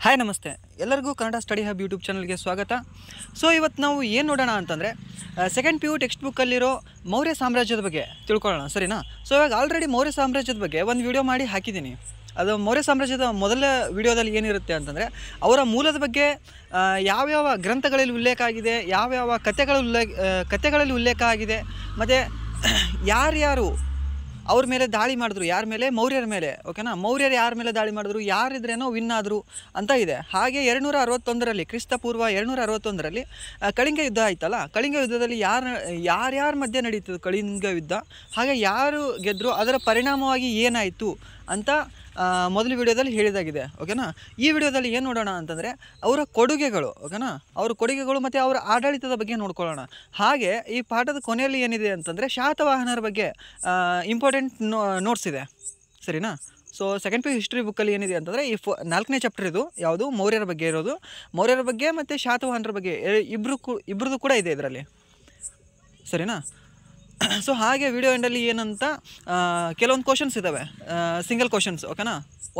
Hi ನಮಸ್ತೆ ಎಲ್ಲರಿಗೂ Kannada study hub YouTube ಚಾನಲ್ಗೆ ಸ್ವಾಗತ. ಸೊ ಇವತ್ತು ನಾವು ಏನು ನೋಡೋಣ ಅಂತಂದರೆ ಸೆಕೆಂಡ್ PU ಟೆಕ್ಸ್ಟ್ ಬುಕ್ಕಲ್ಲಿರೋ ಮೌರ್ಯ ಸಾಮ್ರಾಜ್ಯದ ಬಗ್ಗೆ ತಿಳ್ಕೊಳ್ಳೋಣ, ಸರಿನಾ? ಸೊ ಇವಾಗ ಆಲ್ರೆಡಿ ಮೌರ್ಯ ಸಾಮ್ರಾಜ್ಯದ ಬಗ್ಗೆ ಒಂದು ವಿಡಿಯೋ ಮಾಡಿ ಹಾಕಿದ್ದೀನಿ. ಅದು ಮೌರ್ಯ ಸಾಮ್ರಾಜ್ಯದ ಮೊದಲ ವಿಡಿಯೋದಲ್ಲಿ ಏನಿರುತ್ತೆ ಅಂತಂದರೆ ಅವರ ಮೂಲದ ಬಗ್ಗೆ ಯಾವ್ಯಾವ ಗ್ರಂಥಗಳಲ್ಲಿ ಉಲ್ಲೇಖ ಆಗಿದೆ, ಯಾವ್ಯಾವ ಕಥೆಗಳಲ್ಲಿ ಉಲ್ಲೇಖ ಆಗಿದೆ, ಮತ್ತು ಯಾರ್ಯಾರು ಅವ್ರ ಮೇಲೆ ದಾಳಿ ಮಾಡಿದ್ರು, ಯಾರ ಮೇಲೆ? ಮೌರ್ಯರ ಮೇಲೆ. ಓಕೆನಾ? ಮೌರ್ಯರು ಯಾರ ಮೇಲೆ ದಾಳಿ ಮಾಡಿದ್ರು, ಯಾರಿದ್ರೇನೋ ವಿನ್ ಆದರು ಅಂತ ಇದೆ. ಹಾಗೆ 261ರಲ್ಲಿ ಕ್ರಿಸ್ತಪೂರ್ವ 261ರಲ್ಲಿ ಕಳಿಂಗ ಯುದ್ಧ ಆಯ್ತಲ್ಲ. ಕಳಿಂಗ ಯುದ್ಧದಲ್ಲಿ ಯಾರ್ಯಾರ ಮಧ್ಯೆ ನಡೀತದೆ ಕಳಿಂಗ ಯುದ್ಧ, ಹಾಗೆ ಯಾರು ಗೆದ್ದರು, ಅದರ ಪರಿಣಾಮವಾಗಿ ಏನಾಯಿತು ಅಂತ ಮೊದಲ ವಿಡಿಯೋದಲ್ಲಿ ಹೇಳಿದಾಗಿದೆ. ಓಕೆನಾ? ಈ ವಿಡಿಯೋದಲ್ಲಿ ಏನು ನೋಡೋಣ ಅಂತಂದರೆ ಅವರ ಕೊಡುಗೆಗಳು, ಓಕೆನಾ, ಅವ್ರ ಕೊಡುಗೆಗಳು ಮತ್ತು ಅವರ ಆಡಳಿತದ ಬಗ್ಗೆ ನೋಡ್ಕೊಳ್ಳೋಣ. ಹಾಗೆ ಈ ಪಾಠದ ಕೊನೆಯಲ್ಲಿ ಏನಿದೆ ಅಂತಂದರೆ ಶಾತವಾಹನರ ಬಗ್ಗೆ ಇಂಪಾರ್ಟೆಂಟ್ ನೋಟ್ಸ್ ಇದೆ, ಸರಿನಾ? ಸೊ ಸೆಕೆಂಡ್ PU ಹಿಸ್ಟ್ರಿ ಬುಕ್ಕಲ್ಲಿ ಏನಿದೆ ಅಂತಂದರೆ ಈ 4ನೇ ಚಾಪ್ಟರ್ ಇದು ಯಾವುದು ಮೌರ್ಯರ ಬಗ್ಗೆ ಇರೋದು. ಮೌರ್ಯರ ಬಗ್ಗೆ ಮತ್ತು ಶಾತವಾಹನರ ಬಗ್ಗೆ ಇಬ್ಬರದು ಕೂಡ ಇದೆ ಇದರಲ್ಲಿ, ಸರಿನಾ? ಸೊ ಹಾಗೆ ವಿಡಿಯೋ ಎಂಡಲ್ಲಿ ಏನಂತ ಕೆಲವೊಂದು ಕ್ವಶನ್ಸ್ ಇದ್ದಾವೆ, ಸಿಂಗಲ್ ಕ್ವಶನ್ಸ್, ಓಕೆನಾ,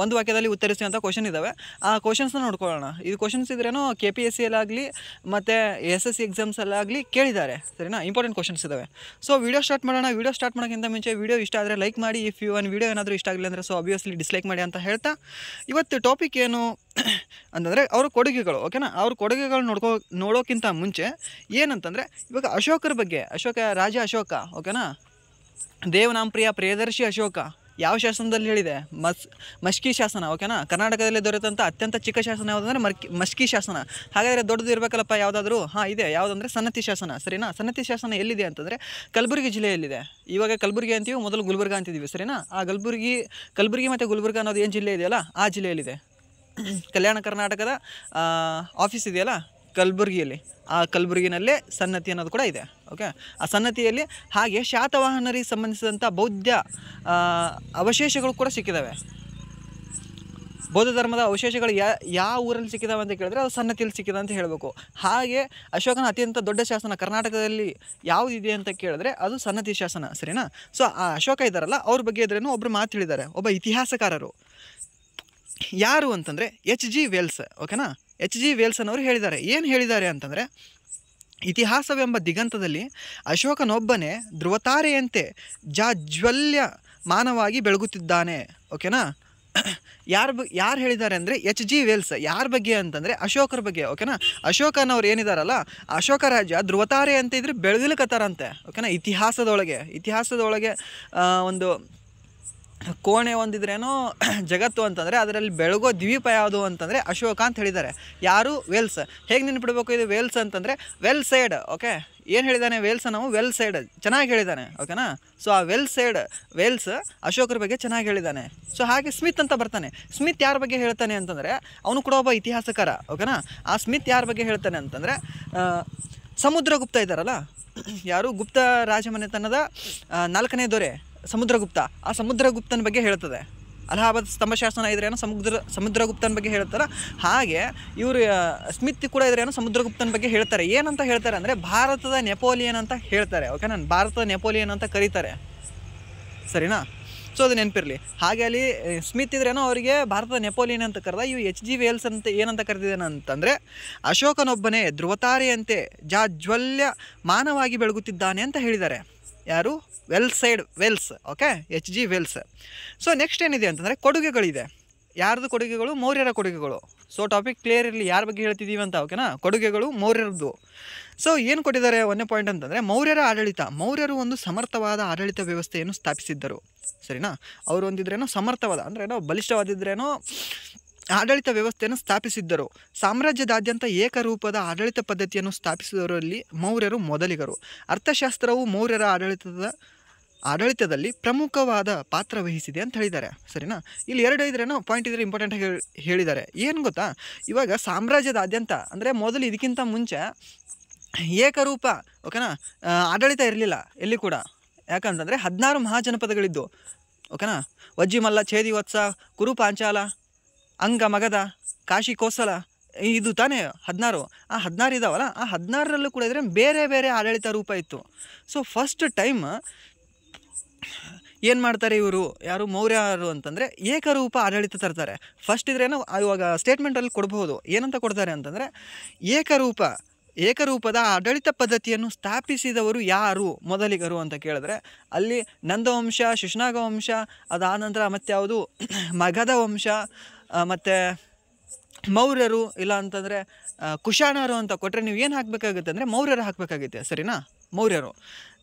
ಒಂದು ವಾಕ್ಯದಲ್ಲಿ ಉತ್ತರಿಸಿ ಅಂತ ಕ್ವಶನ್ ಇದ್ದಾವೆ. ಆ ಕ್ವಶನ್ಸ್ನ ನೋಡ್ಕೊಳ್ಳೋಣ. ಇದು ಕ್ವಶನ್ಸ್ ಇದ್ರೇನೋ KPSCಯಲ್ಲಾಗಲಿ ಮತ್ತು SSC ಎಕ್ಸಾಮ್ಸಲ್ಲಾಗಲಿ ಕೇಳಿದ್ದಾರೆ, ಸರಿನಾ? ಇಂಪಾರ್ಟೆಂಟ್ ಕ್ವಶನ್ಸ್ ಇದ್ದಾವೆ. ಸೊ ವಿಡಿಯೋ ಸ್ಟಾರ್ಟ್ ಮಾಡೋಣ. ವಿಡಿಯೋ ಸ್ಟಾರ್ಟ್ ಮಾಡೋಕ್ಕಿಂತ ಮುಂಚೆ ವಿಡಿಯೋ ಇಷ್ಟ ಆದರೆ ಲೈಕ್ ಮಾಡಿ. ಇಫ್ ಒಂದು ವಿಡಿಯೋ ಏನಾದರೂ ಇಷ್ಟ ಆಗಲಿಲ್ಲ ಅಂದರೆ ಸೊ ಆಬ್ವಿಯಸ್ಲಿ ಡಿಸ್ಲೈಕ್ ಮಾಡಿ ಅಂತ ಹೇಳ್ತಾ ಇವತ್ತು ಟಾಪಿಕ್ ಏನು ಅಂತಂದರೆ ಅವ್ರ ಕೊಡುಗೆಗಳು. ಓಕೆನಾ? ಅವ್ರ ಕೊಡುಗೆಗಳು ನೋಡೋಕ್ಕಿಂತ ಮುಂಚೆ ಏನಂತಂದರೆ ಇವಾಗ ಅಶೋಕರ ಬಗ್ಗೆ, ರಾಜ ಅಶೋಕ, ಓಕೆನಾ, ದೇವನಾಂಪ್ರಿಯ ಪ್ರಿಯದರ್ಶಿ ಅಶೋಕ ಯಾವ ಶಾಸನದಲ್ಲಿ ಹೇಳಿದೆ? ಮಷ್ಕಿ ಶಾಸನ. ಓಕೆನಾ? ಕರ್ನಾಟಕದಲ್ಲಿ ದೊರೆತಂಥ ಅತ್ಯಂತ ಚಿಕ್ಕ ಶಾಸನ ಯಾವುದಂದ್ರೆ ಮಷ್ಕಿ ಶಾಸನ. ಹಾಗಾದರೆ ದೊಡ್ಡದು ಇರಬೇಕಲ್ಲಪ್ಪ ಯಾವುದಾದ್ರೂ? ಇದೆ. ಯಾವುದಂದರೆ ಸನ್ನತಿ ಶಾಸನ, ಸರಿನಾ? ಸನ್ನತಿ ಶಾಸನ ಎಲ್ಲಿದೆ ಅಂತಂದರೆ ಕಲಬುರಗಿ ಜಿಲ್ಲೆಯಲ್ಲಿದೆ. ಇವಾಗ ಕಲಬುರಗಿ ಅಂತೀವಿ, ಮೊದಲು ಗುಲ್ಬರ್ಗ ಅಂತಿದ್ದೀವಿ, ಸರಿನಾ? ಆ ಕಲಬುರಗಿ ಮತ್ತು ಗುಲ್ಬರ್ಗ ಅನ್ನೋದು ಏನು ಜಿಲ್ಲೆ ಇದೆಯಲ್ಲ ಆ ಜಿಲ್ಲೆಯಲ್ಲಿದೆ. ಕಲ್ಯಾಣ ಕರ್ನಾಟಕದ ಆಫೀಸ್ ಇದೆಯಲ್ಲ ಕಲಬುರಗಿಯಲ್ಲಿ, ಆ ಕಲಬುರಗಿನಲ್ಲೇ ಸನ್ನತಿ ಅನ್ನೋದು ಕೂಡ ಇದೆ. ಓಕೆ? ಆ ಸನ್ನತಿಯಲ್ಲಿ ಹಾಗೆ ಶಾತವಾಹನರಿಗೆ ಸಂಬಂಧಿಸಿದಂಥ ಬೌದ್ಧ ಅವಶೇಷಗಳು ಕೂಡ ಸಿಕ್ಕಿದ್ದಾವೆ. ಬೌದ್ಧ ಧರ್ಮದ ಅವಶೇಷಗಳು ಯಾವ ಊರಲ್ಲಿ ಸಿಕ್ಕಿದಾವೆ ಅಂತ ಕೇಳಿದ್ರೆ ಅದು ಸನ್ನತಿಯಲ್ಲಿ ಸಿಕ್ಕಿದೆ ಅಂತ ಹೇಳಬೇಕು. ಹಾಗೆ ಅಶೋಕನ ಅತ್ಯಂತ ದೊಡ್ಡ ಶಾಸನ ಕರ್ನಾಟಕದಲ್ಲಿ ಯಾವುದಿದೆ ಅಂತ ಕೇಳಿದ್ರೆ ಅದು ಸನ್ನತಿ ಶಾಸನ, ಸರಿನಾ? ಸೊ ಆ ಅಶೋಕ ಇದ್ದಾರಲ್ಲ ಅವ್ರ ಬಗ್ಗೆ ಇದ್ರೇನು ಒಬ್ಬರು ಮಾತು ಹೇಳಿದ್ದಾರೆ, ಒಬ್ಬ ಇತಿಹಾಸಕಾರರು. ಯಾರು ಅಂತಂದರೆ H.G. ವೆಲ್ಸ್. ಓಕೆನಾ? H.G. ವೆಲ್ಸ್ ಅನ್ನೋರು ಹೇಳಿದ್ದಾರೆ. ಏನು ಹೇಳಿದ್ದಾರೆ ಅಂತಂದರೆ ಇತಿಹಾಸವೆಂಬ ದಿಗಂತದಲ್ಲಿ ಅಶೋಕನೊಬ್ಬನೇ ಧ್ರುವತಾರೆಯಂತೆ ಜಾಜ್ವಲ್ಯ ಮಾನವಾಗಿ ಬೆಳಗುತ್ತಿದ್ದಾನೆ. ಓಕೆನಾ? ಯಾರು ಹೇಳಿದ್ದಾರೆ ಅಂದರೆ H.G. ವೆಲ್ಸ್. ಯಾರ ಬಗ್ಗೆ ಅಂತಂದರೆ ಅಶೋಕರ ಬಗ್ಗೆ. ಓಕೆನಾ? ಅಶೋಕನವ್ರು ಏನಿದಾರಲ್ಲ ಅಶೋಕ ರಾಜ್ಯ ಧ್ರುವತಾರೆ ಅಂತ ಇದ್ರೆ ಬೆಳಗಲಿಕತ್ತಾರಂತೆ. ಓಕೆನಾ? ಇತಿಹಾಸದೊಳಗೆ ಒಂದು ಕೋಣೆ ಒಂದಿದ್ರೇನೋ ಜಗತ್ತು ಅಂತಂದರೆ ಅದರಲ್ಲಿ ಬೆಳಗೋ ದ್ವೀಪ ಯಾವುದು ಅಂತಂದರೆ ಅಶೋಕ ಅಂತ ಹೇಳಿದ್ದಾರೆ. ಯಾರು? ವೆಲ್ಸ್. ಹೇಗೆ ನೆನ್ಪಿಡ್ಬೇಕು ಇದು ವೆಲ್ಸ್ ಅಂತಂದರೆ ವೆಲ್ ಸೈಡ್. ಓಕೆ? ಏನು ಹೇಳಿದ್ದಾನೆ ವೆಲ್ಸ್? ನಾವು ವೆಲ್ ಸೈಡ್ ಚೆನ್ನಾಗಿ ಹೇಳಿದ್ದಾನೆ. ಓಕೆನಾ? ಸೊ ಆ ವೆಲ್ಸ್ ಅಶೋಕರ ಬಗ್ಗೆ ಚೆನ್ನಾಗಿ ಹೇಳಿದ್ದಾನೆ. ಸೊ ಹಾಗೆ ಸ್ಮಿತ್ ಅಂತ ಬರ್ತಾನೆ. ಸ್ಮಿತ್ ಯಾರ ಬಗ್ಗೆ ಹೇಳ್ತಾನೆ ಅಂತಂದರೆ ಅವನು ಕೂಡ ಒಬ್ಬ ಇತಿಹಾಸಕಾರ. ಓಕೆನಾ? ಆ ಸ್ಮಿತ್ ಯಾರ ಬಗ್ಗೆ ಹೇಳ್ತಾನೆ ಅಂತಂದರೆ ಸಮುದ್ರಗುಪ್ತ ಇದ್ದಾರಲ್ಲ, ಯಾರು? ಗುಪ್ತ ರಾಜಮನೆತನದ 4ನೇ ದೊರೆ ಸಮುದ್ರಗುಪ್ತ. ಆ ಸಮುದ್ರಗುಪ್ತನ ಬಗ್ಗೆ ಹೇಳ್ತದೆ. ಅಲಹಾಬಾದ್ ಸ್ತಂಭಶಾಸನ ಇದ್ರೇನೋ ಸಮುದ್ರಗುಪ್ತನ ಬಗ್ಗೆ ಹೇಳ್ತಾರೆ. ಹಾಗೆ ಇವರು ಸ್ಮಿತ್ ಕೂಡ ಇದ್ರೇನೋ ಸಮುದ್ರಗುಪ್ತನ ಬಗ್ಗೆ ಹೇಳ್ತಾರೆ. ಏನಂತ ಹೇಳ್ತಾರೆ ಅಂದರೆ ಭಾರತದ ನೆಪೋಲಿಯನ್ ಅಂತ ಹೇಳ್ತಾರೆ. ಓಕೆನಾ? ಭಾರತದ ನೆಪೋಲಿಯನ್ ಅಂತ ಕರೀತಾರೆ, ಸರಿನಾ? ಸೊ ಅದು ನೆನಪಿರಲಿ. ಹಾಗೆ ಅಲ್ಲಿ ಸ್ಮಿತ್ ಇದ್ರೇನೋ ಅವರಿಗೆ ಭಾರತದ ನೆಪೋಲಿಯನ್ ಅಂತ ಕರೆದ. ಇವು H.G. ವೆಲ್ಸ್ ಅಂತ ಏನಂತ ಕರೆದಿದ್ದಾನೆ ಅಂತಂದರೆ ಅಶೋಕನೊಬ್ಬನೇ ಧ್ರುವತಾರೆಯಂತೆ ಜಾಜ್ವಲ್ಯ ಮಾನವಾಗಿ ಬೆಳಗುತ್ತಿದ್ದಾನೆ ಅಂತ ಹೇಳಿದ್ದಾರೆ. ಯಾರು? Wells. Okay? H.G. Wells. So next ಏನಿದೆ ಅಂತಂದರೆ ಕೊಡುಗೆಗಳಿದೆ. ಯಾರ್ದು ಕೊಡುಗೆಗಳು? ಮೌರ್ಯರ ಕೊಡುಗೆಗಳು. ಸೊ ಟಾಪಿಕ್ ಕ್ಲಿಯರ್ ಇರಲಿ ಯಾರ ಬಗ್ಗೆ ಹೇಳ್ತಿದ್ದೀವಿ ಅಂತ. ಓಕೆನಾ? ಕೊಡುಗೆಗಳು ಮೌರ್ಯರದ್ದು. ಸೊ ಏನು ಕೊಟ್ಟಿದ್ದಾರೆ? 1ನೇ ಪಾಯಿಂಟ್ ಅಂತಂದರೆ ಮೌರ್ಯರ ಆಡಳಿತ. ಮೌರ್ಯರು ಒಂದು ಸಮರ್ಥವಾದ ಆಡಳಿತ ವ್ಯವಸ್ಥೆಯನ್ನು ಸ್ಥಾಪಿಸಿದ್ದರು, ಸರಿನಾ? ಅವರು ಒಂದಿದ್ರೇನೋ ಸಮರ್ಥವಾದ ಅಂದರೆ ಏನೋ ಬಲಿಷ್ಠವಾದಿದ್ರೇನೋ ಆಡಳಿತ ವ್ಯವಸ್ಥೆಯನ್ನು ಸ್ಥಾಪಿಸಿದ್ದರು. ಸಾಮ್ರಾಜ್ಯದಾದ್ಯಂತ ಏಕರೂಪದ ಆಡಳಿತ ಪದ್ಧತಿಯನ್ನು ಸ್ಥಾಪಿಸಿದವರಲ್ಲಿ ಮೌರ್ಯರು ಮೊದಲಿಗರು. ಅರ್ಥಶಾಸ್ತ್ರವು ಮೌರ್ಯರ ಆಡಳಿತದಲ್ಲಿ ಪ್ರಮುಖವಾದ ಪಾತ್ರ ವಹಿಸಿದೆ ಅಂತ ಹೇಳಿದ್ದಾರೆ, ಸರಿನಾ? ಇಲ್ಲಿ 2 ಇದ್ರೇನೋ ಪಾಯಿಂಟ್ ಇದ್ರೆ ಇಂಪಾರ್ಟೆಂಟಾಗಿ ಹೇಳಿದ್ದಾರೆ. ಏನು ಗೊತ್ತಾ? ಇವಾಗ ಸಾಮ್ರಾಜ್ಯದಾದ್ಯಂತ ಅಂದರೆ ಮೊದಲು ಇದಕ್ಕಿಂತ ಮುಂಚೆ ಏಕರೂಪ, ಓಕೆನಾ, ಆಡಳಿತ ಇರಲಿಲ್ಲ ಎಲ್ಲಿ ಕೂಡ. ಯಾಕಂತಂದರೆ 16 ಮಹಾಜನಪದಗಳಿದ್ದು. ಓಕೆನಾ? ವಜ್ಜಿಮಲ್ಲ, ಛೇದಿ, ವತ್ಸ, ಕುರು, ಪಾಂಚಾಲ, ಅಂಗ, ಮಗಧ, ಕಾಶಿ, ಕೋಸಲ, ಇದು ತಾನೇ 16. ಆ 16 ಇದಾವಲ್ಲ, ಆ 16ರಲ್ಲೂ ಕೂಡ ಇದ್ರೆ ಬೇರೆ ಬೇರೆ ಆಡಳಿತ ರೂಪ ಇತ್ತು. ಸೊ ಫಸ್ಟ್ ಟೈಮ್ ಏನು ಮಾಡ್ತಾರೆ ಇವರು ಯಾರು ಮೌರ್ಯರು ಅಂತಂದರೆ ಏಕರೂಪ ಆಡಳಿತ ತರ್ತಾರೆ. ಫಸ್ಟ್ ಇದ್ರೇನೋ ಇವಾಗ ಸ್ಟೇಟ್ಮೆಂಟಲ್ಲಿ ಕೊಡ್ಬೋದು, ಏನಂತ ಕೊಡ್ತಾರೆ ಅಂತಂದರೆ ಏಕರೂಪದ ಆಡಳಿತ ಪದ್ಧತಿಯನ್ನು ಸ್ಥಾಪಿಸಿದವರು ಯಾರು ಮೊದಲಿಗರು ಅಂತ ಕೇಳಿದ್ರೆ ಅಲ್ಲಿ ನಂದವಂಶ, ಶಿಶುನಾಗ ವಂಶ, ಅದಾದ ನಂತರ ಮತ್ಯಾವುದು ಮಗಧ ವಂಶ, ಮತ್ತು ಮೌರ್ಯರು, ಇಲ್ಲ ಅಂತಂದರೆ ಕುಶಾಣರು ಅಂತ ಕೊಟ್ಟರೆ ನೀವು ಏನು ಹಾಕಬೇಕಾಗುತ್ತೆ ಅಂದರೆ ಮೌರ್ಯರು ಹಾಕಬೇಕಾಗುತ್ತೆ. ಸರಿನಾ? ಮೌರ್ಯರು.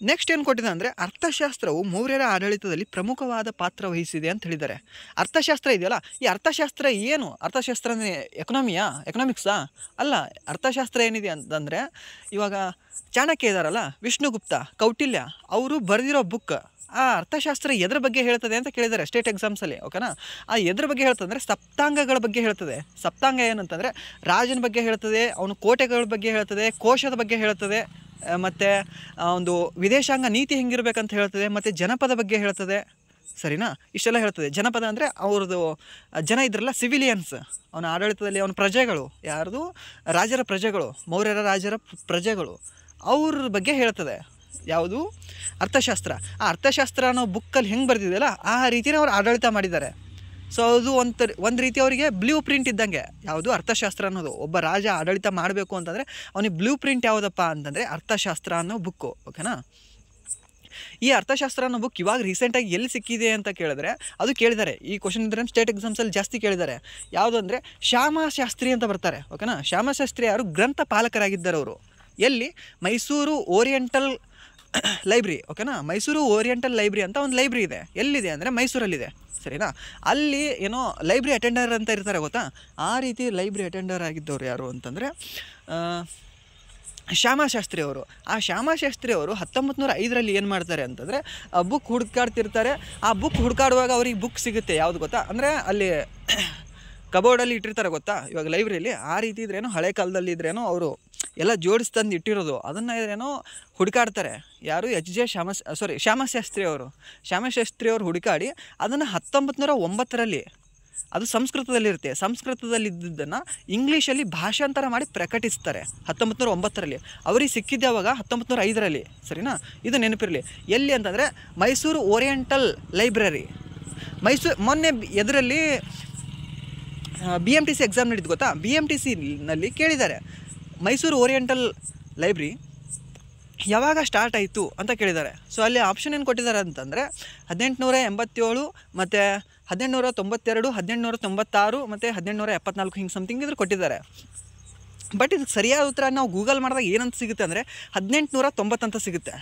ನೆಕ್ಸ್ಟ್ ಏನು ಕೊಟ್ಟಿದೆ ಅಂದರೆ ಅರ್ಥಶಾಸ್ತ್ರವು ಮೌರ್ಯರ ಆಡಳಿತದಲ್ಲಿ ಪ್ರಮುಖವಾದ ಪಾತ್ರ ವಹಿಸಿದೆ ಅಂತ ಹೇಳಿದ್ದಾರೆ. ಅರ್ಥಶಾಸ್ತ್ರ ಇದೆಯಲ್ಲ, ಈ ಅರ್ಥಶಾಸ್ತ್ರ ಏನು? ಅರ್ಥಶಾಸ್ತ್ರ ಅಂದರೆ ಎಕನಾಮಿಕ್ಸಾ? ಅಲ್ಲ. ಅರ್ಥಶಾಸ್ತ್ರ ಏನಿದೆ ಅಂತಂದರೆ ಇವಾಗ ಚಾಣಕ್ಯ ಇದ್ದಾರಲ್ಲ, ವಿಷ್ಣುಗುಪ್ತ, ಕೌಟಿಲ್ಯ, ಅವರು ಬರೆದಿರೋ ಬುಕ್. ಆ ಅರ್ಥಶಾಸ್ತ್ರ ಎದ್ರ ಬಗ್ಗೆ ಹೇಳ್ತದೆ ಅಂತ ಕೇಳಿದ್ದಾರೆ ಸ್ಟೇಟ್ ಎಕ್ಸಾಮ್ಸಲ್ಲಿ. ಓಕೆನಾ? ಆ ಎದ್ರ ಬಗ್ಗೆ ಹೇಳ್ತದೆ ಅಂದರೆ ಸಪ್ತಾಂಗಗಳ ಬಗ್ಗೆ ಹೇಳ್ತದೆ. ಸಪ್ತಾಂಗ ಏನಂತಂದರೆ ರಾಜನ ಬಗ್ಗೆ ಹೇಳ್ತದೆ, ಅವನು ಕೋಟೆಗಳ ಬಗ್ಗೆ ಹೇಳ್ತದೆ, ಕೋಶದ ಬಗ್ಗೆ ಹೇಳ್ತದೆ, ಮತ್ತು ಒಂದು ವಿದೇಶಾಂಗ ನೀತಿ ಹೆಂಗಿರ್ಬೇಕಂತ ಹೇಳ್ತದೆ, ಮತ್ತು ಜನಪದ ಬಗ್ಗೆ ಹೇಳ್ತದೆ. ಸರಿನಾ? ಇಷ್ಟೆಲ್ಲ ಹೇಳ್ತದೆ. ಜನಪದ ಅಂದರೆ ಅವ್ರದ್ದು ಜನ ಇದ್ರಲ್ಲ, ಸಿವಿಲಿಯನ್ಸ್, ಅವನ ಆಡಳಿತದಲ್ಲಿ ಅವನ ಪ್ರಜೆಗಳು, ಯಾರ್ದು ರಾಜರ ಪ್ರಜೆಗಳು, ಮೌರ್ಯರ ರಾಜರ ಪ್ರಜೆಗಳು, ಅವ್ರ ಬಗ್ಗೆ ಹೇಳ್ತದೆ. ಯಾವುದು? ಅರ್ಥಶಾಸ್ತ್ರ. ಆ ಅರ್ಥಶಾಸ್ತ್ರ ಅನ್ನೋ ಬುಕ್ಕಲ್ಲಿ ಹೆಂಗೆ ಬರ್ತಿದೆಯಲ್ಲ ಆ ರೀತಿಯೇ ಅವ್ರು ಆಡಳಿತ ಮಾಡಿದ್ದಾರೆ. ಸೊ ಅದು ಒಂದು ರೀತಿ ಅವರಿಗೆ ಬ್ಲೂ ಪ್ರಿಂಟ್ ಇದ್ದಂಗೆ. ಯಾವುದು? ಅರ್ಥಶಾಸ್ತ್ರ ಅನ್ನೋದು. ಒಬ್ಬ ರಾಜ ಆಡಳಿತ ಮಾಡಬೇಕು ಅಂತಂದರೆ ಅವನಿಗೆ ಬ್ಲೂ ಪ್ರಿಂಟ್ ಯಾವುದಪ್ಪ ಅಂತಂದರೆ ಅರ್ಥಶಾಸ್ತ್ರ ಅನ್ನೋ ಬುಕ್ಕು. ಓಕೆನಾ? ಈ ಅರ್ಥಶಾಸ್ತ್ರ ಅನ್ನೋ ಬುಕ್ ಇವಾಗ ರೀಸೆಂಟಾಗಿ ಎಲ್ಲಿ ಸಿಕ್ಕಿದೆ ಅಂತ ಕೇಳಿದ್ರೆ ಅದು ಕೇಳಿದ್ದಾರೆ. ಈ ಕ್ವಶನ್ ಇದ್ರೆ ಸ್ಟೇಟ್ ಎಕ್ಸಾಮ್ಸಲ್ಲಿ ಜಾಸ್ತಿ ಕೇಳಿದ್ದಾರೆ. ಯಾವುದು ಅಂದರೆ ಶ್ಯಾಮಶಾಸ್ತ್ರಿ ಅಂತ ಬರ್ತಾರೆ. ಓಕೆನಾ? ಶ್ಯಾಮಶಾಸ್ತ್ರಿ ಯಾರು? ಗ್ರಂಥ ಪಾಲಕರಾಗಿದ್ದಾರೆ ಅವರು. ಎಲ್ಲಿ? Mysuru oriental library. ಓಕೆನಾ? ಮೈಸೂರು ಓರಿಯೆಂಟಲ್ ಲೈಬ್ರರಿ ಅಂತ ಒಂದು ಲೈಬ್ರರಿ ಇದೆ. ಎಲ್ಲಿದೆ ಅಂದರೆ ಮೈಸೂರಲ್ಲಿದೆ. ಸರಿನಾ? ಅಲ್ಲಿ ಏನೋ ಲೈಬ್ರರಿ ಅಟೆಂಡರ್ ಅಂತ ಇರ್ತಾರೆ, ಗೊತ್ತಾ? ಆ ರೀತಿ ಲೈಬ್ರರಿ ಅಟೆಂಡರ್ ಆಗಿದ್ದವ್ರು ಯಾರು ಅಂತಂದರೆ ಶ್ಯಾಮಶಾಸ್ತ್ರಿ ಅವರು. ಆ ಶ್ಯಾಮಶಾಸ್ತ್ರಿ ಅವರು 1905 ಏನು ಮಾಡ್ತಾರೆ ಅಂತಂದರೆ ಬುಕ್ ಹುಡುಕಾಡ್ತಿರ್ತಾರೆ. ಆ ಬುಕ್ ಹುಡುಕಾಡುವಾಗ ಅವ್ರಿಗೆ ಬುಕ್ ಸಿಗುತ್ತೆ. ಯಾವುದು ಗೊತ್ತಾ? ಅಂದರೆ ಅಲ್ಲಿ ಕಬೋರ್ಡಲ್ಲಿ ಇಟ್ಟಿರ್ತಾರೆ, ಗೊತ್ತಾ? ಇವಾಗ ಲೈಬ್ರರಿಲಿ ಆ ರೀತಿ ಇದ್ರೇನೋ, ಹಳೆ ಕಾಲದಲ್ಲಿ ಇದ್ರೇನೋ ಅವರು ಎಲ್ಲ ಜೋಡಿಸ್ತಂದು ಇಟ್ಟಿರೋದು, ಅದನ್ನು ಇದ್ರೇನೋ ಹುಡುಕಾಡ್ತಾರೆ. ಯಾರು? ಶ್ಯಾಮಶಾಸ್ತ್ರಿ ಅವರು. ಶ್ಯಾಮಶಾಸ್ತ್ರಿ ಅವರು ಹುಡುಕಾಡಿ ಅದನ್ನು 1909 ಅದು ಸಂಸ್ಕೃತದಲ್ಲಿರುತ್ತೆ. ಸಂಸ್ಕೃತದಲ್ಲಿದ್ದನ್ನು ಇಂಗ್ಲೀಷಲ್ಲಿ ಭಾಷಾಂತರ ಮಾಡಿ ಪ್ರಕಟಿಸ್ತಾರೆ 1909. ಅವ್ರಿಗೆ ಸಿಕ್ಕಿದ್ದೆ ಅವಾಗ 1905. ಸರಿನಾ? ಇದು ನೆನಪಿರಲಿ. ಎಲ್ಲಿ ಅಂತಂದರೆ ಮೈಸೂರು ಓರಿಯೆಂಟಲ್ ಲೈಬ್ರರಿ. ಮೊನ್ನೆ ಎದರಲ್ಲಿ BMTC ಎಕ್ಸಾಮ್ ನಡೀತು, ಗೊತ್ತಾ? BMTCನಲ್ಲಿ ಕೇಳಿದ್ದಾರೆ ಮೈಸೂರು ಓರಿಯೆಂಟಲ್ ಲೈಬ್ರರಿ ಯಾವಾಗ ಸ್ಟಾರ್ಟ್ ಆಯಿತು ಅಂತ ಕೇಳಿದ್ದಾರೆ. ಸೊ ಅಲ್ಲಿ ಆಪ್ಷನ್ ಏನು ಕೊಟ್ಟಿದ್ದಾರೆ ಅಂತಂದರೆ 1887 ಮತ್ತು 1892, 1896 ಮತ್ತು 1874 ಹಿಂಗೆ ಸಮಥಿಂಗ್ ಇದ್ರೆ ಕೊಟ್ಟಿದ್ದಾರೆ. ಬಟ್ ಇದಕ್ಕೆ ಸರಿಯಾದ ಉತ್ತರ ನಾವು ಗೂಗಲ್ ಮಾಡಿದಾಗ ಏನಂತ ಸಿಗುತ್ತೆ ಅಂದರೆ 1890 ಅಂತ ಸಿಗುತ್ತೆ.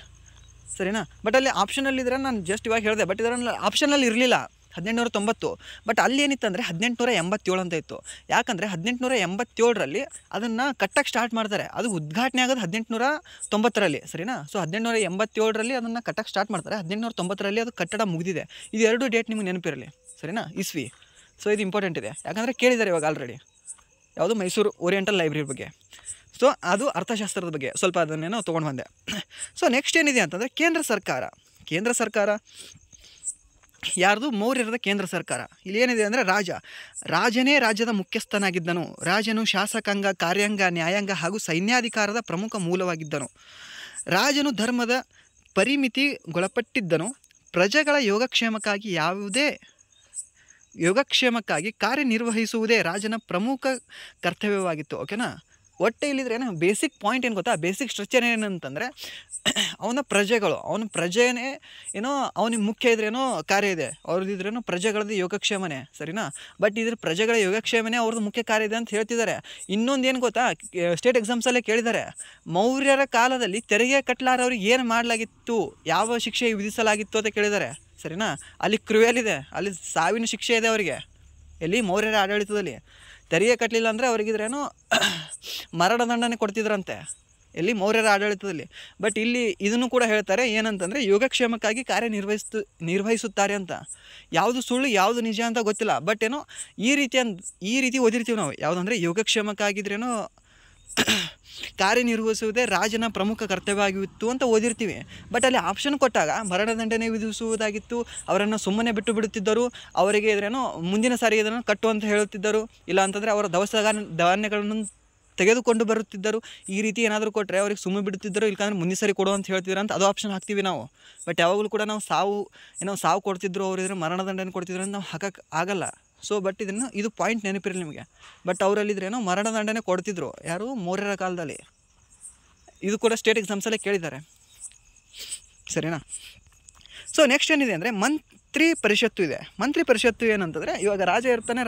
ಸರಿನಾ? ಬಟ್ ಅಲ್ಲಿ ಆಪ್ಷನಲ್ಲಿದ್ದರೆ ನಾನು ಜಸ್ಟ್ ಇವಾಗ ಹೇಳಿದೆ, ಬಟ್ ಇದರಲ್ಲಿ ಆಪ್ಷನಲ್ಲಿ ಇರಲಿಲ್ಲ 1890. ಬಟ್ ಅಲ್ಲಿ ಏನಿತ್ತಂದರೆ 1887 ಅಂತ ಇತ್ತು. ಯಾಕಂದರೆ 1887ರಲ್ಲಿ ಅದನ್ನು ಕಟ್ಟಕ್ಕೆ ಸ್ಟಾರ್ಟ್ ಮಾಡ್ತಾರೆ. ಅದು ಉದ್ಘಾಟನೆ ಆಗೋದು 1890. ಸರಿನಾ? ಸೊ 1887ರಲ್ಲಿ ಅದನ್ನು ಕಟ್ಟಕ್ಕೆ ಸ್ಟಾರ್ಟ್ ಮಾಡ್ತಾರೆ. 1890ರಲ್ಲಿ ಅದು ಕಟ್ಟಡ ಮುಗಿದಿದೆ. ಇದು 2 ಡೇಟ್ ನಿಮಗೆ ನೆನಪಿರಲಿ. ಸರಿನಾ? ಇಸ್ವಿ. ಸೊ ಇದು ಇಂಪಾರ್ಟೆಂಟ್ ಇದೆ, ಯಾಕಂದರೆ ಕೇಳಿದ್ದಾರೆ ಇವಾಗ ಆಲ್ರೆಡಿ. ಯಾವುದು? ಮೈಸೂರು ಓರಿಯೆಂಟಲ್ ಲೈಬ್ರರಿ ಬಗ್ಗೆ. ಸೊ ಅದು ಅರ್ಥಶಾಸ್ತ್ರದ ಬಗ್ಗೆ ಸ್ವಲ್ಪ ಅದನ್ನೇನೋ ತೊಗೊಂಡು ಬಂದೆ. ಸೊ ನೆಕ್ಸ್ಟ್ ಏನಿದೆ ಅಂತಂದರೆ ಕೇಂದ್ರ ಸರ್ಕಾರ ಯಾರ್ದು? ಮೌರ್ಯರದ ಕೇಂದ್ರ ಸರ್ಕಾರ. ಇಲ್ಲಿ ಏನಿದೆ ಅಂದರೆ ರಾಜನೇ ರಾಜ್ಯದ ಮುಖ್ಯಸ್ಥನಾಗಿದ್ದನು. ರಾಜನು ಶಾಸಕಾಂಗ, ಕಾರ್ಯಾಂಗ, ನ್ಯಾಯಾಂಗ ಹಾಗೂ ಸೈನ್ಯಾಧಿಕಾರದ ಪ್ರಮುಖ ಮೂಲವಾಗಿದ್ದನು. ರಾಜನು ಧರ್ಮದ ಪರಿಮಿತಿಗೊಳಪಟ್ಟಿದ್ದನು. ಪ್ರಜೆಗಳ ಯೋಗಕ್ಷೇಮಕ್ಕಾಗಿ ಕಾರ್ಯನಿರ್ವಹಿಸುವುದೇ ರಾಜನ ಪ್ರಮುಖ ಕರ್ತವ್ಯವಾಗಿತ್ತು. ಓಕೆನಾ? ಒಟ್ಟೆ ಇಲ್ಲಿದ್ರೆ ಏನೋ ಬೇಸಿಕ್ ಪಾಯಿಂಟ್ ಏನು ಗೊತ್ತಾ? ಬೇಸಿಕ್ ಸ್ಟ್ರಕ್ಚರ್ ಏನಂತಂದರೆ ಅವನ ಪ್ರಜೆನೇ ಏನೋ ಅವನಿಗೆ ಮುಖ್ಯ ಇದ್ರೇನೋ ಕಾರ್ಯ ಇದೆ, ಅವ್ರದ್ದಿದ್ರೇನೋ ಪ್ರಜೆಗಳದ್ದು ಯೋಗಕ್ಷೇಮನೇ. ಸರಿನಾ? ಬಟ್ ಇದ್ರ ಪ್ರಜೆಗಳ ಯೋಗಕ್ಷೇಮನೇ ಅವ್ರದ್ದು ಮುಖ್ಯ ಕಾರ್ಯ ಇದೆ ಅಂತ ಹೇಳ್ತಿದ್ದಾರೆ. ಇನ್ನೊಂದು ಏನು ಗೊತ್ತಾ? ಸ್ಟೇಟ್ ಎಕ್ಸಾಮ್ಸಲ್ಲೇ ಕೇಳಿದ್ದಾರೆ, ಮೌರ್ಯರ ಕಾಲದಲ್ಲಿ ತೆರಿಗೆ ಕಟ್ಟಲಾರವ್ರಿಗೆ ಏನು ಮಾಡಲಾಗಿತ್ತು, ಯಾವ ಶಿಕ್ಷೆ ವಿಧಿಸಲಾಗಿತ್ತು ಅಂತ ಕೇಳಿದ್ದಾರೆ. ಸರಿನಾ? ಅಲ್ಲಿ ಕ್ರೂಯಲ್ ಇದೆ, ಅಲ್ಲಿ ಸಾವಿನ ಶಿಕ್ಷೆ ಇದೆ ಅವರಿಗೆ. ಎಲ್ಲಿ? ಮೌರ್ಯರ ಆಡಳಿತದಲ್ಲಿ. ತೆರಿಗೆ ಕಟ್ಟಲಿಲ್ಲ ಅಂದರೆ ಅವ್ರಿಗಿದ್ರೇನೋ ಮರಣದಂಡನೆ ಕೊಡ್ತಿದ್ರಂತೆ. ಎಲ್ಲಿ? ಮೌರ್ಯರ ಆಡಳಿತದಲ್ಲಿ. ಬಟ್ ಇಲ್ಲಿ ಇದನ್ನು ಕೂಡ ಹೇಳ್ತಾರೆ, ಏನಂತಂದರೆ ಯೋಗಕ್ಷೇಮಕ್ಕಾಗಿ ನಿರ್ವಹಿಸುತ್ತಾರೆ ಅಂತ. ಯಾವುದು ಸುಳ್ಳು ಯಾವುದು ನಿಜ ಅಂತ ಗೊತ್ತಿಲ್ಲ. ಬಟ್ ಏನೋ ಈ ರೀತಿ ಓದಿರ್ತೀವಿ ನಾವು. ಯಾವುದಂದರೆ ಯೋಗಕ್ಷೇಮಕ್ಕಾಗಿದ್ರೇನೋ ಕಾರ್ಯನಿರ್ವಹಿಸುವುದೇ ರಾಜನ ಪ್ರಮುಖ ಕರ್ತವ್ಯವಾಗಿತ್ತು ಅಂತ ಓದಿರ್ತೀವಿ. ಬಟ್ ಅಲ್ಲಿ ಆಪ್ಷನ್ ಕೊಟ್ಟಾಗ ಮರಣದಂಡನೆ ವಿಧಿಸುವುದಾಗಿತ್ತು, ಅವರನ್ನು ಸುಮ್ಮನೆ ಬಿಟ್ಟು ಬಿಡುತ್ತಿದ್ದರು, ಅವರಿಗೆ ಇದ್ರೇನೋ ಮುಂದಿನ ಸಾರಿಗೆ ಇದನ್ನು ಕಟ್ಟು ಅಂತ ಹೇಳುತ್ತಿದ್ದರು, ಇಲ್ಲ ಅಂತಂದರೆ ಅವರ ದವಸ ಧಾನ್ಯಗಳನ್ನು ತೆಗೆದುಕೊಂಡು ಬರುತ್ತಿದ್ದರು. ಈ ರೀತಿ ಏನಾದರೂ ಕೊಟ್ಟರೆ ಅವ್ರಿಗೆ ಸುಮ್ಮನೆ ಬಿಡ್ತಿದ್ದರು, ಇಲ್ಕಂದ್ರೆ ಮುಂದಿನ ಸರಿ ಕೊಡು ಅಂತ ಹೇಳ್ತಿದ್ರು ಅಂತ ಅದು ಆಪ್ಷನ್ ಹಾಕ್ತೀವಿ ನಾವು. ಬಟ್ ಯಾವಾಗಲೂ ಕೂಡ ನಾವು ಸಾವು ಕೊಡ್ತಿದ್ರು, ಅವರಿದ್ರೆ ಮರಣದಂಡನೆ ಕೊಡ್ತಿದ್ರು ಅಂತ ನಾವು ಹಾಕಕ್ಕೆ ಆಗಲ್ಲ. ಸೊ ಬಟ್ ಇದು ಪಾಯಿಂಟ್ ನೆನಪಿರಲಿ ನಿಮಗೆ. ಬಟ್ ಅವರಲ್ಲಿದ್ರೇನೋ ಮರಣದಂಡನೆ ಕೊಡ್ತಿದ್ರು, ಯಾರು ಮೌರ್ಯರ ಕಾಲದಲ್ಲಿ. ಇದು ಕೂಡ ಸ್ಟೇಟ್ ಎಕ್ಸಾಮ್ಸಲ್ಲೇ ಕೇಳಿದ್ದಾರೆ, ಸರಿನಾ. ಸೊ ನೆಕ್ಸ್ಟ್ ಏನಿದೆ ಅಂದರೆ ಮಂತ್ರಿ ಪರಿಷತ್ತು ಇದೆ. ಮಂತ್ರಿ ಪರಿಷತ್ತು ಏನಂತಂದರೆ, ಇವಾಗ ರಾಜ ಇರ್ತಾನೆ,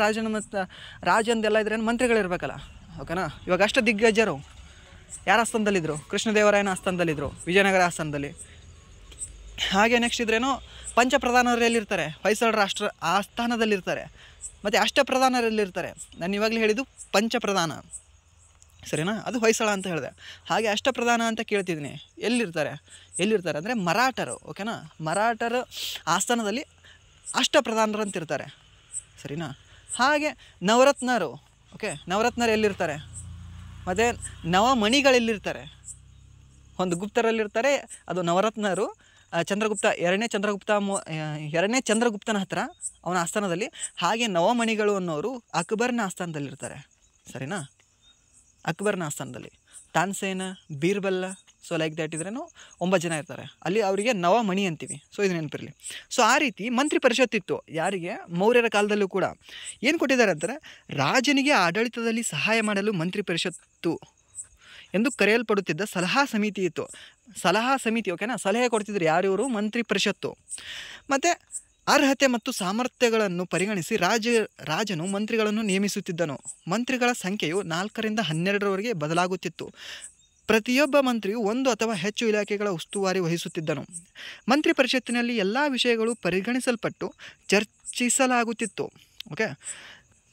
ರಾಜಂದೆಲ್ಲ ಇದ್ರೆ ಮಂತ್ರಿಗಳಿರ್ಬೇಕಲ್ಲ, ಓಕೆನಾ. ಇವಾಗ ಅಷ್ಟ ದಿಗ್ಗಜರು ಯಾರ ಆಸ್ಥಾನದಲ್ಲಿದ್ದರು? ಕೃಷ್ಣದೇವರಾಯನ ಆಸ್ಥಾನದಲ್ಲಿದ್ದರು, ವಿಜಯನಗರ ಆಸ್ಥಾನದಲ್ಲಿ. ಹಾಗೆ ನೆಕ್ಸ್ಟ್ ಇದ್ರೇನೋ ಪಂಚಪ್ರಧಾನರಲ್ಲಿರ್ತಾರೆ, ಹೊಯ್ಸಳ ರಾಷ್ಟ್ರ ಆಸ್ಥಾನದಲ್ಲಿರ್ತಾರೆ. ಮತ್ತು ಅಷ್ಟಪ್ರಧಾನರಲ್ಲಿರ್ತಾರೆ. ನಾನು ಇವಾಗಲೇ ಹೇಳಿದ್ದು ಪಂಚಪ್ರಧಾನ, ಸರಿನಾ, ಅದು ಹೊಯ್ಸಳ ಅಂತ ಹೇಳಿದೆ. ಹಾಗೆ ಅಷ್ಟಪ್ರಧಾನ ಅಂತ ಕೇಳ್ತಿದ್ದೀನಿ, ಎಲ್ಲಿರ್ತಾರೆ ಅಂದರೆ ಮರಾಠರು, ಓಕೆನಾ. ಮರಾಠರ ಆಸ್ಥಾನದಲ್ಲಿ ಅಷ್ಟಪ್ರಧಾನರು ಅಂತಿರ್ತಾರೆ, ಸರಿನಾ. ಹಾಗೆ ನವರತ್ನರು, ಓಕೆ, ನವರತ್ನರು ಎಲ್ಲಿರ್ತಾರೆ? ಮತ್ತು ನವಮಣಿಗಳೆಲ್ಲಿರ್ತಾರೆ? ಒಂದು ಗುಪ್ತರಲ್ಲಿರ್ತಾರೆ, ಅದು ನವರತ್ನರು. ಚಂದ್ರಗುಪ್ತ ಎರಡನೇ ಚಂದ್ರಗುಪ್ತನ ಹತ್ರ ಅವನ ಆಸ್ಥಾನದಲ್ಲಿ. ಹಾಗೆ ನವಮಣಿಗಳು ಅನ್ನೋರು ಅಕ್ಬರ್ನ ಆಸ್ಥಾನದಲ್ಲಿರ್ತಾರೆ, ಸರಿನಾ. ಅಕ್ಬರ್ನ ಆಸ್ಥಾನದಲ್ಲಿ ತಾನ್ಸೇನ, ಬೀರ್ಬಲ್ಲ, ಸೊ ಲೈಕ್ ದ್ಯಾಟ್ ಇದ್ರೇನು 9 ಜನ ಇರ್ತಾರೆ ಅಲ್ಲಿ, ಅವರಿಗೆ ನವಮಣಿ ಅಂತೀವಿ. ಸೊ ಇದು ನೆನಪಿರಲಿ. ಸೊ ಆ ರೀತಿ ಮಂತ್ರಿ ಪರಿಷತ್ತಿತ್ತು. ಯಾರಿಗೆ? ಮೌರ್ಯರ ಕಾಲದಲ್ಲೂ ಕೂಡ. ಏನು ಕೊಟ್ಟಿದ್ದಾರೆ ಅಂತಾರೆ, ರಾಜನಿಗೆ ಆಡಳಿತದಲ್ಲಿ ಸಹಾಯ ಮಾಡಲು ಮಂತ್ರಿ ಪರಿಷತ್ತು ಎಂದು ಕರೆಯಲ್ಪಡುತ್ತಿದ್ದ ಸಲಹಾ ಸಮಿತಿ ಇತ್ತು. ಸಲಹಾ ಸಮಿತಿ, ಓಕೆನಾ, ಸಲಹೆ ಕೊಡ್ತಿದ್ರು ಯಾರು? ಇವರು ಮಂತ್ರಿ ಪರಿಷತ್ತು. ಮತ್ತು ಅರ್ಹತೆ ಮತ್ತು ಸಾಮರ್ಥ್ಯಗಳನ್ನು ಪರಿಗಣಿಸಿ ರಾಜನು ಮಂತ್ರಿಗಳನ್ನು ನೇಮಿಸುತ್ತಿದ್ದನು. ಮಂತ್ರಿಗಳ ಸಂಖ್ಯೆಯು 4ರಿಂದ 12ರವರೆಗೆ ಬದಲಾಗುತ್ತಿತ್ತು. ಪ್ರತಿಯೊಬ್ಬ ಮಂತ್ರಿಯು 1 ಅಥವಾ ಹೆಚ್ಚು ಇಲಾಖೆಗಳ ಉಸ್ತುವಾರಿ ವಹಿಸುತ್ತಿದ್ದನು. ಮಂತ್ರಿ ಪರಿಷತ್ತಿನಲ್ಲಿ ಎಲ್ಲ ವಿಷಯಗಳು ಪರಿಗಣಿಸಲ್ಪಟ್ಟು ಚರ್ಚಿಸಲಾಗುತ್ತಿತ್ತು. ಓಕೆ,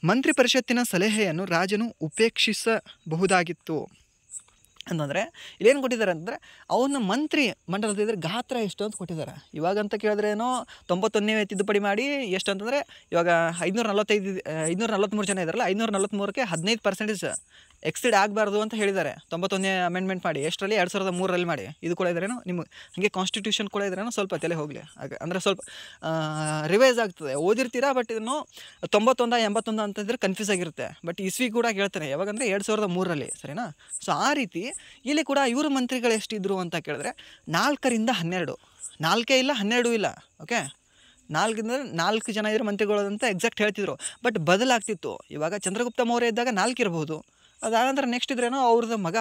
ಮಂತ್ರಿ ಪರಿಷತ್ತಿನ ಸಲಹೆಯನ್ನು ರಾಜನು ಉಪೇಕ್ಷಿಸಬಹುದಾಗಿತ್ತು. ಅಂತಂದರೆ ಇಲ್ಲೇನು ಕೊಟ್ಟಿದ್ದಾರೆ ಅಂತಂದರೆ, ಅವನ ಮಂತ್ರಿ ಮಂಡಲದಿದ್ರೆ ಗಾತ್ರ ಎಷ್ಟು ಅಂತ ಕೊಟ್ಟಿದ್ದಾರೆ. ಇವಾಗಂತ ಕೇಳಿದ್ರೆ ಏನೋ 91ನೇ ತಿದ್ದುಪಡಿ ಮಾಡಿ ಎಷ್ಟು ಅಂತಂದರೆ, ಇವಾಗ 543 ಜನ ಇದ್ದಾರಲ್ಲ, 543ಕ್ಕೆ 15% ಎಕ್ಸಿಡ್ ಆಗಬಾರ್ದು ಅಂತ ಹೇಳಿದ್ದಾರೆ. 91ನೇ ಅಮೆಂಡ್ಮೆಂಟ್ ಮಾಡಿ ಎಷ್ಟರಲ್ಲಿ 2003ರಲ್ಲಿ ಮಾಡಿ. ಇದು ಕೂಡ ಇದ್ರೇನೋ ನಿಮಗೆ ಹಾಗೆ ಕಾನ್ಸ್ಟಿಟ್ಯೂಷನ್ ಕೂಡ ಇದ್ರೇನೋ ಸ್ವಲ್ಪ ತಲೆ ಹೋಗಲಿ, ಹಾಗೆ ಅಂದರೆ ಸ್ವಲ್ಪ ರಿವೈಸ್ ಆಗ್ತದೆ. ಓದಿರ್ತೀರಾ, ಬಟ್ ಇದನ್ನು 91 81 ಅಂತಂದರೆ ಕನ್ಫ್ಯೂಸ್ ಆಗಿರುತ್ತೆ. ಬಟ್ ಇಸ್ವಿ ಕೂಡ ಕೇಳ್ತಾನೆ, ಯಾವಾಗಂದರೆ 2003ರಲ್ಲಿ, ಸರಿನಾ. ಸೊ ಆ ರೀತಿ ಇಲ್ಲಿ ಕೂಡ ಇವರು ಮಂತ್ರಿಗಳು ಎಷ್ಟಿದ್ರು ಅಂತ ಕೇಳಿದ್ರೆ 4ರಿಂದ 12, 4 ಇಲ್ಲ 12 ಇಲ್ಲ, ಓಕೆ. 4 ಜನ ಇರೋ ಮಂತ್ರಿಗಳು ಅಂತ ಎಕ್ಸಾಕ್ಟ್ ಹೇಳ್ತಿದ್ರು. ಬಟ್ ಬದಲಾಗ್ತಿತ್ತು. ಇವಾಗ ಚಂದ್ರಗುಪ್ತ ಮೌರ್ಯ ಇದ್ದಾಗ 4 ಇರ್ಬೋದು, ಅದಾನಂತರ ನೆಕ್ಸ್ಟ್ ಇದ್ರೇನೋ ಅವ್ರದ್ದು ಮಗ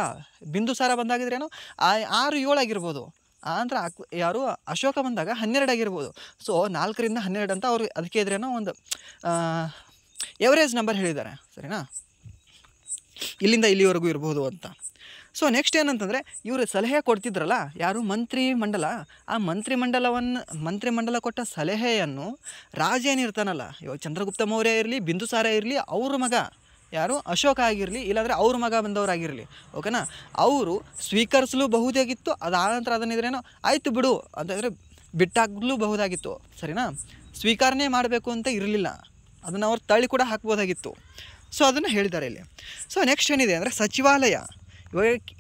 ಬಿಂದುಸಾರ ಬಂದಾಗಿದ್ರೇನೋ 6-7 ಆಗಿರ್ಬೋದು. ಅಂದರೆ ಯಾರು ಅಶೋಕ ಬಂದಾಗ 12 ಆಗಿರ್ಬೋದು. ಸೊ 4ರಿಂದ 12 ಅಂತ ಅವರು ಅದಕ್ಕೆ ಇದ್ರೇನೋ ಒಂದು ಎವರೇಜ್ ನಂಬರ್ ಹೇಳಿದ್ದಾರೆ, ಸರಿನಾ. ಇಲ್ಲಿಂದ ಇಲ್ಲಿವರೆಗೂ ಇರ್ಬೋದು ಅಂತ. ಸೊ ನೆಕ್ಸ್ಟ್ ಏನಂತಂದರೆ, ಇವರು ಸಲಹೆ ಕೊಡ್ತಿದ್ರಲ್ಲ ಯಾರು? ಮಂತ್ರಿ ಮಂಡಲ. ಆ ಮಂತ್ರಿಮಂಡಲ ಕೊಟ್ಟ ಸಲಹೆಯನ್ನು ರಾಜ ಏನಿರ್ತಾನಲ್ಲ, ಇವಾಗ ಚಂದ್ರಗುಪ್ತ ಮೌರ್ಯ ಇರಲಿ, ಬಿಂದುಸಾರ ಇರಲಿ, ಅವ್ರ ಮಗ ಯಾರು? ಅಶೋಕ ಆಗಿರಲಿ, ಇಲ್ಲಾಂದರೆ ಅವ್ರ ಮಗ ಬಂದವರಾಗಿರಲಿ, ಓಕೆನಾ, ಅವರು ಸ್ವೀಕರಿಸಲು ಬಹುದಾಗಿತ್ತು. ಅದಾನಂತರ ಅದನ್ನಿದ್ರೇನೋ ಆಯಿತು ಬಿಡು ಅಂತಂದರೆ ಬಿಟ್ಟಾಗಲೂ ಬಹುದಾಗಿತ್ತು, ಸರಿನಾ. ಸ್ವೀಕಾರನೇ ಮಾಡಬೇಕು ಅಂತ ಇರಲಿಲ್ಲ, ಅದನ್ನು ಅವ್ರು ತಳ್ಳಿ ಕೂಡ ಹಾಕ್ಬೋದಾಗಿತ್ತು. ಸೊ ಅದನ್ನು ಹೇಳಿದ್ದಾರೆ ಇಲ್ಲಿ. ಸೊ ನೆಕ್ಸ್ಟ್ ಏನಿದೆ ಅಂದರೆ ಸಚಿವಾಲಯ.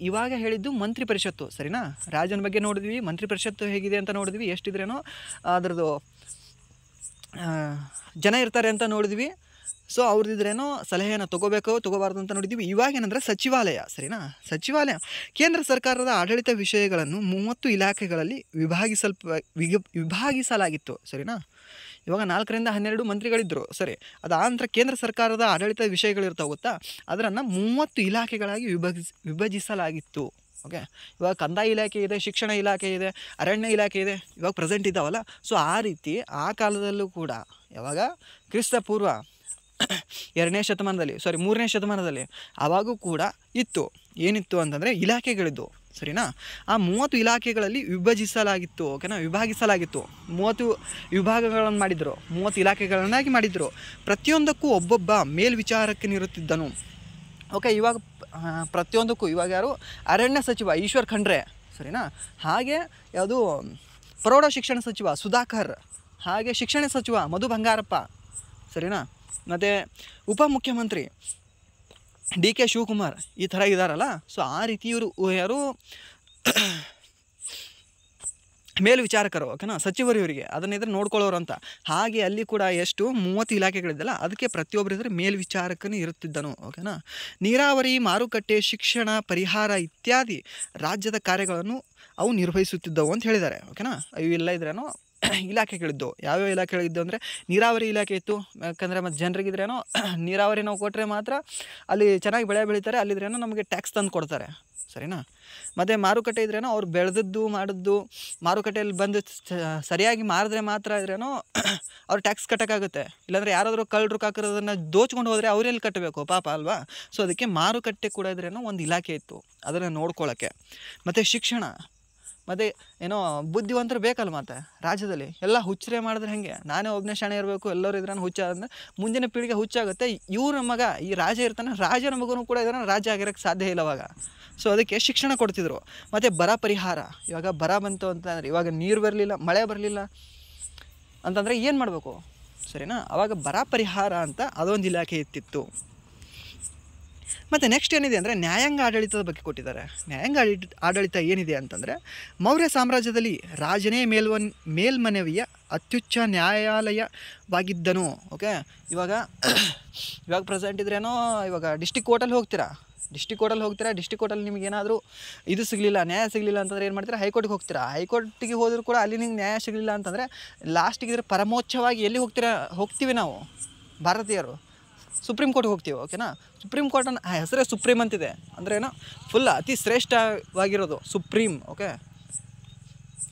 ಇವಾಗ ಹೇಳಿದ್ದು ಮಂತ್ರಿ ಪರಿಷತ್ತು, ಸರಿನಾ. ರಾಜನ ಬಗ್ಗೆ ನೋಡಿದ್ವಿ, ಮಂತ್ರಿ ಪರಿಷತ್ತು ಹೇಗಿದೆ ಅಂತ ನೋಡಿದ್ವಿ, ಎಷ್ಟಿದ್ರೇನೋ ಅದರದ್ದು ಜನ ಇರ್ತಾರೆ ಅಂತ ನೋಡಿದ್ವಿ. ಸೊ ಅವ್ರದ್ದಿದ್ರೇನೋ ಸಲಹೆಯನ್ನು ತೊಗೋಬಾರ್ದು ಅಂತ ನೋಡಿದ್ವಿ. ಇವಾಗೇನಂದರೆ ಸಚಿವಾಲಯ, ಸರಿನಾ. ಸಚಿವಾಲಯ ಕೇಂದ್ರ ಸರ್ಕಾರದ ಆಡಳಿತ ವಿಷಯಗಳನ್ನು 30 ಇಲಾಖೆಗಳಲ್ಲಿ ವಿಭಾಗಿಸಲಾಗಿತ್ತು, ಸರಿನಾ. ಇವಾಗ 4ರಿಂದ 12 ಮಂತ್ರಿಗಳಿದ್ದರು, ಸರಿ. ಅದಾನಂತರ ಕೇಂದ್ರ ಸರ್ಕಾರದ ಆಡಳಿತ ವಿಷಯಗಳಿರ್ತಾವೆ ಗೊತ್ತಾ, ಅದನ್ನು 30 ಇಲಾಖೆಗಳಾಗಿ ವಿಭಜಿಸಲಾಗಿತ್ತು, ಓಕೆ. ಇವಾಗ ಕಂದಾಯ ಇಲಾಖೆ ಇದೆ, ಶಿಕ್ಷಣ ಇಲಾಖೆ ಇದೆ, ಅರಣ್ಯ ಇಲಾಖೆ ಇದೆ, ಇವಾಗ ಪ್ರೆಸೆಂಟ್ ಇದ್ದಾವಲ್ಲ. ಸೊ ಆ ರೀತಿ ಆ ಕಾಲದಲ್ಲೂ ಕೂಡ, ಯಾವಾಗ ಕ್ರಿಸ್ತಪೂರ್ವ 2ನೇ ಶತಮಾನದಲ್ಲಿ, 3ನೇ ಶತಮಾನದಲ್ಲಿ ಆವಾಗೂ ಕೂಡ ಇತ್ತು. ಏನಿತ್ತು ಅಂತಂದರೆ ಇಲಾಖೆಗಳಿದ್ದು, ಸರಿನಾ. ಆ 30 ಇಲಾಖೆಗಳಲ್ಲಿ ವಿಭಜಿಸಲಾಗಿತ್ತು, ಓಕೆನಾ, ವಿಭಾಗಿಸಲಾಗಿತ್ತು. 30 ವಿಭಾಗಗಳನ್ನು ಮಾಡಿದರು, 30 ಇಲಾಖೆಗಳನ್ನಾಗಿ ಮಾಡಿದರು. ಪ್ರತಿಯೊಂದಕ್ಕೂ ಒಬ್ಬೊಬ್ಬ ಮೇಲ್ವಿಚಾರಕನಿರುತ್ತಿದ್ದನು, ಓಕೆ. ಇವಾಗ ಪ್ರತಿಯೊಂದಕ್ಕೂ ಇವಾಗ ಯಾರು? ಅರಣ್ಯ ಸಚಿವ ಈಶ್ವರ್ ಖಂಡ್ರೆ, ಸರಿನಾ. ಹಾಗೆ ಯಾವುದು ಪ್ರೌಢ ಶಿಕ್ಷಣ ಸಚಿವ ಸುಧಾಕರ್, ಹಾಗೆ ಶಿಕ್ಷಣ ಸಚಿವ ಮಧು ಬಂಗಾರಪ್ಪ, ಸರಿನಾ. ಮತ್ತು ಉಪಮುಖ್ಯಮಂತ್ರಿ DK ಶಿವಕುಮಾರ್ ಈ ಥರ ಇದ್ದಾರಲ್ಲ. ಸೊ ಆ ರೀತಿ ಇವರು ಯಾರು ಮೇಲ್ವಿಚಾರಕರು, ಓಕೆನಾ, ಸಚಿವರು ಇವರಿಗೆ ಅದನ್ನಿದ್ರೆ ನೋಡ್ಕೊಳ್ಳೋರು ಅಂತ. ಹಾಗೆ ಅಲ್ಲಿ ಕೂಡ ಎಷ್ಟು 30 ಇಲಾಖೆಗಳಿದ್ದಲ್ಲ, ಅದಕ್ಕೆ ಪ್ರತಿಯೊಬ್ಬರು ಇದ್ರೆ ಮೇಲ್ವಿಚಾರಕನೇ ಇರುತ್ತಿದ್ದನು, ಓಕೆನಾ. ನೀರಾವರಿ, ಮಾರುಕಟ್ಟೆ, ಶಿಕ್ಷಣ, ಪರಿಹಾರ ಇತ್ಯಾದಿ ರಾಜ್ಯದ ಕಾರ್ಯಗಳನ್ನು ಅವು ನಿರ್ವಹಿಸುತ್ತಿದ್ದವು ಅಂತ ಹೇಳಿದ್ದಾರೆ, ಓಕೆನಾ. ಇವೆಲ್ಲ ಇದ್ರೇನೋ ಇಲಾಖೆಗಳಿದ್ದು. ಯಾವ್ಯಾವ ಇಲಾಖೆಗಳಿದ್ದು ಅಂದರೆ ನೀರಾವರಿ ಇಲಾಖೆ ಇತ್ತು, ಯಾಕಂದರೆ ಮತ್ತು ಜನರಿಗಿದ್ರೇನೋ ನೀರಾವರಿ ನಾವು ಕೊಟ್ಟರೆ ಮಾತ್ರ ಅಲ್ಲಿ ಚೆನ್ನಾಗಿ ಬೆಳೆ ಬೆಳೀತಾರೆ, ಅಲ್ಲಿದ್ರೇನೋ ನಮಗೆ ಟ್ಯಾಕ್ಸ್ ತಂದು ಕೊಡ್ತಾರೆ, ಸರಿನಾ. ಮತ್ತು ಮಾರುಕಟ್ಟೆ ಇದ್ರೇನೋ ಅವ್ರು ಬೆಳೆದದ್ದು ಮಾಡಿದ್ದು ಮಾರುಕಟ್ಟೆಯಲ್ಲಿ ಬಂದು ಸರಿಯಾಗಿ ಮಾರಿದ್ರೆ ಮಾತ್ರ ಇದ್ರೇನೋ ಅವ್ರು ಟ್ಯಾಕ್ಸ್ ಕಟ್ಟೋಕ್ಕಾಗುತ್ತೆ. ಇಲ್ಲಾಂದರೆ ಯಾರಾದರೂ ಕಳ್ಳರು ಕಾಕಿರೋದನ್ನು ದೋಚ್ಕೊಂಡು ಹೋದರೆ ಅವರೆಲ್ಲಿ ಕಟ್ಟಬೇಕು ಪಾಪ ಅಲ್ವಾ. ಸೊ ಅದಕ್ಕೆ ಮಾರುಕಟ್ಟೆ ಕೂಡ ಇದ್ರೇನೋ ಒಂದು ಇಲಾಖೆ ಇತ್ತು, ಅದನ್ನು ನೋಡ್ಕೊಳ್ಳೋಕ್ಕೆ. ಮತ್ತು ಶಿಕ್ಷಣ, ಮತ್ತು ಏನೋ ಬುದ್ಧಿವಂತರು ಬೇಕಲ್ಲ, ಮತ್ತು ರಾಜ್ಯದಲ್ಲಿ ಎಲ್ಲ ಹುಚ್ಚರೇ ಮಾಡಿದ್ರೆ ಹೇಗೆ, ನಾನೇ ಒಬ್ಬನೇ ಶಾಣೆ ಇರಬೇಕು, ಎಲ್ಲರೂ ಇದ್ರಾನ ಹುಚ್ಚ ಅಂದರೆ ಮುಂದಿನ ಪೀಳಿಗೆ ಹುಚ್ಚಾಗುತ್ತೆ. ಇವ್ರ ಮಗ ಈ ರಾಜ ಇರ್ತಾನೆ, ರಾಜನ ಮಗನೂ ಕೂಡ ಇದ್ರಾನ ರಾಜ ಆಗಿರೋಕ್ಕೆ ಸಾಧ್ಯ ಇಲ್ಲ ಅವಾಗ. ಸೊ ಅದಕ್ಕೆ ಶಿಕ್ಷಣ ಕೊಡ್ತಿದ್ರು. ಮತ್ತು ಬರ ಪರಿಹಾರ, ಇವಾಗ ಬರ ಬಂತು ಅಂತಂದರೆ, ಇವಾಗ ನೀರು ಬರಲಿಲ್ಲ, ಮಳೆ ಬರಲಿಲ್ಲ ಅಂತಂದರೆ ಏನು ಮಾಡಬೇಕು, ಸರಿನಾ. ಆವಾಗ ಬರ ಪರಿಹಾರ ಅಂತ ಅದೊಂದು ಇಲಾಖೆ ಇತ್ತಿತ್ತು. ಮತ್ತು ನೆಕ್ಸ್ಟ್ ಏನಿದೆ ಅಂದರೆ ನ್ಯಾಯಾಂಗ ಆಡಳಿತದ ಬಗ್ಗೆ ಕೊಟ್ಟಿದ್ದಾರೆ. ನ್ಯಾಯಾಂಗ ಆಡಳಿತ ಏನಿದೆ ಅಂತಂದರೆ, ಮೌರ್ಯ ಸಾಮ್ರಾಜ್ಯದಲ್ಲಿ ರಾಜನೇ ಮೇಲ್ಮನವಿಯ ಅತ್ಯುಚ್ಚ ನ್ಯಾಯಾಲಯವಾಗಿದ್ದನು, ಓಕೆ. ಇವಾಗ ಪ್ರೆಸೆಂಟ್ ಇದ್ರೇನೋ, ಇವಾಗ ಡಿಸ್ಟಿಕ್ ಕೋರ್ಟಲ್ಲಿ ಹೋಗ್ತೀರಾ, ಡಿಸ್ಟಿಕ್ ಕೋರ್ಟಲ್ಲಿ ನಿಮ್ಗೆ ಏನಾದರೂ ಇದು ಸಿಗಲಿಲ್ಲ, ನ್ಯಾಯ ಸಿಗಲಿಲ್ಲ ಅಂತಂದರೆ ಏನು ಮಾಡ್ತೀರಾ, ಹೈಕೋರ್ಟ್ಗೆ ಹೋಗ್ತೀರಾ. ಹೈಕೋರ್ಟಿಗೆ ಹೋದರೂ ಕೂಡ ಅಲ್ಲಿ ನಿಮ್ಗೆ ನ್ಯಾಯ ಸಿಗಲಿಲ್ಲ ಅಂತಂದರೆ ಲಾಸ್ಟಿಗೆ ಇದ್ರೆ ಪರಮೋಚ್ಚವಾಗಿ ಎಲ್ಲಿ ಹೋಗ್ತೀವಿ ನಾವು ಭಾರತೀಯರು, ಸುಪ್ರೀಂ ಕೋರ್ಟ್ಗೆ ಹೋಗ್ತೀವಿ, ಓಕೆನಾ. ಸುಪ್ರೀಂ ಕೋರ್ಟನ್ನು ಹೆಸರೇ ಸುಪ್ರೀಂ ಅಂತಿದೆ, ಅಂದರೆ ಏನೋ ಫುಲ್ ಅತಿ ಶ್ರೇಷ್ಠವಾಗಿರೋದು ಸುಪ್ರೀಂ, ಓಕೆ,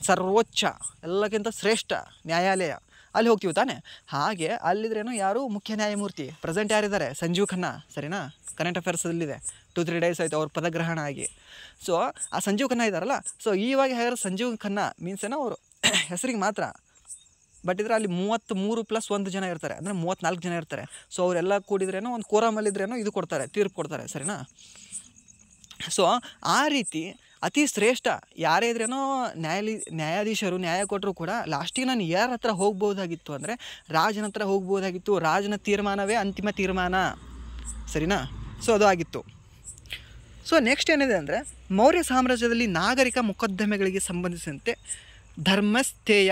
ಸರ್ವೋಚ್ಚ, ಎಲ್ಲಕ್ಕಿಂತ ಶ್ರೇಷ್ಠ ನ್ಯಾಯಾಲಯ, ಅಲ್ಲಿ ಹೋಗ್ತೀವಿ ತಾನೆ. ಹಾಗೆ ಅಲ್ಲಿದ್ರೇನೋ ಯಾರು ಮುಖ್ಯ ನ್ಯಾಯಮೂರ್ತಿ, ಪ್ರೆಸೆಂಟ್ ಯಾರಿದ್ದಾರೆ, ಸಂಜೀವ್ ಖನ್ನಾ, ಸರಿನಾ. ಕರೆಂಟ್ ಅಫೇರ್ಸಲ್ಲಿದೆ, 2-3 ಡೇಸ್ ಆಯಿತು ಅವ್ರ ಪದಗ್ರಹಣ ಆಗಿ. ಸೊ ಆ ಸಂಜೀವ್ ಖನ್ನಾ ಇದ್ದಾರಲ್ಲ, ಸೊ ಇವಾಗ ಹೇಗಾದ್ರೆ ಸಂಜೀವ್ ಖನ್ನಾ ಮೀನ್ಸ್ ಏನೋ ಅವರು ಹೆಸರಿಗೆ ಮಾತ್ರ, ಬಟ್ ಇದ್ರೆ ಅಲ್ಲಿ 33+1 ಜನ ಇರ್ತಾರೆ, ಅಂದರೆ 34 ಜನ ಇರ್ತಾರೆ. ಸೊ ಅವರೆಲ್ಲ ಕೂಡಿದ್ರೇನೋ ಒಂದು ಕೋರಮಲ್ಲಿದ್ರೇನೋ ಇದು ಕೊಡ್ತಾರೆ, ತೀರ್ಪು ಕೊಡ್ತಾರೆ, ಸರಿನಾ. ಸೊ ಆ ರೀತಿ ಅತಿ ಶ್ರೇಷ್ಠ ಯಾರೇ ಇದ್ರೇನೋ ನ್ಯಾಯಾಧೀಶರು ನ್ಯಾಯ ಕೊಟ್ಟರು ಕೂಡ ಲಾಸ್ಟಿಗೆ ನಾನು ಯಾರ ಹತ್ರ ಹೋಗ್ಬೋದಾಗಿತ್ತು ಅಂದರೆ ರಾಜನ ಹತ್ರ ಹೋಗ್ಬೋದಾಗಿತ್ತು. ರಾಜನ ತೀರ್ಮಾನವೇ ಅಂತಿಮ ತೀರ್ಮಾನ, ಸರಿನಾ. ಸೊ ಅದು ಆಗಿತ್ತು. ಸೊ ನೆಕ್ಸ್ಟ್ ಏನಿದೆ ಅಂದರೆ ಮೌರ್ಯ ಸಾಮ್ರಾಜ್ಯದಲ್ಲಿ ನಾಗರಿಕ ಮೊಕದ್ದಮೆಗಳಿಗೆ ಸಂಬಂಧಿಸಿದಂತೆ ಧರ್ಮಸ್ಥೇಯ,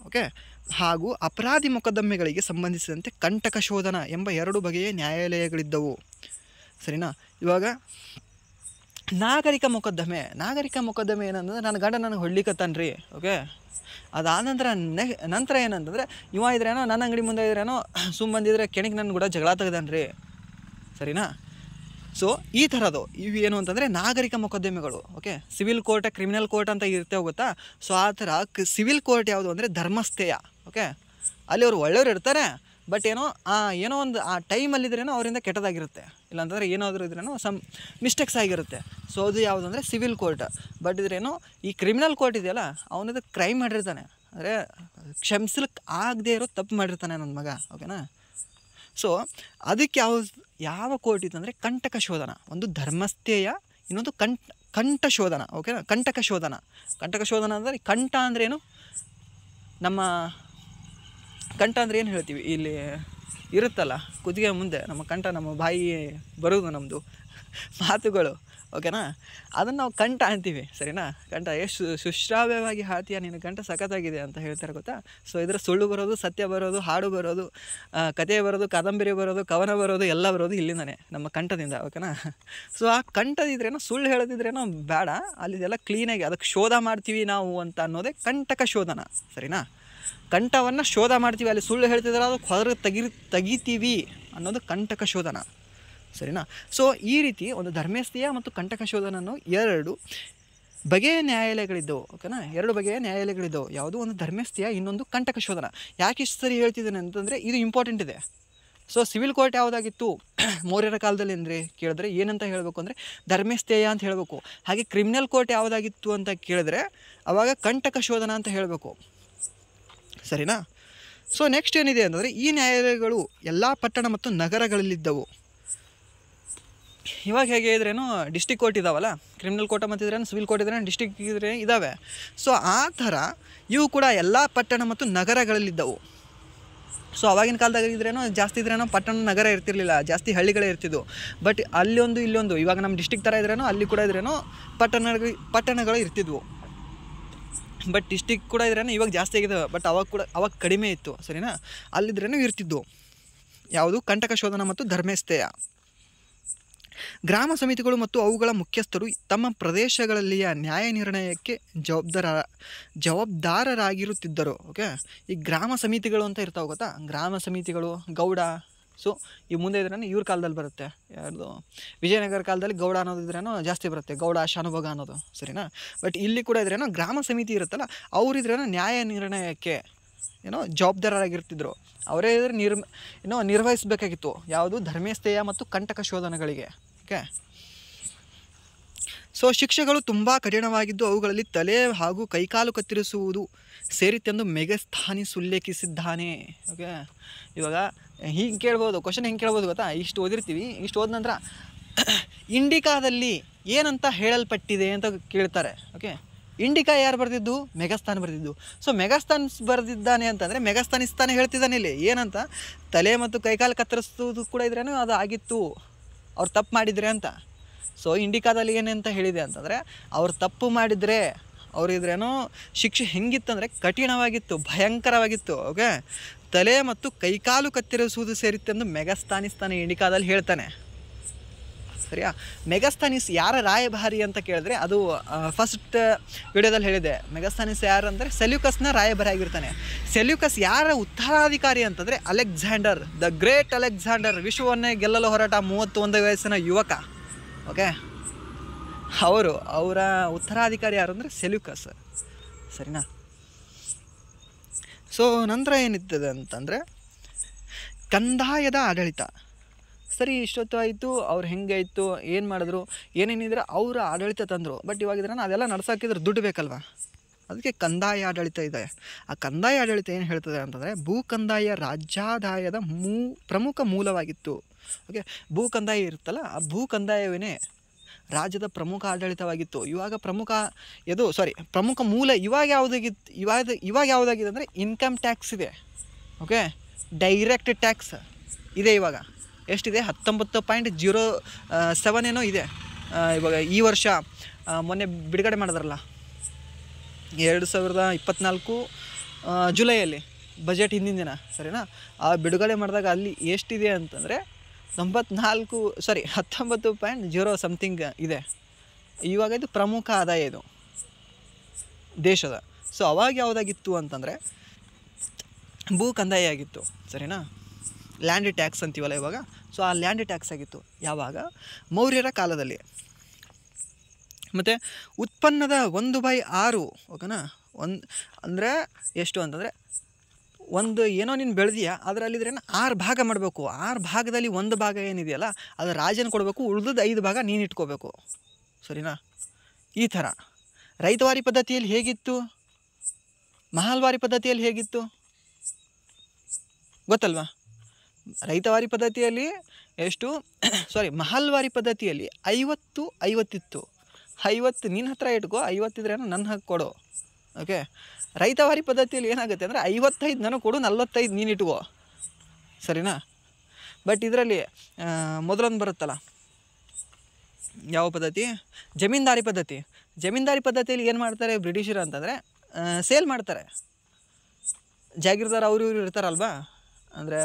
ಓಕೆ, ಹಾಗೂ ಅಪರಾಧಿ ಮೊಕದ್ದಮೆಗಳಿಗೆ ಸಂಬಂಧಿಸಿದಂತೆ ಕಂಟಕ ಶೋಧನ ಎಂಬ 2 ಬಗೆಯ ನ್ಯಾಯಾಲಯಗಳಿದ್ದವು, ಸರಿನಾ. ಇವಾಗ ನಾಗರಿಕ ಮೊಕದ್ದಮೆ ಏನಂತಂದ್ರೆ, ನನ್ನ ಗಂಡ ನನಗೆ ಹೊಡ್ಲಿಕ್ಕತ್ತಾನ್ರಿ, ಓಕೆ. ಅದಾದ ನಂತರ ಏನಂತಂದರೆ, ಇವ ಇದ್ರೇನೋ ನನ್ನ ಅಂಗಡಿ ಮುಂದೆ ಇದ್ರೇನೋ ಬಂದಿದ್ರೆ ಕೆಣಕ್ಕೆ ನನ್ನ ಕೂಡ ಜಗಳ ತೆಗ್ದಾನ್ರಿ, ಸರಿನಾ. ಸೊ ಈ ಥರದ್ದು ಇವು ಏನು ಅಂತಂದರೆ ನಾಗರಿಕ ಮೊಕದ್ದಮೆಗಳು, okay. Civil court, criminal court ಅಂತ ಇರ್ತೇವೆ ಗೊತ್ತಾ. ಸೊ ಆ ಥರ ಸಿವಿಲ್ ಕೋರ್ಟ್ ಯಾವುದು ಅಂದರೆ ಧರ್ಮಸ್ಥೇಯ, ಓಕೆ. ಅಲ್ಲಿ ಅವರು ಒಳ್ಳೆಯವ್ರು ಇರ್ತಾರೆ, ಬಟ್ ಏನೋ ಒಂದು ಆ ಟೈಮಲ್ಲಿದ್ರೇನೋ ಅವರಿಂದ ಕೆಟ್ಟದಾಗಿರುತ್ತೆ, ಇಲ್ಲಾಂತಂದರೆ ಏನಾದರೂ ಇದ್ರೇನೋ ಮಿಸ್ಟೇಕ್ಸ್ ಆಗಿರುತ್ತೆ. ಸೊ ಅದು ಯಾವುದು ಅಂದರೆ ಸಿವಿಲ್ ಕೋರ್ಟ್. ಬಟ್ ಇದ್ರೇನೋ ಈ ಕ್ರಿಮಿನಲ್ ಕೋರ್ಟ್ ಇದೆಯಲ್ಲ, ಅವನದು ಕ್ರೈಮ್ ಮಾಡಿರ್ತಾನೆ, ಅಂದರೆ ಕ್ಷಮಿಸ್ಲಿಕ್ಕೆ ಆಗದೆ ಇರೋ ತಪ್ಪು ಮಾಡಿರ್ತಾನೆ ನನ್ನ ಮಗ, ಓಕೆನಾ. ಸೊ ಅದಕ್ಕೆ ಯಾವ ಕೋರ್ಟ್ ಇತ್ತಂದರೆ ಕಂಟಕ ಶೋಧನ. ಒಂದು ಧರ್ಮಸ್ಥೇಯ, ಇನ್ನೊಂದು ಕಂಠ ಶೋಧನ, ಓಕೆನಾ. ಕಂಟಕ ಶೋಧನ ಅಂದರೆ ಕಂಠ ಅಂದ್ರೇನು, ನಮ್ಮ ಕಂಠ ಅಂದರೆ ಏನು ಹೇಳ್ತೀವಿ, ಇಲ್ಲಿ ಇರುತ್ತಲ್ಲ ಕುದಿಗೆ ಮುಂದೆ ನಮ್ಮ ಕಂಠ, ನಮ್ಮ ಬಾಯಿ ಬರೋದು ನಮ್ಮದು ಮಾತುಗಳು, ಓಕೆನಾ. ಅದನ್ನು ನಾವು ಕಂಠ ಅಂತೀವಿ, ಸರಿನಾ. ಕಂಠ ಎಷ್ಟು ಸುಶ್ರಾವ್ಯವಾಗಿ ಹಾಡ್ತೀಯ, ನಿನ್ನ ಕಂಠ ಸಖತ್ತಾಗಿದೆ ಅಂತ ಹೇಳ್ತಾರೆ ಗೊತ್ತಾ. ಸೊ ಇದರ ಸುಳ್ಳು ಬರೋದು, ಸತ್ಯ ಬರೋದು, ಹಾಡು ಬರೋದು, ಕಥೆ ಬರೋದು, ಕಾದಂಬರಿ ಬರೋದು, ಕವನ ಬರೋದು, ಎಲ್ಲ ಬರೋದು ಇಲ್ಲಿಂದಾನೆ, ನಮ್ಮ ಕಂಠದಿಂದ, ಓಕೆನಾ. ಸೊ ಆ ಕಂಠದಿದ್ರೇನೋ ಸುಳ್ಳು ಹೇಳೋದಿದ್ರೇನೋ ಬೇಡ, ಅಲ್ಲಿದೆಲ್ಲ ಕ್ಲೀನಾಗಿ ಅದಕ್ಕೆ ಶೋಧ ಮಾಡ್ತೀವಿ ನಾವು ಅಂತ ಅನ್ನೋದೇ ಕಂಟಕ ಶೋಧನ, ಸರಿನಾ. ಕಂಠವನ್ನು ಶೋಧ ಮಾಡ್ತೀವಿ, ಅಲ್ಲಿ ಸುಳ್ಳು ಹೇಳ್ತಿದ್ರೆ ಅದು ಹೊರಗೆ ತೆಗಿತೀವಿ ಅನ್ನೋದು ಕಂಟಕ ಶೋಧನ, ಸರಿನಾ. ಸೊ ಈ ರೀತಿ ಒಂದು ಧರ್ಮಸ್ಥೇಯ ಮತ್ತು ಕಂಟಕ ಶೋಧನನ್ನು 2 ಬಗೆಯ ನ್ಯಾಯಾಲಯಗಳಿದ್ದವು, ಓಕೆನಾ. 2 ಬಗೆಯ ನ್ಯಾಯಾಲಯಗಳಿದ್ದವು, ಯಾವುದು ಒಂದು ಧರ್ಮಸ್ಥೇಯ, ಇನ್ನೊಂದು ಕಂಟಕ ಶೋಧನ. ಯಾಕೆ ಇಷ್ಟು ಸರಿ ಹೇಳ್ತಿದ್ದೇನೆ ಅಂತಂದರೆ ಇದು ಇಂಪಾರ್ಟೆಂಟ್ ಇದೆ. ಸೊ ಸಿವಿಲ್ ಕೋರ್ಟ್ ಯಾವುದಾಗಿತ್ತು ಮೌರ್ಯರ ಕಾಲದಲ್ಲಿ ಅಂದರೆ ಕೇಳಿದ್ರೆ ಏನಂತ ಹೇಳಬೇಕು ಅಂದರೆ ಧರ್ಮಸ್ಥೇಯ ಅಂತ ಹೇಳಬೇಕು. ಹಾಗೆ ಕ್ರಿಮಿನಲ್ ಕೋರ್ಟ್ ಯಾವುದಾಗಿತ್ತು ಅಂತ ಕೇಳಿದ್ರೆ ಆವಾಗ ಕಂಟಕ ಶೋಧನ ಅಂತ ಹೇಳಬೇಕು, ಸರಿನಾ. ಸೊ ನೆಕ್ಸ್ಟ್ ಏನಿದೆ ಅಂತಂದರೆ ಈ ನ್ಯಾಯಾಲಯಗಳು ಎಲ್ಲ ಪಟ್ಟಣ ಮತ್ತು ನಗರಗಳಲ್ಲಿದ್ದವು. ಇವಾಗ ಹೇಗೆ ಇದ್ರೇನು ಡಿಸ್ಟಿಕ್ ಕೋರ್ಟ್ ಇದ್ದಾವಲ್ಲ, ಕ್ರಿಮಿನಲ್ ಕೋರ್ಟ್ ಮತ್ತು ಇದ್ರೇನು ಸಿವಿಲ್ ಕೋರ್ಟ್ ಇದ್ರೇನು ಡಿಸ್ಟಿಕ್ ಇದ್ರೆ ಇದ್ದಾವೆ. ಸೊ ಆ ಥರ ಇವು ಕೂಡ ಎಲ್ಲ ಪಟ್ಟಣ ಮತ್ತು ನಗರಗಳಲ್ಲಿದ್ದವು. ಸೊ ಆವಾಗಿನ ಕಾಲದಾಗ ಇದ್ರೇನೋ ಜಾಸ್ತಿ ಇದ್ರೇನೋ ಪಟ್ಟಣ ನಗರ ಇರ್ತಿರ್ಲಿಲ್ಲ, ಜಾಸ್ತಿ ಹಳ್ಳಿಗಳೇ ಇರ್ತಿದ್ವು. ಬಟ್ ಅಲ್ಲೊಂದು ಇಲ್ಲೊಂದು, ಇವಾಗ ನಮ್ಮ ಡಿಸ್ಟಿಕ್ ಥರ ಇದ್ರೇನೋ ಅಲ್ಲಿ ಕೂಡ ಇದ್ರೇನೋ ಪಟ್ಟಣಗಳು ಇರ್ತಿದ್ವು. ಬಟ್ ಇಷ್ಟಿಗೆ ಕೂಡ ಇದ್ರೇನು ಇವಾಗ ಜಾಸ್ತಿ ಆಗಿದೆ, ಬಟ್ ಅವಾಗ ಕಡಿಮೆ ಇತ್ತು ಸರಿನಾ. ಅಲ್ಲಿದ್ರೇನು ಇರ್ತಿದ್ದು ಯಾವುದು ಕಂಟಕ ಶೋಧನ ಮತ್ತು ಧರ್ಮೇಸ್ಥೆಯ. ಗ್ರಾಮ ಸಮಿತಿಗಳು ಮತ್ತು ಅವುಗಳ ಮುಖ್ಯಸ್ಥರು ತಮ್ಮ ಪ್ರದೇಶಗಳಲ್ಲಿಯ ನ್ಯಾಯ ನಿರ್ಣಯಕ್ಕೆ ಜವಾಬ್ದಾರರಾಗಿರುತ್ತಿದ್ದರು. ಓಕೆ, ಈ ಗ್ರಾಮ ಸಮಿತಿಗಳು ಅಂತ ಇರ್ತಾವೆ ಗೊತ್ತಾ, ಗ್ರಾಮ ಸಮಿತಿಗಳು ಗೌಡ. ಸೊ ಈ ಮುಂದೆ ಇದ್ರೇನು ಇವ್ರ ಕಾಲದಲ್ಲಿ ಬರುತ್ತೆ, ಯಾರ್ದು ವಿಜಯನಗರ ಕಾಲದಲ್ಲಿ ಗೌಡ ಅನ್ನೋದು ಇದ್ರೇನೋ ಜಾಸ್ತಿ ಬರುತ್ತೆ, ಗೌಡ ಶಾನುಭೋಗ ಅನ್ನೋದು ಸರಿನಾ. ಬಟ್ ಇಲ್ಲಿ ಕೂಡ ಇದ್ರೇನೋ ಗ್ರಾಮ ಸಮಿತಿ ಇರುತ್ತಲ್ಲ, ಅವರಿದ್ರೇನೋ ನ್ಯಾಯ ನಿರ್ಣಯಕ್ಕೆ ಜವಾಬ್ದಾರರಾಗಿರ್ತಿದ್ರು. ಅವರೇ ಇದ್ರೆ ನಿರ್ವಹಿಸಬೇಕಾಗಿತ್ತು ಯಾವುದು ಧರ್ಮೇಸ್ಥೆಯ ಮತ್ತು ಕಂಟಕ ಶೋಧನಗಳಿಗೆ. ಓಕೆ, ಸೊ ಶಿಕ್ಷೆಗಳು ತುಂಬ ಕಠಿಣವಾಗಿದ್ದು ಅವುಗಳಲ್ಲಿ ತಲೆ ಹಾಗೂ ಕೈಕಾಲು ಕತ್ತರಿಸುವುದು ಸೇರಿತೆಂದು ಮೆಗಸ್ಥಾನಿಸ್ ಉಲ್ಲೇಖಿಸಿದ್ದಾನೆ. ಓಕೆ, ಇವಾಗ ಹಿಂಗೆ ಕೇಳ್ಬೋದು, ಕ್ವಶನ್ ಹೆಂಗೆ ಕೇಳ್ಬೋದು ಗೊತ್ತಾ, ಇಷ್ಟು ಓದಿರ್ತೀವಿ, ಇಷ್ಟು ಓದ ನಂತರ ಇಂಡಿಕಾದಲ್ಲಿ ಏನಂತ ಹೇಳಲ್ಪಟ್ಟಿದೆ ಅಂತ ಕೇಳ್ತಾರೆ. ಓಕೆ, ಇಂಡಿಕಾ ಯಾರು ಬರೆದಿದ್ದು? ಮೆಗಸ್ಥಾನ್ ಬರೆದಿದ್ದು. ಸೊ ಮೆಗಸ್ಥಾನಿಸ್ ಬರೆದಿದ್ದಾನೆ ಅಂತಂದರೆ ಮೆಗಸ್ಥಾನಿಸ್ ತಾನೇ ಹೇಳ್ತಿದ್ದಾನೆ ಇಲ್ಲಿ ಏನಂತ, ತಲೆ ಮತ್ತು ಕೈಕಾಲು ಕತ್ತರಿಸೋದು ಕೂಡ ಇದ್ರೇನು ಅದು ಆಗಿತ್ತು, ಅವ್ರು ತಪ್ಪು ಮಾಡಿದರೆ ಅಂತ. ಸೊ ಇಂಡಿಕಾದಲ್ಲಿ ಏನಂತ ಹೇಳಿದೆ ಅಂತಂದರೆ, ಅವ್ರು ತಪ್ಪು ಮಾಡಿದರೆ ಅವರಿದ್ರೇನೋ ಶಿಕ್ಷೆ ಹೆಂಗಿತ್ತಂದರೆ ಕಠಿಣವಾಗಿತ್ತು, ಭಯಂಕರವಾಗಿತ್ತು. ಓಕೆ, ತಲೆ ಮತ್ತು ಕೈಕಾಲು ಕತ್ತರಿಸುವುದು ಸೇರಿತ್ತೆಂದು ಮೆಗಸ್ಥಾನಿಸ್ ತಾನೇ ಇಂಡಿಕಾದಲ್ಲಿ ಹೇಳ್ತಾನೆ. ಸರಿಯಾ. ಮೆಗಸ್ಥಾನಿಸ್ ಯಾರ ರಾಯಭಾರಿ ಅಂತ ಕೇಳಿದ್ರೆ ಅದು ಫಸ್ಟ್ ವಿಡಿಯೋದಲ್ಲಿ ಹೇಳಿದೆ. ಮೆಗಸ್ಥಾನಿಸ್ ಯಾರು ಅಂದರೆ ಸೆಲ್ಯೂಕಸ್ನ ರಾಯಭಾರಿ ಆಗಿರ್ತಾನೆ. ಸೆಲ್ಯೂಕಸ್ ಯಾರ ಉತ್ತರಾಧಿಕಾರಿ ಅಂತಂದರೆ ಅಲೆಕ್ಸಾಂಡರ್ ದ ಗ್ರೇಟ್. ಅಲೆಕ್ಸಾಂಡರ್ ವಿಶ್ವವನ್ನೇ ಗೆಲ್ಲಲು ಹೊರಟ 31 ವಯಸ್ಸಿನ ಯುವಕ. ಓಕೆ, ಅವರ ಉತ್ತರಾಧಿಕಾರಿ ಯಾರು ಅಂದರೆ ಸೆಲ್ಯೂಕಸ್ ಸರಿನಾ. ಸೊ ನಂತರ ಏನಿರ್ತದೆ ಅಂತಂದರೆ ಕಂದಾಯದ ಆಡಳಿತ. ಸರಿ, ಇಷ್ಟೊತ್ತು ಆಯಿತು, ಅವ್ರು ಹೆಂಗಾಯಿತು, ಏನು ಮಾಡಿದ್ರು, ಏನೇನಿದ್ರೆ ಅವರ ಆಡಳಿತ ತಂದರು. ಬಟ್ ಇವಾಗಿದ್ರೆ ಅದೆಲ್ಲ ನಡ್ಸಾಕಿದ್ರೆ ದುಡ್ಡು ಬೇಕಲ್ವ, ಅದಕ್ಕೆ ಕಂದಾಯ ಆಡಳಿತ ಇದೆ. ಆ ಕಂದಾಯ ಆಡಳಿತ ಏನು ಹೇಳ್ತದೆ ಅಂತಂದರೆ ಭೂ ಕಂದಾಯ ರಾಜ್ಯಾದಾಯದ ಪ್ರಮುಖ ಮೂಲವಾಗಿತ್ತು. ಓಕೆ, ಭೂ ಕಂದಾಯ ಇರುತ್ತಲ್ಲ, ಆ ಭೂ ಕಂದಾಯವೇ ರಾಜ್ಯದ ಪ್ರಮುಖ ಆಡಳಿತವಾಗಿತ್ತು. ಇವಾಗ ಪ್ರಮುಖ ಮೂಲ ಇವಾಗ ಯಾವುದಾಗಿದೆ ಅಂದರೆ ಇನ್ಕಮ್ ಟ್ಯಾಕ್ಸ್ ಇದೆ. ಓಕೆ, ಡೈರೆಕ್ಟ್ ಟ್ಯಾಕ್ಸ್ ಇದೆ. ಇವಾಗ ಎಷ್ಟಿದೆ? 19.07 ಏನೋ ಇದೆ. ಇವಾಗ ಈ ವರ್ಷ ಮೊನ್ನೆ ಬಿಡುಗಡೆ ಮಾಡಿದ್ರಲ್ಲ 2024 ಜುಲೈಯಲ್ಲಿ ಬಜೆಟ್ ಹಿಂದಿನ ದಿನ ಸರಿನಾ. ಆ ಬಿಡುಗಡೆ ಮಾಡಿದಾಗ ಅಲ್ಲಿ ಎಷ್ಟಿದೆ ಅಂತಂದರೆ 19.0 ಸಮಥಿಂಗ್ ಇದೆ. ಇವಾಗ ಇದು ಪ್ರಮುಖ ಆದಾಯ ಇದು ದೇಶದ. ಸೊ ಅವಾಗ ಯಾವುದಾಗಿತ್ತು ಅಂತಂದರೆ ಭೂ ಕಂದಾಯ ಆಗಿತ್ತು ಸರಿನಾ. ಲ್ಯಾಂಡ್ ಟ್ಯಾಕ್ಸ್ ಅಂತೀವಲ್ಲ ಇವಾಗ. ಸೊ ಆ ಲ್ಯಾಂಡ್ ಟ್ಯಾಕ್ಸ್ ಆಗಿತ್ತು ಯಾವಾಗ? ಮೌರ್ಯರ ಕಾಲದಲ್ಲಿ. ಮತ್ತು ಉತ್ಪನ್ನದ 1/6 ಓಕೆನಾ. ಅಂದರೆ ಎಷ್ಟು ಅಂತಂದರೆ ಒಂದು ಏನೋ ನೀನು ಬೆಳೆದೀಯಾ ಅದರಲ್ಲಿದ್ರೆ 6 ಭಾಗ ಮಾಡಬೇಕು. 6 ಭಾಗದಲ್ಲಿ 1 ಭಾಗ ಏನಿದೆಯಲ್ಲ ಅದು ರಾಜನ ಕೊಡಬೇಕು, ಉಳಿದದ್ದು 5 ಭಾಗ ನೀನು ಇಟ್ಕೋಬೇಕು ಸರಿನಾ. ಈ ಥರ ರೈತವಾರಿ ಪದ್ಧತಿಯಲ್ಲಿ ಹೇಗಿತ್ತು, ಮಹಲ್ವಾರಿ ಪದ್ಧತಿಯಲ್ಲಿ ಹೇಗಿತ್ತು ಗೊತ್ತಲ್ವಾ? ರೈತವಾರಿ ಪದ್ಧತಿಯಲ್ಲಿ ಮಹಲ್ವಾರಿ ಪದ್ಧತಿಯಲ್ಲಿ 50 ಇತ್ತು. 50 ನಿನ್ನ ಹತ್ರ ಇಟ್ಕೋ, 50 ಇದ್ರೇನು ನನ್ನ ಹಕ್ಕು ಕೊಡು. ಓಕೆ, ರೈತವಾರಿ ಪದ್ಧತಿಯಲ್ಲಿ ಏನಾಗುತ್ತೆ ಅಂದರೆ 55 ನನಗೆ ಕೊಡು, 45 ನೀನು ಇಟ್ಕೋ ಸರಿನಾ. ಬಟ್ ಇದರಲ್ಲಿ ಮೊದಲೊಂದು ಬರುತ್ತಲ್ಲ, ಯಾವ ಪದ್ಧತಿ? ಜಮೀನ್ದಾರಿ ಪದ್ಧತಿ. ಜಮೀನ್ದಾರಿ ಪದ್ಧತಿಯಲ್ಲಿ ಏನು ಮಾಡ್ತಾರೆ ಬ್ರಿಟಿಷರು ಅಂತಂದರೆ ಸೇಲ್ ಮಾಡ್ತಾರೆ. ಜಾಗೀರ್ದಾರ್ ಅವರು ಇವರು ಇರ್ತಾರಲ್ವಾ, ಅಂದರೆ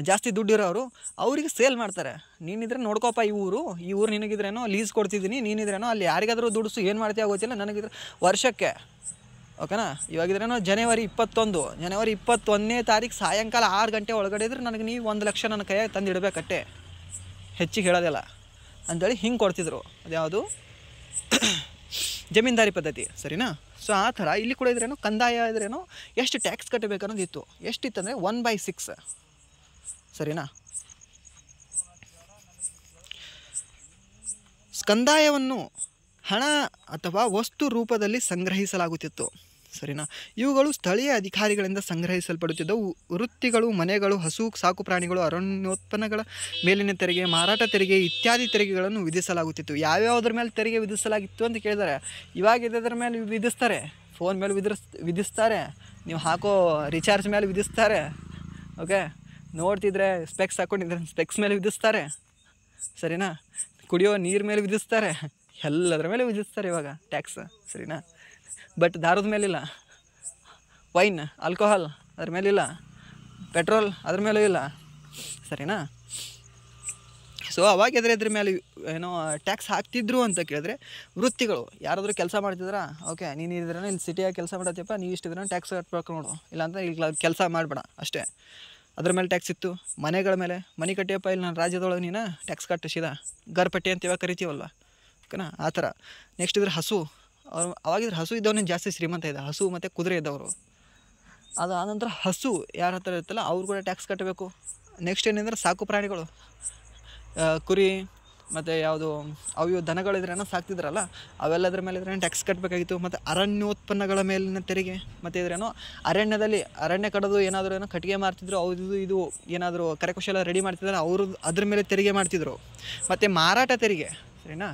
ಜಾಸ್ತಿ ದುಡ್ಡಿರೋರು, ಅವರಿಗೆ ಸೇಲ್ ಮಾಡ್ತಾರೆ. ನೀನಿದ್ರೆ ನೋಡ್ಕೋಪ್ಪ, ಈ ಊರು ನಿನಗಿದ್ರೇನೋ ಲೀಸ್ ಕೊಡ್ತಿದ್ದೀನಿ, ನೀನಿದ್ರೇನೋ ಅಲ್ಲಿ ಯಾರಿಗಾದರೂ ದುಡಿಸು, ಏನು ಮಾಡ್ತೀಯ ಗೊತ್ತಿಲ್ಲ ನನಗಿದ್ರೆ ವರ್ಷಕ್ಕೆ. ಓಕೆನಾ. ಇವಾಗಿದ್ರೇನೋ ಜನವರಿ 21ನೇ ತಾರೀಕು ಸಾಯಂಕಾಲ 6 ಗಂಟೆ ಒಳಗಡೆ ಇದ್ರೆ ನನಗೆ ನೀವು 1 ಲಕ್ಷ ನನ್ನ ಕೈಯಾಗ ತಂದು ಇಡಬೇಕಟ್ಟೆ, ಹೆಚ್ಚಿಗೆ ಹೇಳೋದಿಲ್ಲ ಅಂಥೇಳಿ ಹಿಂಗೆ ಕೊಡ್ತಿದ್ರು. ಅದ್ಯಾವುದು? ಜಮೀನ್ದಾರಿ ಪದ್ಧತಿ ಸರಿನಾ. ಸೊ ಆ ಥರ ಇಲ್ಲಿ ಕೂಡ ಇದ್ರೇನೋ ಕಂದಾಯ ಇದ್ರೇನೋ ಎಷ್ಟು ಟ್ಯಾಕ್ಸ್ ಕಟ್ಟಬೇಕು ಅನ್ನೋದಿತ್ತು. ಎಷ್ಟಿತ್ತಂದರೆ 1/6 ಸರಿನಾ. ಕಂದಾಯವನ್ನು ಹಣ ಅಥವಾ ವಸ್ತು ರೂಪದಲ್ಲಿ ಸಂಗ್ರಹಿಸಲಾಗುತ್ತಿತ್ತು ಸರಿನಾ. ಇವುಗಳು ಸ್ಥಳೀಯ ಅಧಿಕಾರಿಗಳಿಂದ ಸಂಗ್ರಹಿಸಲ್ಪಡುತ್ತಿದ್ದವು. ವೃತ್ತಿಗಳು, ಮನೆಗಳು, ಹಸು ಸಾಕು ಪ್ರಾಣಿಗಳು, ಅರಣ್ಯೋತ್ಪನ್ನಗಳ ಮೇಲಿನ ತೆರಿಗೆ, ಮಾರಾಟ ತೆರಿಗೆ ಇತ್ಯಾದಿ ತೆರಿಗೆಗಳನ್ನು ವಿಧಿಸಲಾಗುತ್ತಿತ್ತು. ಯಾವ್ಯಾವುದ್ರ ಮೇಲೆ ತೆರಿಗೆ ವಿಧಿಸಲಾಗಿತ್ತು ಅಂತ ಕೇಳಿದರೆ, ಇವಾಗ ಇದರ ಮೇಲೆ ವಿಧಿಸ್ತಾರೆ, ಫೋನ್ ಮೇಲೆ ವಿಧಿಸ್ತಾರೆ, ನೀವು ಹಾಕೋ ರಿಚಾರ್ಜ್ ಮೇಲೆ ವಿಧಿಸ್ತಾರೆ. ಓಕೆ, ನೋಡ್ತಿದ್ರೆ ಸ್ಪೆಕ್ಸ್ ಹಾಕ್ಕೊಂಡಿದ್ರೆ ಸ್ಪೆಕ್ಸ್ ಮೇಲೆ ವಿಧಿಸ್ತಾರೆ ಸರಿನಾ. ಕುಡಿಯೋ ನೀರು ಮೇಲೆ ವಿಧಿಸ್ತಾರೆ, ಎಲ್ಲದರ ಮೇಲೆ ವಿಧಿಸ್ತಾರೆ ಇವಾಗ ಟ್ಯಾಕ್ಸ್ ಸರಿನಾ. ಬಟ್ ದಾರದ ಮೇಲಿಲ್ಲ. ವೈನ್, ಆಲ್ಕೋಹಾಲ್ ಅದ್ರ ಮೇಲಿಲ್ಲ. ಪೆಟ್ರೋಲ್ ಅದ್ರ ಮೇಲೂ ಇಲ್ಲ, ಸರಿನಾ? ಸೊ ಅವಾಗ ಇದ್ರ ಮೇಲೆ ಏನೋ ಟ್ಯಾಕ್ಸ್ ಹಾಕ್ತಿದ್ರು ಅಂತ ಕೇಳಿದ್ರೆ, ವೃತ್ತಿಗಳು ಯಾರಾದರೂ ಕೆಲಸ ಮಾಡ್ತಿದ್ರಾ, ಓಕೆ ನೀನು ಇದ್ರೆ ಇಲ್ಲಿ ಸಿಟಿಯಾಗಿ ಕೆಲಸ ಮಾಡತ್ತಪ್ಪ, ನೀವು ಇಷ್ಟಿದ್ರೆ ಟ್ಯಾಕ್ಸ್ ಕಟ್ಬೇಕು ನೋಡು, ಇಲ್ಲಾಂದ್ರೆ ಈಗ ಕೆಲಸ ಮಾಡಬೇಡ ಅಷ್ಟೇ. ಅದ್ರ ಮೇಲೆ ಟ್ಯಾಕ್ಸ್ ಇತ್ತು. ಮನೆಗಳ ಮೇಲೆ, ಮನೆ ಕಟ್ಟಿಯಪ್ಪ ಇಲ್ಲಿ ನಾನು ರಾಜ್ಯದೊಳಗೆ ನೀನು ಟ್ಯಾಕ್ಸ್ ಕಟ್ಟಿಸಿದ, ಗರ್ಪಟ್ಟಿ ಅಂತ ಇವಾಗ ಕರಿತೀವಲ್ವ, ಓಕೆನಾ? ಆ ಥರ. ನೆಕ್ಸ್ಟ್ ಇದ್ರೆ ಹಸು. ಅವ್ರು ಅವಾಗಿದ್ರೆ ಹಸು ಇದ್ದವನೇ ಜಾಸ್ತಿ ಶ್ರೀಮಂತ ಇದ್ದ, ಹಸು ಮತ್ತು ಕುದುರೆ ಇದ್ದವರು. ಅದು ಆನಂತರ ಹಸು ಯಾರ ಹತ್ರ ಇರುತ್ತಲ್ಲ ಅವ್ರು ಕೂಡ ಟ್ಯಾಕ್ಸ್ ಕಟ್ಟಬೇಕು. ನೆಕ್ಸ್ಟ್ ಏನಂದ್ರೆ ಸಾಕು ಪ್ರಾಣಿಗಳು, ಕುರಿ ಮತ್ತು ಯಾವುದು ಅವು ದನಗಳಿದ್ರೇನೋ ಸಾಕ್ತಿದ್ರಲ್ಲ, ಅವೆಲ್ಲದ್ರ ಮೇಲೆ ಇದ್ರೇನು ಟ್ಯಾಕ್ಸ್ ಕಟ್ಟಬೇಕಾಗಿತ್ತು. ಮತ್ತು ಅರಣ್ಯೋತ್ಪನ್ನಗಳ ಮೇಲಿನ ತೆರಿಗೆ, ಮತ್ತು ಇದ್ರೇನೋ ಅರಣ್ಯ ಕಡದು ಏನಾದರೂ ಏನೋ ಕಟ್ಟಿಗೆ ಮಾರ್ತಿದ್ರು, ಇದು ಏನಾದರೂ ಕರಕುಶಲ ರೆಡಿ ಮಾಡ್ತಿದ್ರೆ ಅವರು ಅದ್ರ ಮೇಲೆ ತೆರಿಗೆ ಮಾಡ್ತಿದ್ರು. ಮತ್ತು ಮಾರಾಟ ತೆರಿಗೆ, ಸರಿನಾ?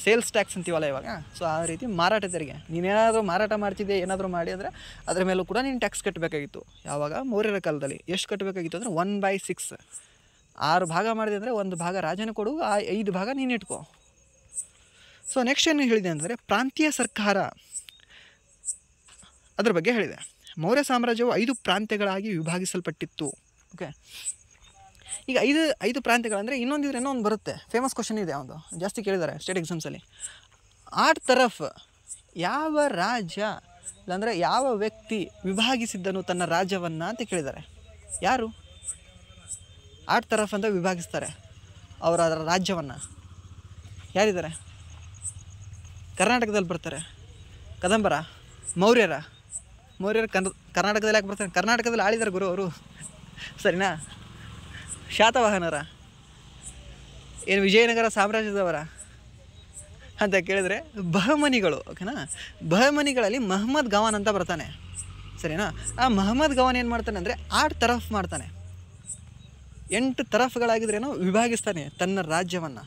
ಸೇಲ್ಸ್ ಟ್ಯಾಕ್ಸ್ ಅಂತೀವಲ್ಲ ಇವಾಗ. ಸೊ ಆ ರೀತಿ ಮಾರಾಟ ತೆರಿಗೆ, ನೀನೇನಾದರೂ ಮಾರಾಟ ಮಾಡ್ತಿದ್ದೆ ಏನಾದರೂ ಮಾಡಿ ಅಂದರೆ ಅದ್ರ ಮೇಲೂ ಕೂಡ ನೀನು ಟ್ಯಾಕ್ಸ್ ಕಟ್ಟಬೇಕಾಗಿತ್ತು. ಯಾವಾಗ? ಮೌರ್ಯರ ಕಾಲದಲ್ಲಿ. ಎಷ್ಟು ಕಟ್ಟಬೇಕಾಗಿತ್ತು ಅಂದರೆ 1/6. 6 ಭಾಗ ಮಾಡಿದೆ ಅಂದರೆ 1 ಭಾಗ ರಾಜನ ಕೊಡು, 5 ಭಾಗ ನೀನು ಇಟ್ಕೋ. ಸೊ ನೆಕ್ಸ್ಟ್ ಏನು ಹೇಳಿದೆ ಅಂದರೆ ಪ್ರಾಂತೀಯ ಸರ್ಕಾರ, ಅದ್ರ ಬಗ್ಗೆ ಹೇಳಿದೆ. ಮೌರ್ಯ ಸಾಮ್ರಾಜ್ಯವು 5 ಪ್ರಾಂತ್ಯಗಳಾಗಿ ವಿಭಾಗಿಸಲ್ಪಟ್ಟಿತ್ತು. ಓಕೆ, ಈಗ 5 ಪ್ರಾಂತ್ಯಗಳಂದರೆ ಇನ್ನೊಂದಿದ್ರೇನೋ ಒಂದು ಬರುತ್ತೆ, ಫೇಮಸ್ ಕ್ವಶನ್ ಇದೆ, ಒಂದು ಜಾಸ್ತಿ ಕೇಳಿದ್ದಾರೆ ಸ್ಟೇಟ್ ಎಕ್ಸಾಮ್ಸಲ್ಲಿ. 8 ತರಫ್ ಯಾವ ರಾಜ್ಯ ಇಲ್ಲಾಂದರೆ ಯಾವ ವ್ಯಕ್ತಿ ವಿಭಾಗಿಸಿದ್ದನು ತನ್ನ ರಾಜ್ಯವನ್ನು ಅಂತ ಕೇಳಿದ್ದಾರೆ. ಯಾರು? 8 ತರಫ್ ಅಂತ ವಿಭಾಗಿಸ್ತಾರೆ ಅವರ ರಾಜ್ಯವನ್ನು. ಯಾರಿದ್ದಾರೆ? ಕರ್ನಾಟಕದಲ್ಲಿ ಬರ್ತಾರೆ. ಕದಂಬರ, ಮೌರ್ಯರು ಕರ್ನಾಟಕದಲ್ಲಿ ಯಾಕೆ ಬರ್ತಾರೆ? ಕರ್ನಾಟಕದಲ್ಲಿ ಆಳಿದ್ದಾರೆ ಗುರು ಅವರು, ಸರಿನಾ? ಶಾತವಾಹನರ, ಏನು ವಿಜಯನಗರ ಸಾಮ್ರಾಜ್ಯದವರ ಅಂತ ಕೇಳಿದರೆ ಬಹಮನಿಗಳು, ಓಕೆನಾ? ಬಹಮನಿಗಳಲ್ಲಿ ಮಹಮ್ಮದ್ ಗವಾನ್ ಅಂತ ಬರ್ತಾನೆ, ಸರಿನಾ? ಆ ಮಹಮ್ಮದ್ ಗವಾನ್ ಏನು ಮಾಡ್ತಾನೆ ಅಂದರೆ 8 ತರಫ್ ಮಾಡ್ತಾನೆ. 8 ತರಫ್ಗಳಾಗಿದ್ರೇನೋ ವಿಭಾಗಿಸ್ತಾನೆ ತನ್ನ ರಾಜ್ಯವನ್ನು,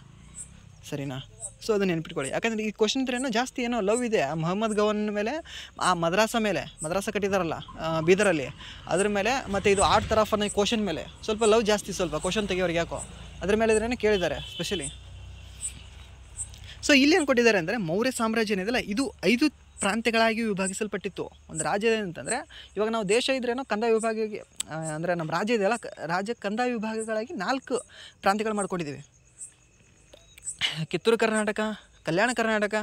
ಸರಿನಾ? ಸೊ ಅದನ್ನು ನೆನ್ಪಿಟ್ಕೊಳ್ಳಿ. ಯಾಕಂದರೆ ಈ ಕ್ವಶನ್ ಇದ್ರೇನೋ ಜಾಸ್ತಿ ಏನೋ ಲವ್ ಇದೆ ಆ ಮಹಮ್ಮದ್ ಗವಾನ್ ಮೇಲೆ, ಆ ಮದ್ರಾಸ ಕಟ್ಟಿದಾರಲ್ಲ ಬೀದರಲ್ಲಿ, ಅದ್ರ ಮೇಲೆ, ಮತ್ತು ಇದು 8 ತರಫ್ ಅನ್ನೋ ಕ್ವಶನ್ ಮೇಲೆ ಸ್ವಲ್ಪ ಲವ್ ಜಾಸ್ತಿ. ಸ್ವಲ್ಪ ಕ್ವಶನ್ ತೆಗಿಯೋರಿಗೆ ಯಾಕೋ ಅದ್ರ ಮೇಲೆ ಇದ್ರೇನೆ ಕೇಳಿದ್ದಾರೆ ಸ್ಪೆಷಲಿ. ಸೊ ಇಲ್ಲಿ ಏನು ಕೊಟ್ಟಿದ್ದಾರೆ ಅಂದರೆ ಮೌರ್ಯ ಸಾಮ್ರಾಜ್ಯ ಏನಿದೆಯಲ್ಲ ಇದು 5 ಪ್ರಾಂತ್ಯಗಳಾಗಿ ವಿಭಾಗಿಸಲ್ಪಟ್ಟಿತ್ತು. ಒಂದು ರಾಜ್ಯ ಏನಂತಂದರೆ, ಇವಾಗ ನಾವು ದೇಶ ಇದ್ರೇನೋ ಕಂದಾಯ ವಿಭಾಗಕ್ಕೆ, ಅಂದರೆ ನಮ್ಮ ರಾಜ್ಯ ಇದೆಯಲ್ಲ, ರಾಜ್ಯ ಕಂದಾಯ ವಿಭಾಗಗಳಾಗಿ 4 ಪ್ರಾಂತ್ಯಗಳು ಮಾಡ್ಕೊಂಡಿದ್ದೀವಿ. ಕಿತ್ತೂರು ಕರ್ನಾಟಕ, ಕಲ್ಯಾಣ ಕರ್ನಾಟಕ,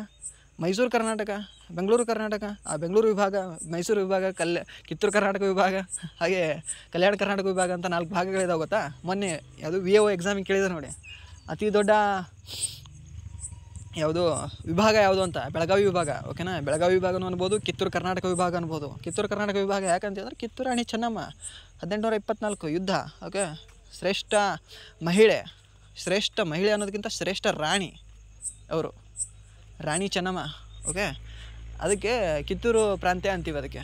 ಮೈಸೂರು ಕರ್ನಾಟಕ, ಬೆಂಗಳೂರು ಕರ್ನಾಟಕ, ಬೆಂಗಳೂರು ವಿಭಾಗ, ಮೈಸೂರು ವಿಭಾಗ, ಕಿತ್ತೂರು ಕರ್ನಾಟಕ ವಿಭಾಗ, ಹಾಗೆ ಕಲ್ಯಾಣ ಕರ್ನಾಟಕ ವಿಭಾಗ ಅಂತ 4 ಭಾಗಗಳಿದಾವೆ ಗೊತ್ತಾ? ಮೊನ್ನೆ ಯಾವುದು VAO ಎಕ್ಸಾಮಿಗೆ ಕೇಳಿದ್ರು ನೋಡಿ, ಅತಿ ದೊಡ್ಡ ಯಾವುದು ವಿಭಾಗ ಯಾವುದು ಅಂತ, ಬೆಳಗಾವಿ ವಿಭಾಗ, ಓಕೆನಾ? ಬೆಳಗಾವಿ ವಿಭಾಗನೂ ಅನ್ಬೋದು, ಕಿತ್ತೂರು ಕರ್ನಾಟಕ ವಿಭಾಗ ಅನ್ಬೋದು. ಕಿತ್ತೂರು ಕರ್ನಾಟಕ ವಿಭಾಗ ಯಾಕಂತಂದ್ರೆ ಕಿತ್ತೂರು ರಾಣಿ ಚೆನ್ನಮ್ಮ 1824 ಯುದ್ಧ, ಓಕೆ? ಶ್ರೇಷ್ಠ ಮಹಿಳೆ ಅನ್ನೋದಕ್ಕಿಂತ ಶ್ರೇಷ್ಠ ರಾಣಿ ಅವರು, ರಾಣಿ ಚೆನ್ನಮ್ಮ, ಓಕೆ? ಅದಕ್ಕೆ ಕಿತ್ತೂರು ಪ್ರಾಂತ್ಯ ಅಂತೀವಿ ಅದಕ್ಕೆ.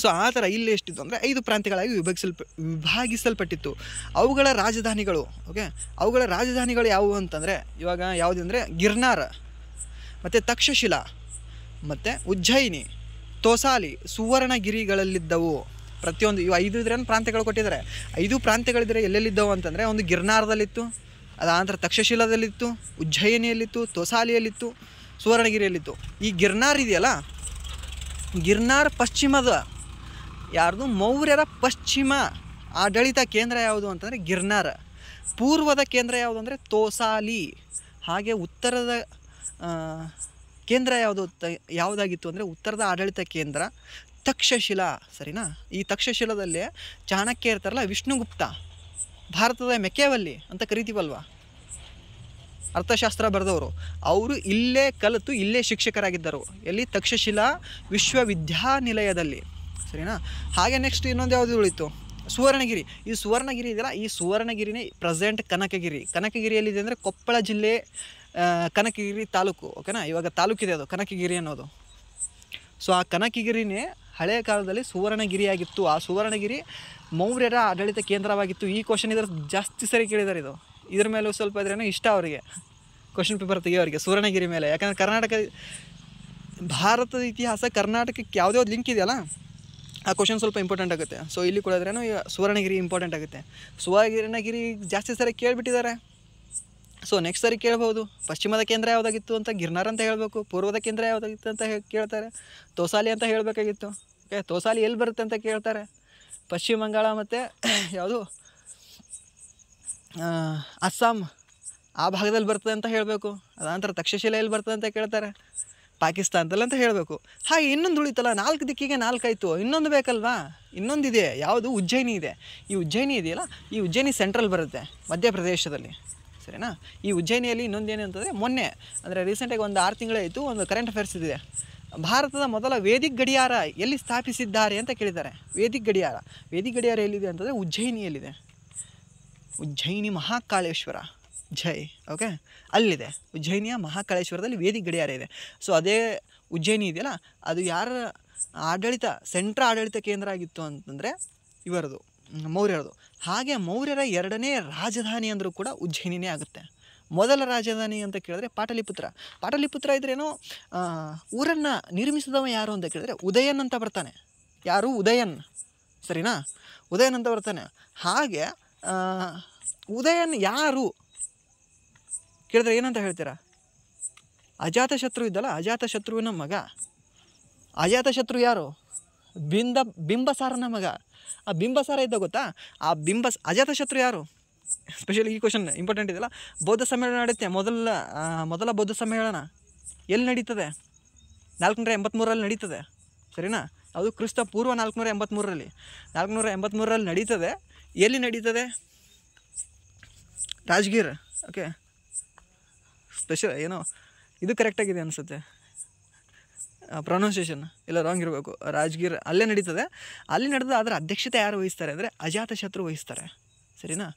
ಸೊ ಆ ಥರ ಇಲ್ಲಿ ಎಷ್ಟಿತ್ತು ಅಂದರೆ 5 ಪ್ರಾಂತ್ಯಗಳಾಗಿ ವಿಭಾಗಿಸಲ್ಪಟ್ಟಿತ್ತು. ಅವುಗಳ ರಾಜಧಾನಿಗಳು, ಓಕೆ? ಅವುಗಳ ರಾಜಧಾನಿಗಳು ಯಾವುವು ಅಂತಂದರೆ, ಇವಾಗ ಯಾವುದಂದರೆ ಗಿರ್ನಾರ್, ಮತ್ತು ತಕ್ಷಶಿಲಾ, ಮತ್ತು ಉಜ್ಜಯಿನಿ, ತೋಸಾಲಿ, ಸುವರ್ಣಗಿರಿಗಳಲ್ಲಿದ್ದವು. ಪ್ರತಿಯೊಂದು ಇವು 5 ಇದ್ರೇನು ಪ್ರಾಂತ್ಯಗಳು ಕೊಟ್ಟಿದ್ದಾರೆ. 5 ಪ್ರಾಂತ್ಯಗಳಿದ್ರೆ ಎಲ್ಲೆಲ್ಲಿದ್ದವು ಅಂತಂದರೆ, ಒಂದು ಗಿರ್ನಾರದಲ್ಲಿತ್ತು, ಅದಾನಂತರ ತಕ್ಷಶಿಲಾದಲ್ಲಿತ್ತು, ಉಜ್ಜಯಿನಿಯಲ್ಲಿತ್ತು, ತೋಸಾಲಿಯಲ್ಲಿತ್ತು, ಸುವರ್ಣಗಿರಿಯಲ್ಲಿತ್ತು. ಈ ಗಿರ್ನಾರ್ ಇದೆಯಲ್ಲ, ಗಿರ್ನಾರ್ ಪಶ್ಚಿಮದ ಯಾರ್ದು? ಮೌರ್ಯರ ಪಶ್ಚಿಮ ಆಡಳಿತ ಕೇಂದ್ರ ಯಾವುದು ಅಂತಂದರೆ ಗಿರ್ನಾರ್. ಪೂರ್ವದ ಕೇಂದ್ರ ಯಾವುದು ಅಂದರೆ ತೋಸಾಲಿ. ಹಾಗೆ ಉತ್ತರದ ಕೇಂದ್ರ ಯಾವುದಾಗಿತ್ತು ಅಂದರೆ ಉತ್ತರದ ಆಡಳಿತ ಕೇಂದ್ರ ತಕ್ಷಶಿಲಾ, ಸರಿನಾ? ಈ ತಕ್ಷಶಿಲಾದಲ್ಲೇ ಚಾಣಕ್ಯ ಇರ್ತಾರಲ್ಲ, ವಿಷ್ಣುಗುಪ್ತ, ಭಾರತದ ಮೆಕ್ಯಾವಲ್ಲಿ ಅಂತ ಕರಿತೀವಲ್ವ, ಅರ್ಥಶಾಸ್ತ್ರ ಬರೆದವರು, ಅವರು ಇಲ್ಲೇ ಕಲಿತು ಇಲ್ಲೇ ಶಿಕ್ಷಕರಾಗಿದ್ದರು. ಎಲ್ಲಿ? ತಕ್ಷಶಿಲಾ ವಿಶ್ವವಿದ್ಯಾನಿಲಯದಲ್ಲಿ, ಸರಿನಾ? ಹಾಗೆ ನೆಕ್ಸ್ಟ್ ಇನ್ನೊಂದು ಯಾವುದು ಉಳಿತು? ಸುವರ್ಣಗಿರಿ. ಈ ಸುವರ್ಣಗಿರಿ ಇದೆಯಲ್ಲ, ಈ ಸುವರ್ಣಗಿರಿನೇ ಪ್ರೆಸೆಂಟ್ ಕನಕಗಿರಿಯಲ್ಲಿದೆ ಅಂದರೆ ಕೊಪ್ಪಳ ಜಿಲ್ಲೆ ಕನಕಗಿರಿ ತಾಲೂಕು, ಓಕೆನಾ? ಇವಾಗ ತಾಲೂಕಿದೆ ಅದು ಕನಕಗಿರಿ ಅನ್ನೋದು. ಸೊ ಆ ಕನಕಗಿರಿನೇ ಹಳೆಯ ಕಾಲದಲ್ಲಿ ಸುವರ್ಣಗಿರಿಯಾಗಿತ್ತು. ಆ ಸುವರ್ಣಗಿರಿ ಮೌರ್ಯರ ಆಡಳಿತ ಕೇಂದ್ರವಾಗಿತ್ತು. ಈ ಕ್ವಶನ್ ಇದ್ರ ಜಾಸ್ತಿ ಸರಿ ಕೇಳಿದ್ದಾರೆ. ಇದ್ರ ಮೇಲೂ ಸ್ವಲ್ಪ ಇದ್ರೇನೋ ಇಷ್ಟ ಅವರಿಗೆ, ಕ್ವಶನ್ ಪೇಪರ್ ತೆಗಿಯೋರಿಗೆ ಸುವರ್ಣಗಿರಿ ಮೇಲೆ. ಯಾಕಂದರೆ ಕರ್ನಾಟಕ, ಭಾರತದ ಇತಿಹಾಸ ಕರ್ನಾಟಕಕ್ಕೆ ಯಾವುದೇ ಲಿಂಕ್ ಇದೆಯಲ್ಲ, ಆ ಕ್ವಶನ್ ಸ್ವಲ್ಪ ಇಂಪಾರ್ಟೆಂಟ್ ಆಗುತ್ತೆ. ಸೊ ಇಲ್ಲಿ ಕೂಡ ಇದ್ರೇನೋ ಸುವರ್ಣಗಿರಿ ಇಂಪಾರ್ಟೆಂಟ್ ಆಗುತ್ತೆ. ಸುವರ್ಣಗಿರಿ ಜಾಸ್ತಿ ಸರಿ ಕೇಳಿಬಿಟ್ಟಿದ್ದಾರೆ. ಸೊ ನೆಕ್ಸ್ಟ್ ಸರಿ ಕೇಳ್ಬೋದು, ಪಶ್ಚಿಮದ ಕೇಂದ್ರ ಯಾವುದಾಗಿತ್ತು ಅಂತ ಗಿರ್ನಾರ್ ಅಂತ ಹೇಳಬೇಕು, ಪೂರ್ವದ ಕೇಂದ್ರ ಯಾವುದಾಗಿತ್ತು ಅಂತ ಕೇಳ್ತಾರೆ, ತೋಸಾಲಿ ಅಂತ ಹೇಳಬೇಕಾಗಿತ್ತು. ಓಕೆ, ತೋಸಾಲಿ ಎಲ್ಲಿ ಬರುತ್ತೆ ಅಂತ ಕೇಳ್ತಾರೆ, ಪಶ್ಚಿಮ ಬಂಗಾಳ ಮತ್ತು ಯಾವುದು ಅಸ್ಸಾಂ ಆ ಭಾಗದಲ್ಲಿ ಬರ್ತದೆ ಅಂತ ಹೇಳಬೇಕು. ಅದಾನಂತರ ತಕ್ಷಶಿಲೆ ಎಲ್ಲಿ ಬರ್ತದೆ ಅಂತ ಕೇಳ್ತಾರೆ, ಪಾಕಿಸ್ತಾನದಲ್ಲಿ ಅಂತ ಹೇಳಬೇಕು. ಹಾಗೆ ಇನ್ನೊಂದು ಉಳಿತಲ್ಲ, 4 ದಿಕ್ಕಿಗೆ 4 ಆಯಿತು, ಇನ್ನೊಂದು ಬೇಕಲ್ವಾ, ಇನ್ನೊಂದಿದೆ, ಯಾವುದು ಉಜ್ಜಯಿನಿ ಇದೆ. ಈ ಉಜ್ಜಯಿನಿ ಇದೆಯಲ್ಲ, ಈ ಉಜ್ಜಯಿನಿ ಸೆಂಟ್ರಲ್ ಬರುತ್ತೆ ಮಧ್ಯಪ್ರದೇಶದಲ್ಲಿ, ಸರಿನಾ. ಈ ಉಜ್ಜಯಿನಿಯಲ್ಲಿ ಇನ್ನೊಂದೇನು ಅಂತಂದರೆ, ಮೊನ್ನೆ ಅಂದರೆ ರೀಸೆಂಟಾಗಿ ಒಂದು 6 ತಿಂಗಳಾಯಿತು, ಒಂದು ಕರೆಂಟ್ ಅಫೇರ್ಸ್ ಇದೆ. ಭಾರತದ ಮೊದಲ ವೇದಿಕ್ ಗಡಿಯಾರ ಎಲ್ಲಿ ಸ್ಥಾಪಿಸಿದ್ದಾರೆ ಅಂತ ಕೇಳಿದ್ದಾರೆ. ವೇದಿಕ್ ಗಡಿಯಾರ ಎಲ್ಲಿದೆ ಅಂತಂದರೆ ಉಜ್ಜಯಿನಿಯಲ್ಲಿದೆ. ಉಜ್ಜಯಿನಿ ಮಹಾಕಾಳೇಶ್ವರ ಜೈ, ಓಕೆ, ಅಲ್ಲಿದೆ. ಉಜ್ಜಯಿನಿಯ ಮಹಾಕಾಳೇಶ್ವರದಲ್ಲಿ ವೇದಿಕ್ ಗಡಿಯಾರ ಇದೆ. ಸೊ ಅದೇ ಉಜ್ಜಯಿನಿ ಇದೆಯಲ್ಲ, ಅದು ಯಾರ ಆಡಳಿತ, ಆಡಳಿತ ಕೇಂದ್ರ ಆಗಿತ್ತು ಅಂತಂದರೆ ಇವರದು, ಮೌರ್ಯರದು. ಹಾಗೆ ಮೌರ್ಯರ 2ನೇ ರಾಜಧಾನಿ ಅಂದರೂ ಕೂಡ ಉಜ್ಜಯಿನಿನೇ ಆಗುತ್ತೆ. ಮೊದಲ ರಾಜಧಾನಿ ಅಂತ ಕೇಳಿದ್ರೆ ಪಾಟಲಿಪುತ್ರ ಇದ್ರೇನೋ ಊರನ್ನು ನಿರ್ಮಿಸಿದವ ಯಾರು ಅಂತ ಕೇಳಿದ್ರೆ ಉದಯನ್ ಅಂತ ಬರ್ತಾನೆ. ಯಾರು? ಉದಯನ್, ಸರಿನಾ, ಉದಯನ್ ಅಂತ ಬರ್ತಾನೆ. ಹಾಗೆ ಉದಯನ್ ಯಾರು ಕೇಳಿದ್ರೆ ಏನಂತ ಹೇಳ್ತೀರಾ? ಅಜಾತಶತ್ರು ಇದ್ದಲ್ಲ, ಅಜಾತಶತ್ರುವಿನ ಮಗ. ಅಜಾತಶತ್ರು ಯಾರು? ಬಿಂಬಸಾರನ ಮಗ. ಆ ಬಿಂಬಸಾರ ಇದ್ದ ಗೊತ್ತಾ? ಆ ಅಜಾತಶತ್ರು ಯಾರು? ಸ್ಪೆಷಲಿ ಈ ಕ್ವಶನ್ ಇಂಪಾರ್ಟೆಂಟ್ ಇದೆಯಲ್ಲ. ಬೌದ್ಧ ಸಮ್ಮೇಳನ ನಡೆಯುತ್ತೆ, ಮೊದಲ ಬೌದ್ಧ ಸಮ್ಮೇಳನ ಎಲ್ಲಿ ನಡೀತದೆ? 483ರಲ್ಲಿ ನಡೀತದೆ, ಸರಿನಾ. ಅದು ಕ್ರಿಸ್ತ ಪೂರ್ವ 483ರಲ್ಲಿ ನಡೀತದೆ. ಎಲ್ಲಿ ನಡೀತದೆ? ರಾಜ್ಗೀರ್. ಓಕೆ, ಸ್ಪೆಷಲ್ ಏನೋ ಇದು ಕರೆಕ್ಟಾಗಿದೆ ಅನಿಸುತ್ತೆ, ಪ್ರೊನೌನ್ಸಿಯೇಷನ್ ಇಲ್ಲ ರಾಂಗ್ ಇರಬೇಕು. ರಾಜ್ಗೀರ್ ಅಲ್ಲೇ ನಡೀತದೆ. ಅಲ್ಲಿ ನಡೆದ ಅದರ ಅಧ್ಯಕ್ಷತೆ ಯಾರು ವಹಿಸ್ತಾರೆ ಅಂದರೆ ಅಜಾತಶತ್ರು ವಹಿಸ್ತಾರೆ, ಸರಿನಾ.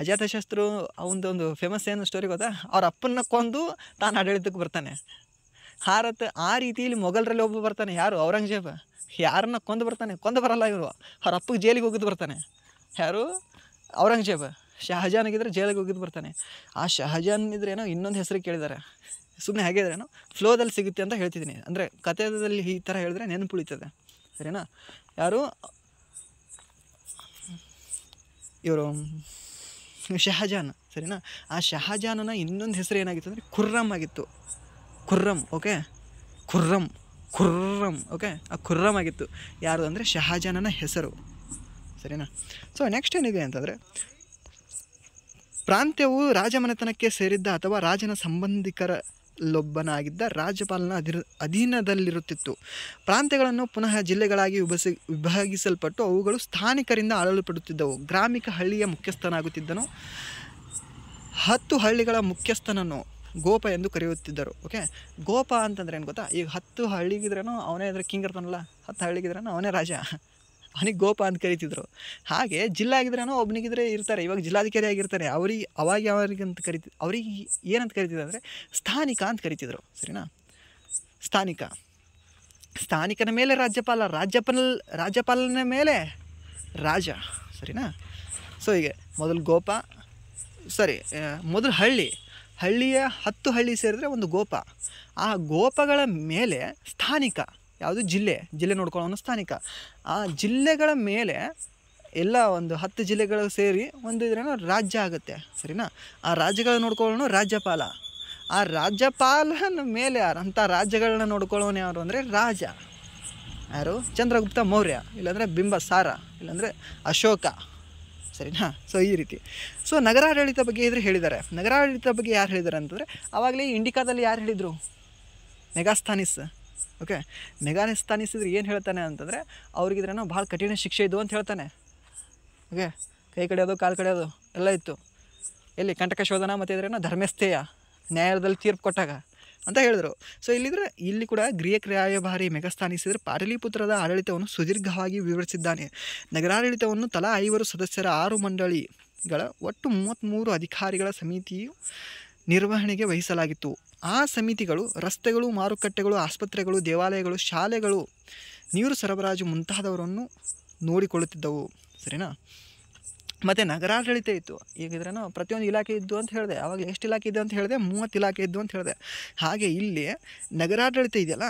ಅಜಾತಶತ್ರು ಅವನದೊಂದು ಫೇಮಸ್ ಏನು ಸ್ಟೋರಿ ಗೊತ್ತಾ? ಅವ್ರ ಅಪ್ಪನ್ನ ಕೊಂದು ತಾನು ಆಡಳಿತಕ್ಕೆ ಬರ್ತಾನೆ. ಆ ರೀತಿಯಲ್ಲಿ ಮೊಘಲರಲ್ಲಿ ಒಬ್ಬ ಬರ್ತಾನೆ, ಯಾರು? ಔರಂಗಜೇಬ. ಯಾರನ್ನ ಕೊಂದು ಬರ್ತಾನೆ? ಕೊಂದು ಬರಲ್ಲ ಇವರು, ಅವ್ರ ಅಪ್ಪಗೆ ಜೈಲಿಗೆ ಹೋಗಿದ್ದು ಬರ್ತಾನೆ. ಯಾರು? ಔರಂಗಜೇಬ. ಶಹಜಾನ್ ಆಗಿದ್ರೆ ಜೈಲಿಗೆ ಹೋಗಿದ್ದು ಬರ್ತಾನೆ. ಆ ಶಹಜಾನ್ ಇದ್ರೇನೋ ಇನ್ನೊಂದು ಹೆಸರು ಕೇಳಿದ್ದಾರೆ, ಸುಮ್ಮನೆ ಹಾಗೆ ಇದ್ರೇನೋ ಫ್ಲೋದಲ್ಲಿ ಸಿಗುತ್ತೆ ಅಂತ ಹೇಳ್ತಿದ್ದೀನಿ. ಅಂದರೆ ಕಥೆಯಲ್ಲಿ ಈ ಥರ ಹೇಳಿದ್ರೆ ನೆನಪುಳಿತದೆ, ಸರಿನಾ. ಯಾರು? ಇವರು ಶಹಜಾನ್, ಸರಿನಾ. ಆ ಶಹಜಾನನ ಇನ್ನೊಂದು ಹೆಸರು ಏನಾಗಿತ್ತು ಅಂದರೆ ಖುರ್ರಮ್ ಆಗಿತ್ತು. ಓಕೆ, ಖುರ್ರಮ್, ಓಕೆ, ಆ ಖುರ್ರಮ್ ಆಗಿತ್ತು. ಯಾರು ಅಂದರೆ ಶಹಜಾನನ ಹೆಸರು, ಸರಿನಾ. ಸೊ ನೆಕ್ಸ್ಟ್ ಏನಿದೆ ಅಂತಂದರೆ, ಪ್ರಾಂತ್ಯವು ರಾಜಮನೆತನಕ್ಕೆ ಸೇರಿದ್ದ ಅಥವಾ ರಾಜನ ಸಂಬಂಧಿಕರಲ್ಲೊಬ್ಬನಾಗಿದ್ದ ರಾಜ್ಯಪಾಲನ ಅಧೀನದಲ್ಲಿರುತ್ತಿತ್ತು. ಪ್ರಾಂತ್ಯಗಳನ್ನು ಪುನಃ ಜಿಲ್ಲೆಗಳಾಗಿ ವಿಭಾಗಿಸಲ್ಪಟ್ಟು ಅವುಗಳು ಸ್ಥಾನಿಕರಿಂದ ಆಳಲ್ಪಡುತ್ತಿದ್ದವು. ಗ್ರಾಮಿಕ ಹಳ್ಳಿಯ ಮುಖ್ಯಸ್ಥನಾಗುತ್ತಿದ್ದನು. 10 ಹಳ್ಳಿಗಳ ಮುಖ್ಯಸ್ಥನನ್ನು ಗೋಪ ಎಂದು ಕರೆಯುತ್ತಿದ್ದರು. ಓಕೆ, ಗೋಪ ಅಂತಂದ್ರೆ ಏನು ಗೊತ್ತಾ? ಈಗ 10 ಹಳ್ಳಿಗಿದ್ರೇನೋ ಅವನೇ ಅಂದರೆ ಕಿಂಗ್ ಇರ್ತಾನಲ್ಲ, 10 ಹಳ್ಳಿಗಿದ್ರೇನೋ ಅವನೇ ರಾಜ, ಅವನಿಗೆ ಗೋಪ ಅಂತ ಕರಿತಿದ್ರು. ಹಾಗೆ ಜಿಲ್ಲಾ ಆಗಿದ್ರೇನೋ ಒಬ್ಬನಿಗಿದ್ರೆ ಇರ್ತಾರೆ, ಇವಾಗ ಜಿಲ್ಲಾಧಿಕಾರಿ ಆಗಿರ್ತಾರೆ, ಅವ್ರಿಗೆ ಅಂತ ಕರಿತಿದ್ರು. ಅವ್ರಿಗೆ ಏನಂತ ಕರಿತಿದ್ರು ಅಂದರೆ ಸ್ಥಾನಿಕ ಅಂತ ಕರಿತಿದ್ರು, ಸರಿನಾ. ಸ್ಥಾನಿಕನ ಮೇಲೆ ರಾಜ್ಯಪಾಲನ ಮೇಲೆ ರಾಜ, ಸರಿನಾ. ಸೊ ಹೀಗೆ ಮೊದಲು ಗೋಪ, ಮೊದಲು ಹಳ್ಳಿಯ 10 ಹಳ್ಳಿ ಸೇರಿದ್ರೆ ಒಂದು ಗೋಪ. ಆ ಗೋಪಗಳ ಮೇಲೆ ಸ್ಥಾನಿಕ, ಯಾವುದು? ಜಿಲ್ಲೆ ನೋಡ್ಕೊಳ್ಳೋನು ಸ್ಥಾನಿಕ. ಆ ಜಿಲ್ಲೆಗಳ ಮೇಲೆ ಎಲ್ಲ ಒಂದು 10 ಜಿಲ್ಲೆಗಳು ಸೇರಿ ಒಂದು ಇದ್ರೇನೋ ರಾಜ್ಯ ಆಗುತ್ತೆ, ಸರಿನಾ. ಆ ರಾಜ್ಯಗಳನ್ನ ನೋಡ್ಕೊಳ್ಳೋನು ರಾಜ್ಯಪಾಲ. ಆ ರಾಜ್ಯಪಾಲನ ಮೇಲೆ ಅಂಥ ರಾಜ್ಯಗಳನ್ನ ನೋಡ್ಕೊಳ್ಳೋನು ಯಾರು ಅಂದರೆ ರಾಜ. ಯಾರು? ಚಂದ್ರಗುಪ್ತ ಮೌರ್ಯ, ಇಲ್ಲಾಂದರೆ ಬಿಂಬಸಾರ, ಇಲ್ಲಾಂದರೆ ಅಶೋಕ, ಸರಿನಾ. ಸೊ ಈ ರೀತಿ. ಸೊ ನಗರಾಡಳಿತ ಬಗ್ಗೆ ಇದ್ರೆ ಹೇಳಿದ್ದಾರೆ. ನಗರಾಡಳಿತ ಬಗ್ಗೆ ಯಾರು ಹೇಳಿದ್ದಾರೆ ಅಂತಂದರೆ, ಆವಾಗಲೇ ಇಂಡಿಕಾದಲ್ಲಿ ಯಾರು ಹೇಳಿದರು? ಮೆಗಾಸ್ಥಾನಿಸ್. ಓಕೆ, ಮೆಗಾಸ್ಥಾನಿಸ್ ಇದ್ರೆ ಏನು ಹೇಳ್ತಾನೆ ಅಂತಂದರೆ, ಅವ್ರಿಗಿದ್ರೇನೋ ಭಾಳ ಕಠಿಣ ಶಿಕ್ಷೆ ಇದ್ದು ಅಂತ ಹೇಳ್ತಾನೆ. ಓಕೆ, ಕೈ ಕಡಿಯೋದು, ಕಾಲು ಕಡಿಯೋದು ಎಲ್ಲ ಇತ್ತು. ಎಲ್ಲಿ? ಕಂಟಕ ಶೋಧನ ಮತ್ತು ಇದ್ರೇನೋ ಧರ್ಮಸ್ಥೇಯ, ನ್ಯಾಯಾಲಯದಲ್ಲಿ ತೀರ್ಪು ಕೊಟ್ಟಾಗ ಅಂತ ಹೇಳಿದ್ರು. ಸೊ ಇಲ್ಲಿ ಕೂಡ ಗ್ರೀಕ್ ರಾಯಭಾರಿ ಮೆಗಾಸ್ಥಾನಿಸ್ ಪಾಟಲಿಪುತ್ರದ ಆಡಳಿತವನ್ನು ಸುದೀರ್ಘವಾಗಿ ವಿವರಿಸಿದ್ದಾನೆ. ನಗರಾಡಳಿತವನ್ನು ತಲಾ 5 ಸದಸ್ಯರ 6 ಮಂಡಳಿಗಳ ಒಟ್ಟು 33 ಅಧಿಕಾರಿಗಳ ಸಮಿತಿಯು ನಿರ್ವಹಣೆಗೆ ವಹಿಸಲಾಗಿತ್ತು. ಆ ಸಮಿತಿಗಳು ರಸ್ತೆಗಳು, ಮಾರುಕಟ್ಟೆಗಳು, ಆಸ್ಪತ್ರೆಗಳು, ದೇವಾಲಯಗಳು, ಶಾಲೆಗಳು, ನೀರು ಸರಬರಾಜು ಮುಂತಾದವರನ್ನು ನೋಡಿಕೊಳ್ಳುತ್ತಿದ್ದವು, ಸರಿನಾ. ಮತ್ತು ನಗರಾಡಳಿತ ಇತ್ತು. ಈಗಿದ್ರೇನೋ ಪ್ರತಿಯೊಂದು ಇಲಾಖೆ ಇದ್ದು ಅಂತ ಹೇಳಿದೆ. ಆವಾಗ ಎಷ್ಟು ಇಲಾಖೆ ಇದೆ ಅಂತ ಹೇಳಿದೆ? 30 ಇಲಾಖೆ ಇದ್ದು ಅಂತ ಹೇಳಿದೆ. ಹಾಗೆ ಇಲ್ಲಿ ನಗರಾಡಳಿತ ಇದೆಯಲ್ಲ,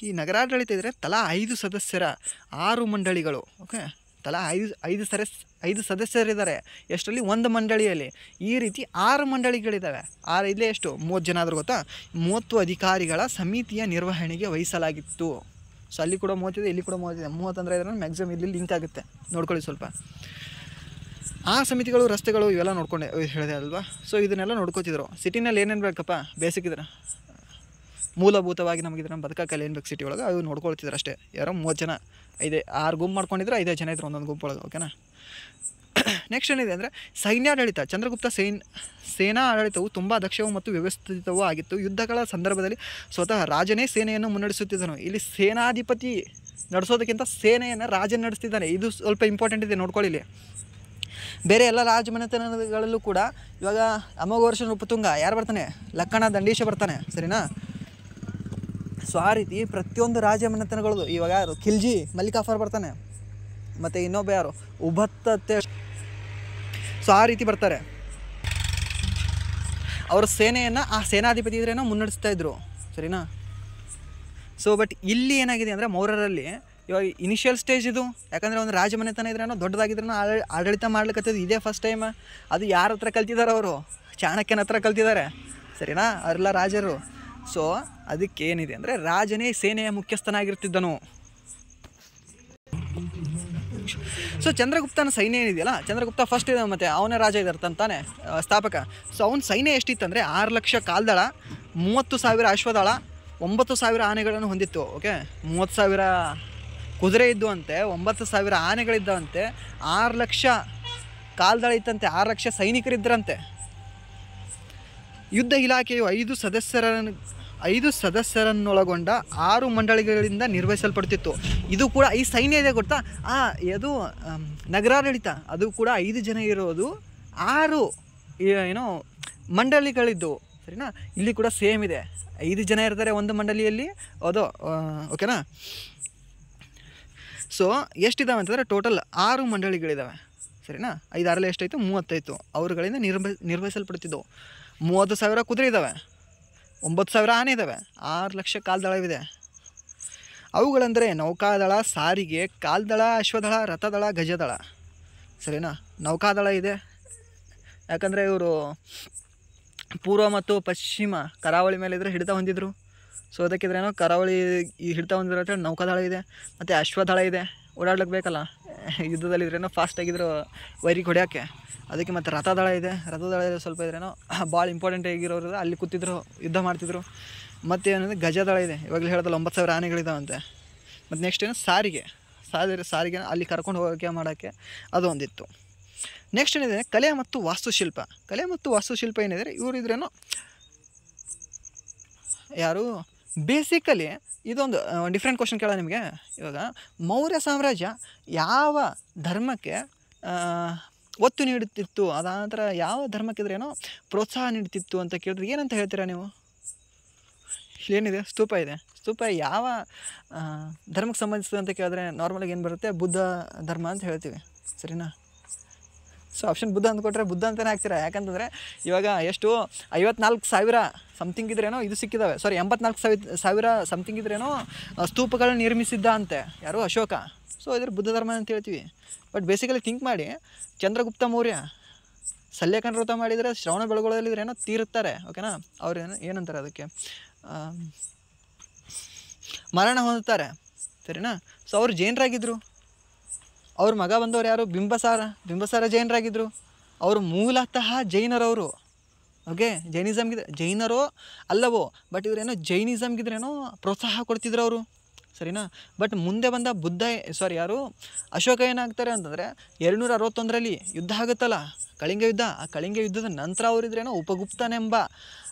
ಈ ನಗರಾಡಳಿತ ಇದ್ದರೆ ತಲಾ 5 ಸದಸ್ಯರ 6 ಮಂಡಳಿಗಳು. ಓಕೆ, ತಲಾ ಐದು ಸದಸ್ಯರಿದ್ದಾರೆ. ಎಷ್ಟರಲ್ಲಿ? ಒಂದು ಮಂಡಳಿಯಲ್ಲಿ. ಈ ರೀತಿ 6 ಮಂಡಳಿಗಳಿದ್ದಾವೆ. 6 ಇಲ್ಲೇ ಎಷ್ಟು 30 ಜನ ಆದರೂ ಗೊತ್ತಾ. 30 ಅಧಿಕಾರಿಗಳ ಸಮಿತಿಯ ನಿರ್ವಹಣೆಗೆ ವಹಿಸಲಾಗಿತ್ತು. ಸೊ ಅಲ್ಲಿ ಕೂಡ 30 ಇದೆ, ಇಲ್ಲಿ ಕೂಡ 30 ಇದೆ. 30 ಅಂದರೆ ಇದನ್ನು ಮ್ಯಾಕ್ಸಿಮಮ್ ಇಲ್ಲಿ ಲಿಂಕ್ ಆಗುತ್ತೆ, ನೋಡ್ಕೊಳ್ಳಿ ಸ್ವಲ್ಪ. ಆ ಸಮಿತಿಗಳು, ರಸ್ತೆಗಳು ಇವೆಲ್ಲ ನೋಡ್ಕೊಂಡೆ ಹೇಳಿದೆ ಅಲ್ವಾ. ಸೊ ಇದನ್ನೆಲ್ಲ ನೋಡ್ಕೋತಿದ್ರು. ಸಿಟಿನಲ್ಲಿ ಏನೇನು ಬೇಕಪ್ಪ ಬೇಸಿಕ್ ಇದ್ರೆ ಮೂಲಭೂತವಾಗಿ ನಮಗೆ ಇದನ್ನು ಬದುಕಲ್ಲಿ ಏನು ಬೇಕು ಸಿಟಿ ಒಳಗೆ ಅದು ನೋಡ್ಕೊಳ್ತಿದ್ರು ಅಷ್ಟೇ. ಯಾರೋ 30 ಜನ 6 ಗುಂಪು ಮಾಡ್ಕೊಂಡಿದ್ರು, 5 ಜನ ಇದ್ರು ಒಂದೊಂದು ಗುಂಪೊಳಗೆ. ಓಕೆನಾ. ನೆಕ್ಸ್ಟ್ ಏನಿದೆ ಅಂದರೆ ಸೈನ್ಯಾಡಳಿತ. ಚಂದ್ರಗುಪ್ತ ಸೇನಾ ಆಡಳಿತವು ತುಂಬ ದಕ್ಷವೂ ಮತ್ತು ವ್ಯವಸ್ಥಿತವೂ ಆಗಿತ್ತು. ಯುದ್ಧಗಳ ಸಂದರ್ಭದಲ್ಲಿ ಸ್ವತಃ ರಾಜನೇ ಸೇನೆಯನ್ನು ಮುನ್ನಡೆಸುತ್ತಿದ್ದನು. ಇಲ್ಲಿ ಸೇನಾಧಿಪತಿ ನಡೆಸೋದಕ್ಕಿಂತ ಸೇನೆಯನ್ನು ರಾಜ ನಡೆಸ್ತಿದ್ದಾನೆ. ಇದು ಸ್ವಲ್ಪ ಇಂಪಾರ್ಟೆಂಟ್ ಇದೆ, ನೋಡ್ಕೊಳ್ಳಿ. ಇಲ್ಲಿ ಬೇರೆ ಎಲ್ಲ ರಾಜಮನೆತನಗಳಲ್ಲೂ ಕೂಡ ಇವಾಗ ಅಮೋಘ ವರ್ಷ ನೃಪತುಂಗ ಯಾರು ಬರ್ತಾನೆ? ಲಕ್ಕಣ ದಂಡೀಶ ಬರ್ತಾನೆ, ಸರಿನಾ. ಸೊ ಆ ರೀತಿ ಪ್ರತಿಯೊಂದು ರಾಜಮನೆತನಗಳದು ಇವಾಗ ಯಾರು? ಖಿಲ್ಜಿ ಮಲ್ಲಿಕಾಫರ್ ಬರ್ತಾನೆ, ಮತ್ತು ಇನ್ನೊಬ್ಬ ಯಾರು? ಉಭತ್ತತೆ. ಸೊ ಆ ರೀತಿ ಬರ್ತಾರೆ. ಅವರ ಸೇನೆಯನ್ನು ಆ ಸೇನಾಧಿಪತಿ ಇದ್ರೇನೋ ಮುನ್ನಡೆಸ್ತಾ ಇದ್ರು, ಸರಿನಾ. ಸೊ ಬಟ್ ಇಲ್ಲಿ ಏನಾಗಿದೆ ಅಂದರೆ ಮೌರ್ಯರಲ್ಲಿ ಇವಾಗ ಇನಿಷಿಯಲ್ ಸ್ಟೇಜ್ ಇದು. ಯಾಕಂದರೆ ಒಂದು ರಾಜಮನೆತನ ಇದ್ರೇನೋ ದೊಡ್ಡದಾಗಿದ್ರೂ ಆಡಳಿತ ಮಾಡ್ಲಿಕ್ಕತ್ತದು ಇದೇ ಫಸ್ಟ್ ಟೈಮ್. ಅದು ಯಾರ ಹತ್ರ ಕಲ್ತಿದ್ದಾರೆ? ಅವರು ಚಾಣಕ್ಯನ ಹತ್ರ ಕಲ್ತಿದ್ದಾರೆ, ಸರಿನಾ. ಅವರೆಲ್ಲ ರಾಜರು. ಸೊ ಅದಕ್ಕೆ ಏನಿದೆ ಅಂದರೆ ರಾಜನೇ ಸೇನೆಯ ಮುಖ್ಯಸ್ಥನಾಗಿರ್ತಿದ್ದನು. ಸೊ ಚಂದ್ರಗುಪ್ತನ ಸೈನ್ಯ ಏನಿದೆಯಲ್ಲ, ಚಂದ್ರಗುಪ್ತ ಫಸ್ಟ್ ಇದೆ, ಮತ್ತು ಅವನೇ ರಾಜ ಇದ್ದಾರೆ ತಾನೆ, ಸ್ಥಾಪಕ. ಸೊ ಅವನ ಸೈನ್ಯ ಎಷ್ಟಿತ್ತಂದರೆ 6 ಲಕ್ಷ ಕಾಲ್ದಳ, 30,000 ಅಶ್ವದಳ, 9,000 ಆನೆಗಳನ್ನು ಹೊಂದಿತ್ತು. ಓಕೆ, 30,000 ಕುದುರೆ ಇದ್ದು ಅಂತೆ, 9,000 ಆನೆಗಳಿದ್ದವಂತೆ, 6 ಲಕ್ಷ ಕಾಲ್ದಳ ಇತ್ತಂತೆ, 6 ಲಕ್ಷ ಸೈನಿಕರಿದ್ದರಂತೆ. ಯುದ್ಧ ಇಲಾಖೆಯು 5 ಸದಸ್ಯರನ್ನೊಳಗೊಂಡ 6 ಮಂಡಳಿಗಳಿಂದ ನಿರ್ವಹಿಸಲ್ಪಡ್ತಿತ್ತು. ಇದು ಕೂಡ ಈ ಸೈನ್ಯ ಇದೆ ಗೊತ್ತಾ. ಅದು ನಗರಾಡಳಿತ, ಅದು ಕೂಡ 5 ಜನ ಇರೋದು, 6 ಏನೋ ಮಂಡಳಿಗಳಿದ್ದವು, ಸರಿನಾ. ಇಲ್ಲಿ ಕೂಡ ಸೇಮ್ ಇದೆ, 5 ಜನ ಇರ್ತಾರೆ ಒಂದು ಮಂಡಳಿಯಲ್ಲಿ. ಅದು ಓಕೆನಾ. ಸೊ ಎಷ್ಟಿದ್ದಾವೆ ಅಂತಂದರೆ ಟೋಟಲ್ 6 ಮಂಡಳಿಗಳಿದ್ದಾವೆ, ಸರಿನಾ. 5 6 ಎಷ್ಟಾಯಿತು? 35 ಅವರುಗಳಿಂದ ನಿರ್ವಹಿಸಲ್ಪಡ್ತಿದ್ದವು. 30,000 ಕುದುರೆ ಇದ್ದಾವೆ, 9,000 ಆನೆ ಇದ್ದಾವೆ, 6 ಲಕ್ಷ ಕಾಲ್ದಳವಿದೆ. ಅವುಗಳಂದರೆ ನೌಕಾದಳ, ಸಾರಿಗೆ, ಕಾಲ್ದಳ, ಅಶ್ವದಳ, ರಥದಳ, ಗಜದಳ, ಸರಿನಾ. ನೌಕಾದಳ ಇದೆ, ಯಾಕಂದರೆ ಇವರು ಪೂರ್ವ ಮತ್ತು ಪಶ್ಚಿಮ ಕರಾವಳಿ ಮೇಲೆ ಇದ್ದರೆ ಹಿಡಿತ ಹೊಂದಿದ್ರು. ಸೊ ಅದಕ್ಕಿದ್ರೇನೋ ಕರಾವಳಿ ಈ ಹಿಡಿತ ಹೊಂದಿರೋ ಅಂತೇಳಿ ನೌಕಾದಳ ಇದೆ. ಮತ್ತು ಅಶ್ವದಳ ಇದೆ, ಓಡಾಡ್ಲಿಕ್ಕೆ ಬೇಕಲ್ಲ, ಯುದ್ಧದಲ್ಲಿ ಇದ್ರೇನೋ ಫಾಸ್ಟಾಗಿದ್ರು ವೈರಿಗೆ ಹೊಡೆಯೋಕ್ಕೆ. ಅದಕ್ಕೆ ಮತ್ತು ರಥದಳ ಇದೆ. ರಥದಳ ಸ್ವಲ್ಪ ಇದ್ರೇನೋ ಭಾಳ ಇಂಪಾರ್ಟೆಂಟ್ ಆಗಿರೋರು ಅಲ್ಲಿ ಕೂತಿದ್ರು, ಯುದ್ಧ ಮಾಡ್ತಿದ್ರು. ಮತ್ತು ಏನಂದರೆ ಗಜದಳ ಇದೆ, ಇವಾಗಲೇ ಹೇಳೋದಲ್ಲ 9,000 ಆನೆಗಳಿದ್ದಾವಂತೆ. ಮತ್ತು ನೆಕ್ಸ್ಟ್ ಏನು? ಸಾರಿಗೆ ಅಲ್ಲಿ ಕರ್ಕೊಂಡು ಹೋಗೋಕ್ಕೆ ಮಾಡೋಕ್ಕೆ ಅದು ಒಂದಿತ್ತು. ನೆಕ್ಸ್ಟ್ ಏನಿದೆ? ಕಲೆ ಮತ್ತು ವಾಸ್ತುಶಿಲ್ಪ. ಕಲೆ ಮತ್ತು ವಾಸ್ತುಶಿಲ್ಪ ಏನಿದೆ ಇವರು ಇದ್ರೇನೋ ಯಾರು? ಬೇಸಿಕಲಿ ಇದೊಂದು ಡಿಫ್ರೆಂಟ್ ಕ್ವಶನ್ ಕೇಳ ನಿಮಗೆ. ಇವಾಗ ಮೌರ್ಯ ಸಾಮ್ರಾಜ್ಯ ಯಾವ ಧರ್ಮಕ್ಕೆ ಒತ್ತು ನೀಡುತ್ತಿತ್ತು, ಅದಾನಂತರ ಯಾವ ಧರ್ಮಕ್ಕಿದ್ರೇನೋ ಪ್ರೋತ್ಸಾಹ ನೀಡುತ್ತಿತ್ತು ಅಂತ ಕೇಳಿದ್ರೆ ಏನಂತ ಹೇಳ್ತೀರಾ ನೀವು? ಏನಿದೆ? ಸ್ತೂಪ ಇದೆ. ಸ್ತೂಪ ಯಾವ ಧರ್ಮಕ್ಕೆ ಸಂಬಂಧಿಸಿದೆ ಅಂತ ಕೇಳಿದ್ರೆ ನಾರ್ಮಲಾಗಿ ಏನು ಬರುತ್ತೆ? ಬುದ್ಧ ಧರ್ಮ ಅಂತ ಹೇಳ್ತೀವಿ, ಸರಿನಾ. ಸೊ ಆಪ್ಷನ್ ಬುದ್ಧ ಅಂದ್ಕೊಟ್ರೆ ಬುದ್ಧ ಅಂತಲೇ ಹಾಕ್ತೀರಾ. ಯಾಕಂತಂದರೆ ಇವಾಗ ಎಷ್ಟು 54,000 ಸಮಥಿಂಗ್ ಇದ್ರೇನೋ ಇದು ಸಿಕ್ಕಿದ್ದಾವೆ. ಸಾರಿ 84,000 ಸಮಥಿಂಗ್ ಇದ್ರೇನೋ ಸ್ತೂಪಗಳನ್ನ ನಿರ್ಮಿಸಿದ್ದ ಅಂತೆ ಯಾರು? ಅಶೋಕ. ಸೊ ಇದ್ರ ಬುದ್ಧ ಧರ್ಮ ಅಂತ ಹೇಳ್ತೀವಿ. ಬಟ್ ಬೇಸಿಕಲಿ ಥಿಂಕ್ ಮಾಡಿ, ಚಂದ್ರಗುಪ್ತ ಮೌರ್ಯ ಸಲ್ಲೇಖನ ವ್ರತ ಮಾಡಿದರೆ ಶ್ರವಣ ಬೆಳಗೊಳದಲ್ಲಿದ್ರೇನೋ ತೀರುತ್ತಾರೆ, ಓಕೆನಾ. ಅವ್ರು ಏನಂತಾರೆ ಅದಕ್ಕೆ? ಮರಣ ಹೊಂದುತ್ತಾರೆ, ಸರಿನಾ. ಸೊ ಅವ್ರು ಜೈನರಾಗಿದ್ದರು. ಅವ್ರ ಮಗ ಬಂದವರು ಯಾರು? ಬಿಂಬಸಾರ ಜೈನರಾಗಿದ್ದರು. ಅವರು ಮೂಲತಃ ಜೈನರವರು. ಓಕೆ, ಜೈನರೋ ಅಲ್ಲವೋ, ಬಟ್ ಇವರೇನೋ ಜೈನಿಸಮ್ಗಿದ್ರೇನೋ ಪ್ರೋತ್ಸಾಹ ಕೊಡ್ತಿದ್ರು ಅವರು, ಸರಿನಾ. ಬಟ್ ಮುಂದೆ ಬಂದ ಯಾರು? ಅಶೋಕ ಏನಾಗ್ತಾರೆ ಅಂತಂದರೆ 261ರಲ್ಲಿ ಯುದ್ಧ ಆಗುತ್ತಲ್ಲ, ಕಳಿಂಗ ಯುದ್ಧ. ಆ ಕಳಿಂಗ ಯುದ್ಧದ ನಂತರ ಅವರಿದ್ರೇನೋ ಉಪಗುಪ್ತನೆಂಬ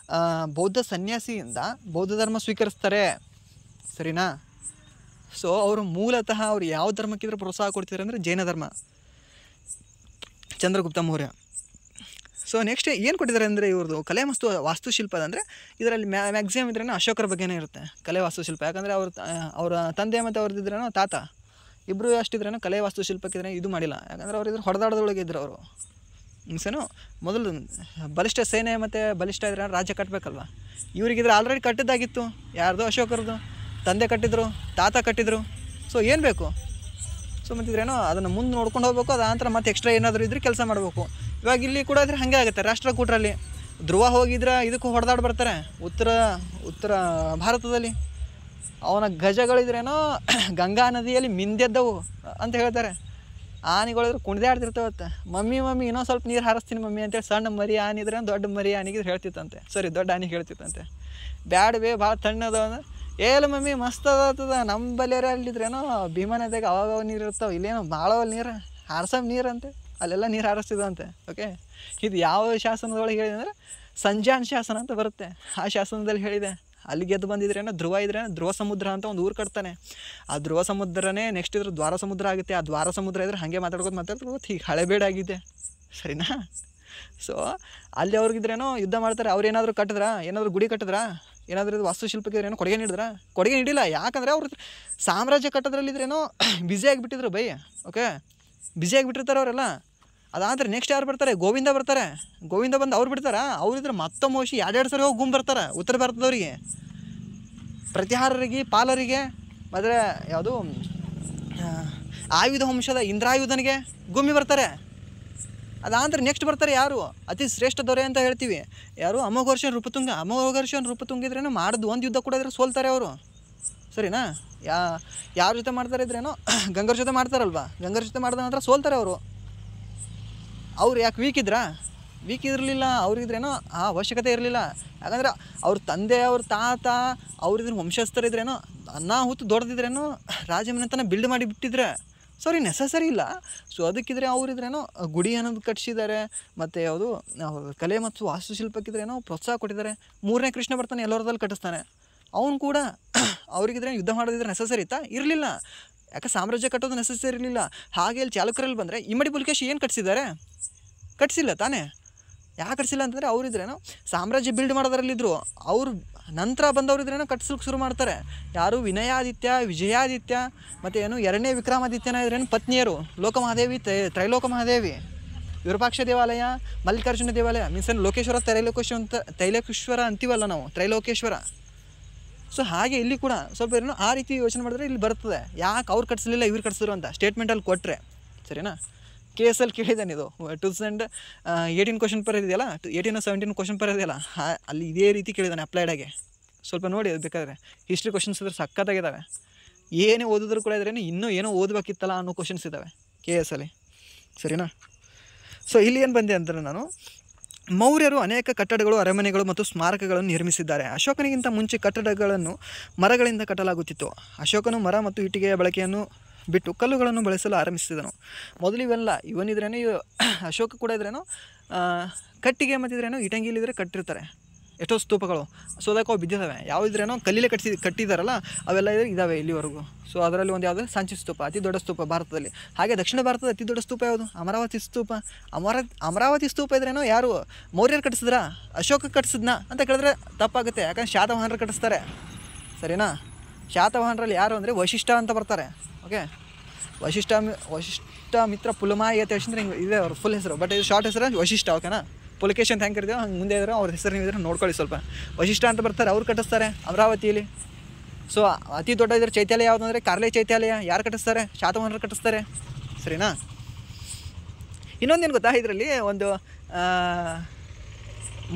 ಬೌದ್ಧ ಸನ್ಯಾಸಿಯಿಂದ ಬೌದ್ಧ ಧರ್ಮ ಸ್ವೀಕರಿಸ್ತಾರೆ, ಸರಿನಾ. ಸೊ ಅವರು ಮೂಲತಃ ಅವ್ರು ಯಾವ ಧರ್ಮಕ್ಕಿದ್ರೆ ಪ್ರೋತ್ಸಾಹ ಕೊಡ್ತಿದ್ದಾರೆ ಅಂದರೆ ಜೈನ ಧರ್ಮ, ಚಂದ್ರಗುಪ್ತ ಮೌರ್ಯ. ಸೊ ನೆಕ್ಸ್ಟ್ ಏನು ಕೊಟ್ಟಿದ್ದಾರೆ ಅಂದರೆ ಇವ್ರದ್ದು ಕಲೆ ಮತ್ತು ವಾಸ್ತುಶಿಲ್ಪದ ಅಂದರೆ ಇದರಲ್ಲಿ ಮ್ಯಾಕ್ಸಿಮಮ್ ಇದ್ರೇನೋ ಅಶೋಕರ ಬಗ್ಗೆನೇ ಇರುತ್ತೆ ಕಲೆ ವಾಸ್ತುಶಿಲ್ಪ. ಯಾಕಂದರೆ ಅವರ ತಂದೆ ಮತ್ತು ಅವ್ರದ್ದಿದ್ರೇನೋ ತಾತ ಇಬ್ಬರು ಅಷ್ಟಿದ್ರೇನೋ ಕಲೆ ವಾಸ್ತುಶಿಲ್ಪಕ್ಕಿದ್ರೆ ಇದು ಮಾಡಿಲ್ಲ. ಯಾಕಂದರೆ ಅವ್ರಿದ್ರು ಹೊಡೆದಾಡದೊಳಗೆ ಇದ್ರು ಅವರು. ಮೀನ್ಸೇನು ಮೊದಲು ಬಲಿಷ್ಠ ಸೇನೆ ಮತ್ತು ಬಲಿಷ್ಠ ಇದ್ರೆ ರಾಜ್ಯ ಕಟ್ಟಬೇಕಲ್ವ. ಇವರಿಗಿದ್ರೆ ಆಲ್ರೆಡಿ ಕಟ್ಟಿದ್ದಾಗಿತ್ತು. ಯಾರ್ದು? ಅಶೋಕರದು ತಂದೆ ಕಟ್ಟಿದ್ರು, ತಾತ ಕಟ್ಟಿದ್ರು. ಸೊ ಏನು ಬೇಕು? ಸೊ ಸೊ ಮತ್ತಿದ್ರೇನೋ ಅದನ್ನು ಮುಂದೆ ನೋಡ್ಕೊಂಡು ಹೋಗ್ಬೇಕು, ಅದು ನಂತರ ಮತ್ತೆ ಎಕ್ಸ್ಟ್ರಾ ಏನಾದರೂ ಇದ್ದರೆ ಕೆಲಸ ಮಾಡಬೇಕು. ಇವಾಗ ಇಲ್ಲಿ ಕೂಡ ಆದರೆ ಹಾಗೆ ಆಗುತ್ತೆ. ರಾಷ್ಟ್ರಕೂಟರಲ್ಲಿ ಧ್ರುವ ಹೋಗಿದ್ರೆ ಇದಕ್ಕೂ ಹೊಡೆದಾಡಿ ಬರ್ತಾರೆ. ಉತ್ತರ ಭಾರತದಲ್ಲಿ ಅವನ ಗಜಗಳಿದ್ರೇನೋ ಗಂಗಾ ನದಿಯಲ್ಲಿ ಮಿಂದೆದ್ದವು ಅಂತ ಹೇಳ್ತಾರೆ. ಆನೆಗಳಿದ್ರೆ ಕುಣಿದಾಡ್ತಿರ್ತಾವತ್ತೆ. ಮಮ್ಮಿ ಇನ್ನೊಂದು ಸ್ವಲ್ಪ ನೀರು ಹಾರಿಸ್ತೀನಿ ಮಮ್ಮಿ ಅಂತೇಳಿ ಸಣ್ಣ ಮರಿ ಆನಿದ್ರೆ ದೊಡ್ಡ ಮರಿ ಆನೆಗಿದ್ರೆ ಹೇಳ್ತಿತ್ತಂತೆ, ದೊಡ್ಡ ಆನೆಗೆ ಹೇಳ್ತಿತ್ತಂತೆ, ಬ್ಯಾಡ ಬೇ ಭಾಳ ತಣ್ಣದ ಏಲ ಮಮ್ಮಿ ಮಸ್ತ್ ಅದ ನಮ್ಮ ಬಲ್ಯಾರ ಅಲ್ಲಿದ್ರೇನೋ ಭೀಮಾ ನದಿಯಾಗ ಅವಾಗ ನೀರು ಇರ್ತಾವೆ, ಇಲ್ಲೇನೋ ಭಾಳವಲ್ಲ ನೀರು ಹಾರ್ಸಮ್ ನೀರು ಅಂತೆ, ಅಲ್ಲೆಲ್ಲ ನೀರು ಹಾರಿಸ್ತಿದ್ದಂತೆ. ಓಕೆ, ಇದು ಯಾವ ಶಾಸನದೊಳಗೆ ಹೇಳಿದೆ ಅಂದರೆ ಸಂಜಾನ್ ಶಾಸನ ಅಂತ ಬರುತ್ತೆ. ಆ ಶಾಸನದಲ್ಲಿ ಹೇಳಿದೆ. ಅಲ್ಲಿ ಗೆದ್ದು ಬಂದಿದ್ರೇನೋ ಧ್ರುವ ಇದ್ರೇನೋ ಧ್ರುವ ಸಮುದ್ರ ಅಂತ ಒಂದು ಊರು ಕಟ್ತಾನೆ. ಆ ಧ್ರುವ ಸಮುದ್ರನೇ ನೆಕ್ಸ್ಟ್ ಇದ್ರೆ ದ್ವಾರ ಸಮುದ್ರ ಆಗುತ್ತೆ. ಆ ದ್ವಾರ ಸಮುದ್ರ ಇದ್ರೆ ಹಾಗೆ ಮಾತಾಡ್ಕೋದು ಹೀಗೆ ಹಳೆಬೇಡಾಗಿದೆ, ಸರಿನಾ? ಸೊ ಅಲ್ಲಿ ಅವ್ರಿಗಿದ್ರೇನೋ ಯುದ್ಧ ಮಾಡ್ತಾರೆ. ಅವ್ರು ಏನಾದರೂ ಕಟ್ಟಿದ್ರಾ, ಏನಾದರೂ ಗುಡಿ ಕಟ್ಟಿದ್ರಾ, ಏನಾದರೂ ಇದು ವಾಸ್ತುಶಿಲ್ಪಕ್ಕೆ ಏನೋ ಕೊಡುಗೆ ನೀಡಿದ್ರಾ? ಕೊಡುಗೆ ನೀಡಿಲ್ಲ. ಯಾಕಂದರೆ ಅವ್ರು ಸಾಮ್ರಾಜ್ಯ ಕಟ್ಟೋದ್ರಲ್ಲಿದ್ರೇನೋ ಬ್ಯುಸಿ ಆಗಿಬಿಟ್ಟಿದ್ರು ಬೈ. ಓಕೆ, ಬ್ಯುಸಿ ಆಗಿಬಿಟ್ಟಿರ್ತಾರೆ ಅವರೆಲ್ಲ. ಅದಾದ್ರೆ ನೆಕ್ಸ್ಟ್ ಯಾರು ಬರ್ತಾರೆ? ಗೋವಿಂದ ಬರ್ತಾರೆ. ಗೋವಿಂದ ಬಂದು ಅವ್ರು ಬಿಡ್ತಾರೆ. ಅವ್ರಿದ್ರೆ ಮತ್ತೊಮ್ಮೆ ಮೋಶಿ 2 ಸರಿ ಹೋಗಿ ಗುಂಪು ಬರ್ತಾರೆ ಉತ್ತರ ಭಾರತದವ್ರಿಗೆ, ಪ್ರತಿಹಾರರಿಗೆ, ಪಾಲರಿಗೆ, ಮತ್ತು ಯಾವುದು ಆಯುಧ ವಂಶದ ಇಂದ್ರಾಯುಧನಿಗೆ ಗುಮ್ಮಿ ಬರ್ತಾರೆ. ಅದಾಂದ್ರೆ ನೆಕ್ಸ್ಟ್ ಬರ್ತಾರೆ ಯಾರು? ಅತಿ ಶ್ರೇಷ್ಠ ದೊರೆ ಅಂತ ಹೇಳ್ತೀವಿ ಯಾರು? ಅಮೋಘರ್ಷನ್ ನೃಪತುಂಗ ಇದ್ರೇನೋ ಮಾಡಿದ್ದು ಒಂದು ಯುದ್ಧ ಕೂಡ ಇದ್ರೆ ಸೋಲ್ತಾರೆ ಅವರು, ಸರಿನಾ? ಯಾರ ಜೊತೆ ಮಾಡ್ತಾರೆ ಇದ್ರೇನೋ ಗಂಗರ ಜೊತೆ ಮಾಡ್ತಾರಲ್ವ, ಗಂಗರ ಜೊತೆ ಮಾಡಿದ ನಂತರ ಸೋಲ್ತಾರೆ ಅವರು. ಅವ್ರು ಯಾಕೆ ವೀಕ್ ಇರಲಿಲ್ಲ, ಅವ್ರಿದ್ರೇನೋ ಆ ಅವಶ್ಯಕತೆ ಇರಲಿಲ್ಲ. ಯಾಕಂದರೆ ಅವ್ರ ತಂದೆ, ಅವ್ರ ತಾತ, ಅವ್ರಿದ್ರ ವಂಶಸ್ಥರಿದ್ರೇನೋ ಅನಾಹುತ ದೊಡ್ಡದಿದ್ರೇನೋ ರಾಜಮನೆತನ ಬಿಲ್ಡ್ ಮಾಡಿ ಬಿಟ್ಟಿದ್ರೆ ಸಾರಿ ನೆಸಸರಿ ಇಲ್ಲ. ಸೊ ಅದಕ್ಕಿದ್ರೆ ಅವರಿದ್ರೇನೋ ಗುಡಿ ಅನ್ನೋದು ಕಟ್ಟಿಸಿದ್ದಾರೆ, ಮತ್ತು ಯಾವುದು ಕಲೆ ಮತ್ತು ವಾಸ್ತುಶಿಲ್ಪಕ್ಕಿದ್ರೇನೋ ಪ್ರೋತ್ಸಾಹ ಕೊಟ್ಟಿದ್ದಾರೆ. 3ನೇ ಕೃಷ್ಣ ಬರ್ತಾನೆ, ಎಲ್ಲರದಲ್ಲಿ ಕಟ್ಟಿಸ್ತಾನೆ. ಅವನು ಕೂಡ ಅವ್ರಿಗಿದ್ರೆ ಯುದ್ಧ ಮಾಡೋದಿದ್ರೆ ನೆಸಸರಿ ಇತ್ತಾ? ಇರಲಿಲ್ಲ. ಯಾಕೆ ಸಾಮ್ರಾಜ್ಯ ಕಟ್ಟೋದು ನೆಸಸರಿ ಇರಲಿಲ್ಲ. ಹಾಗೆ ಇಲ್ಲಿ ಚಾಲುಕ್ಯರಲ್ಲಿ ಬಂದರೆ ಇಮ್ಮಡಿ ಪುಲಕೇಶಿ ಏನು ಕಟ್ಟಿಸಿದ್ದಾರೆ? ಕಟ್ಟಿಸಿಲ್ಲ ತಾನೇ. ಯಾಕೆ ಕಟ್ಟಿಸಿಲ್ಲ ಅಂತಂದರೆ ಅವರಿದ್ರೇನೋ ಸಾಮ್ರಾಜ್ಯ ಬಿಲ್ಡ್ ಮಾಡೋದ್ರಲ್ಲಿದ್ದರು. ಅವ್ರು ನಂತರ ಬಂದವರಿದ್ರೇನೋ ಕಟ್ಟಿಸ್ಲಿಕ್ಕೆ ಶುರು ಮಾಡ್ತಾರೆ. ಯಾರು? ವಿನಯಾದಿತ್ಯ, ವಿಜಯಾದಿತ್ಯ, ಮತ್ತು ಏನು 2ನೇ ವಿಕ್ರಮಾದಿತ್ಯನ ಇದ್ರೇನು ಪತ್ನಿಯರು ಲೋಕಮಹಾದೇವಿ, ತ್ರೈಲೋಕಮಹಾದೇವಿ, ವಿರೂಪಾಕ್ಷ ದೇವಾಲಯ, ಮಲ್ಲಿಕಾರ್ಜುನ ದೇವಾಲಯ, ಮೀನ್ಸ್ ಲೋಕೇಶ್ವರ, ತೈಲೋಕೇಶ್ವರ ಅಂತೀವಲ್ಲ ನಾವು, ತ್ರೈಲೋಕೇಶ್ವರ. ಸೊ ಹಾಗೆ ಇಲ್ಲಿ ಕೂಡ ಸ್ವಲ್ಪ ಏನೋ ಆ ರೀತಿ ಯೋಚನೆ ಮಾಡಿದ್ರೆ ಇಲ್ಲಿ ಬರ್ತದೆ. ಯಾಕೆ ಅವ್ರು ಕಟ್ಟಿಸಲಿಲ್ಲ ಇವ್ರು ಕಟ್ಟಿಸಿದ್ರು ಅಂತ ಸ್ಟೇಟ್ಮೆಂಟಲ್ಲಿ ಕೊಟ್ಟರೆ, ಸರಿನಾ? ಕೇಸಲ್ಲಿ ಕೇಳಿದ್ದಾನೆ ಇದು 2018 ಕ್ವಶನ್ ಪೇಪರ್ ಇದೆಯಲ್ಲ, 18-17 ಕ್ವಶನ್ ಪೇಪರ್ ಇದೆಯಲ್ಲ, ಅಲ್ಲಿ ಇದೇ ರೀತಿ ಕೇಳಿದ್ದಾನೆ ಅಪ್ಲೈಡಾಗೆ. ಸ್ವಲ್ಪ ನೋಡಿ ಅದು ಬೇಕಾದರೆ. ಹಿಸ್ಟ್ರಿ ಕ್ವಶನ್ಸ್ ಇದ್ರೆ ಸಖತ್ತಾಗಿದ್ದಾವೆ. ಏನೇ ಓದಿದ್ರು ಕೂಡ ಇದ್ರೇನು ಇನ್ನೂ ಏನೋ ಓದಬೇಕಿತ್ತಲ್ಲ ಅನ್ನೋ ಕ್ವಶನ್ಸ್ ಇದ್ದಾವೆ KS ಅಲ್ಲಿ, ಸರಿನಾ? ಸೊ ಇಲ್ಲಿ ಏನು ಬಂದೆ ಅಂದರೆ ನಾನು ಮೌರ್ಯರು ಅನೇಕ ಕಟ್ಟಡಗಳು, ಅರಮನೆಗಳು ಮತ್ತು ಸ್ಮಾರಕಗಳನ್ನು ನಿರ್ಮಿಸಿದ್ದಾರೆ. ಅಶೋಕನಿಗಿಂತ ಮುಂಚೆ ಕಟ್ಟಡಗಳನ್ನು ಮರಗಳಿಂದ ಕಟ್ಟಲಾಗುತ್ತಿತ್ತು. ಅಶೋಕನು ಮರ ಮತ್ತು ಇಟ್ಟಿಗೆಯ ಬಳಕೆಯನ್ನು ಬಿಟ್ಟು ಕಲ್ಲುಗಳನ್ನು ಬಳಸಲು ಆರಂಭಿಸಿದನು. ಮೊದಲು ಇವನಿದ್ರೇನೋ ಅಶೋಕ ಕೂಡ ಇದ್ರೇನೋ ಕಟ್ಟಿಗೆ ಮತ್ತಿದ್ರೇನೋ ಇಟಂಗಿಲಿದ್ರೆ ಕಟ್ಟಿರ್ತಾರೆ ಎಷ್ಟೋ ಸ್ತೂಪಗಳು. ಸೊ ಅದಕ್ಕೆ ಅವು ಬಿದ್ದಿದ್ದಾವೆ. ಯಾವುದಿದ್ರೇನೋ ಕಲ್ಲಿಲೆ ಕಟ್ಟಿದ್ದಾರಲ್ಲ ಅವೆಲ್ಲ ಇದ್ದಾವೆ ಇಲ್ಲಿವರೆಗೂ. ಸೊ ಅದರಲ್ಲಿ ಒಂದು ಯಾವುದು? ಸಾಂಚಿ ಸ್ತೂಪ, ಅತಿ ದೊಡ್ಡ ಸ್ತೂಪ ಭಾರತದಲ್ಲಿ. ಹಾಗೆ ದಕ್ಷಿಣ ಭಾರತದ ಅತಿ ದೊಡ್ಡ ಸ್ತೂಪ ಯಾವುದು? ಅಮರಾವತಿ ಸ್ತೂಪ. ಅಮರಾವತಿ ಸ್ತೂಪ ಇದ್ರೇನೋ ಯಾರು? ಮೌರ್ಯರು ಕಟ್ಟಿಸಿದ್ರಾ, ಅಶೋಕ ಕಟ್ಟಿಸಿದ್ನಾ ಅಂತ ಕೇಳಿದ್ರೆ ತಪ್ಪಾಗುತ್ತೆ. ಯಾಕಂದ್ರೆ ಶಾತವಾಹನರು ಕಟ್ಟಿಸ್ತಾರೆ, ಸರಿನಾ? ಶಾತವಾಹನರಲ್ಲಿ ಯಾರು ಅಂದರೆ ವಶಿಷ್ಠ ಅಂತ ಬರ್ತಾರೆ. ಓಕೆ, ವಶಿಷ್ಠ ಮಿತ್ರ ಪುಲಮಾಯಿ ಅಂತ ಹೇಳಿದ್ರೆ ಹಿಂಗೆ ಇದೆ ಅವ್ರ ಫುಲ್ ಹೆಸರು. ಬಟ್ ಇದು ಶಾರ್ಟ್ ಹೆಸರು ವಶಿಷ್ಠ. ಓಕೆನಾ? ಪುಲಕೇಶ್ ಅಂತ ಹೆಂಗೆ ಕರಿತೀವೋ ಹಂಗೆ ಮುಂದೆ ಇದ್ರೆ ಅವ್ರ ಹೆಸರು ನೀವು ಇದ್ರೆ ನೋಡ್ಕೊಳ್ಳಿ ಸ್ವಲ್ಪ. ವಶಿಷ್ಠ ಅಂತ ಬರ್ತಾರೆ, ಅವ್ರು ಕಟ್ಟಿಸ್ತಾರೆ ಅಮರಾವತಿಯಲ್ಲಿ. ಸೊ ಅತಿ ದೊಡ್ಡ ಇದ್ರ ಚೈತ್ಯಾಲಯ ಯಾವುದು ಅಂದರೆ ಕಾರ್ಲೆ ಚೈತ್ಯಾಲಯ. ಯಾರು ಕಟ್ಟಿಸ್ತಾರೆ? ಶಾತವಾಹನರು ಕಟ್ಟಿಸ್ತಾರೆ, ಸರಿನಾ? ಇನ್ನೊಂದೇನು ಗೊತ್ತಾ, ಇದರಲ್ಲಿ ಒಂದು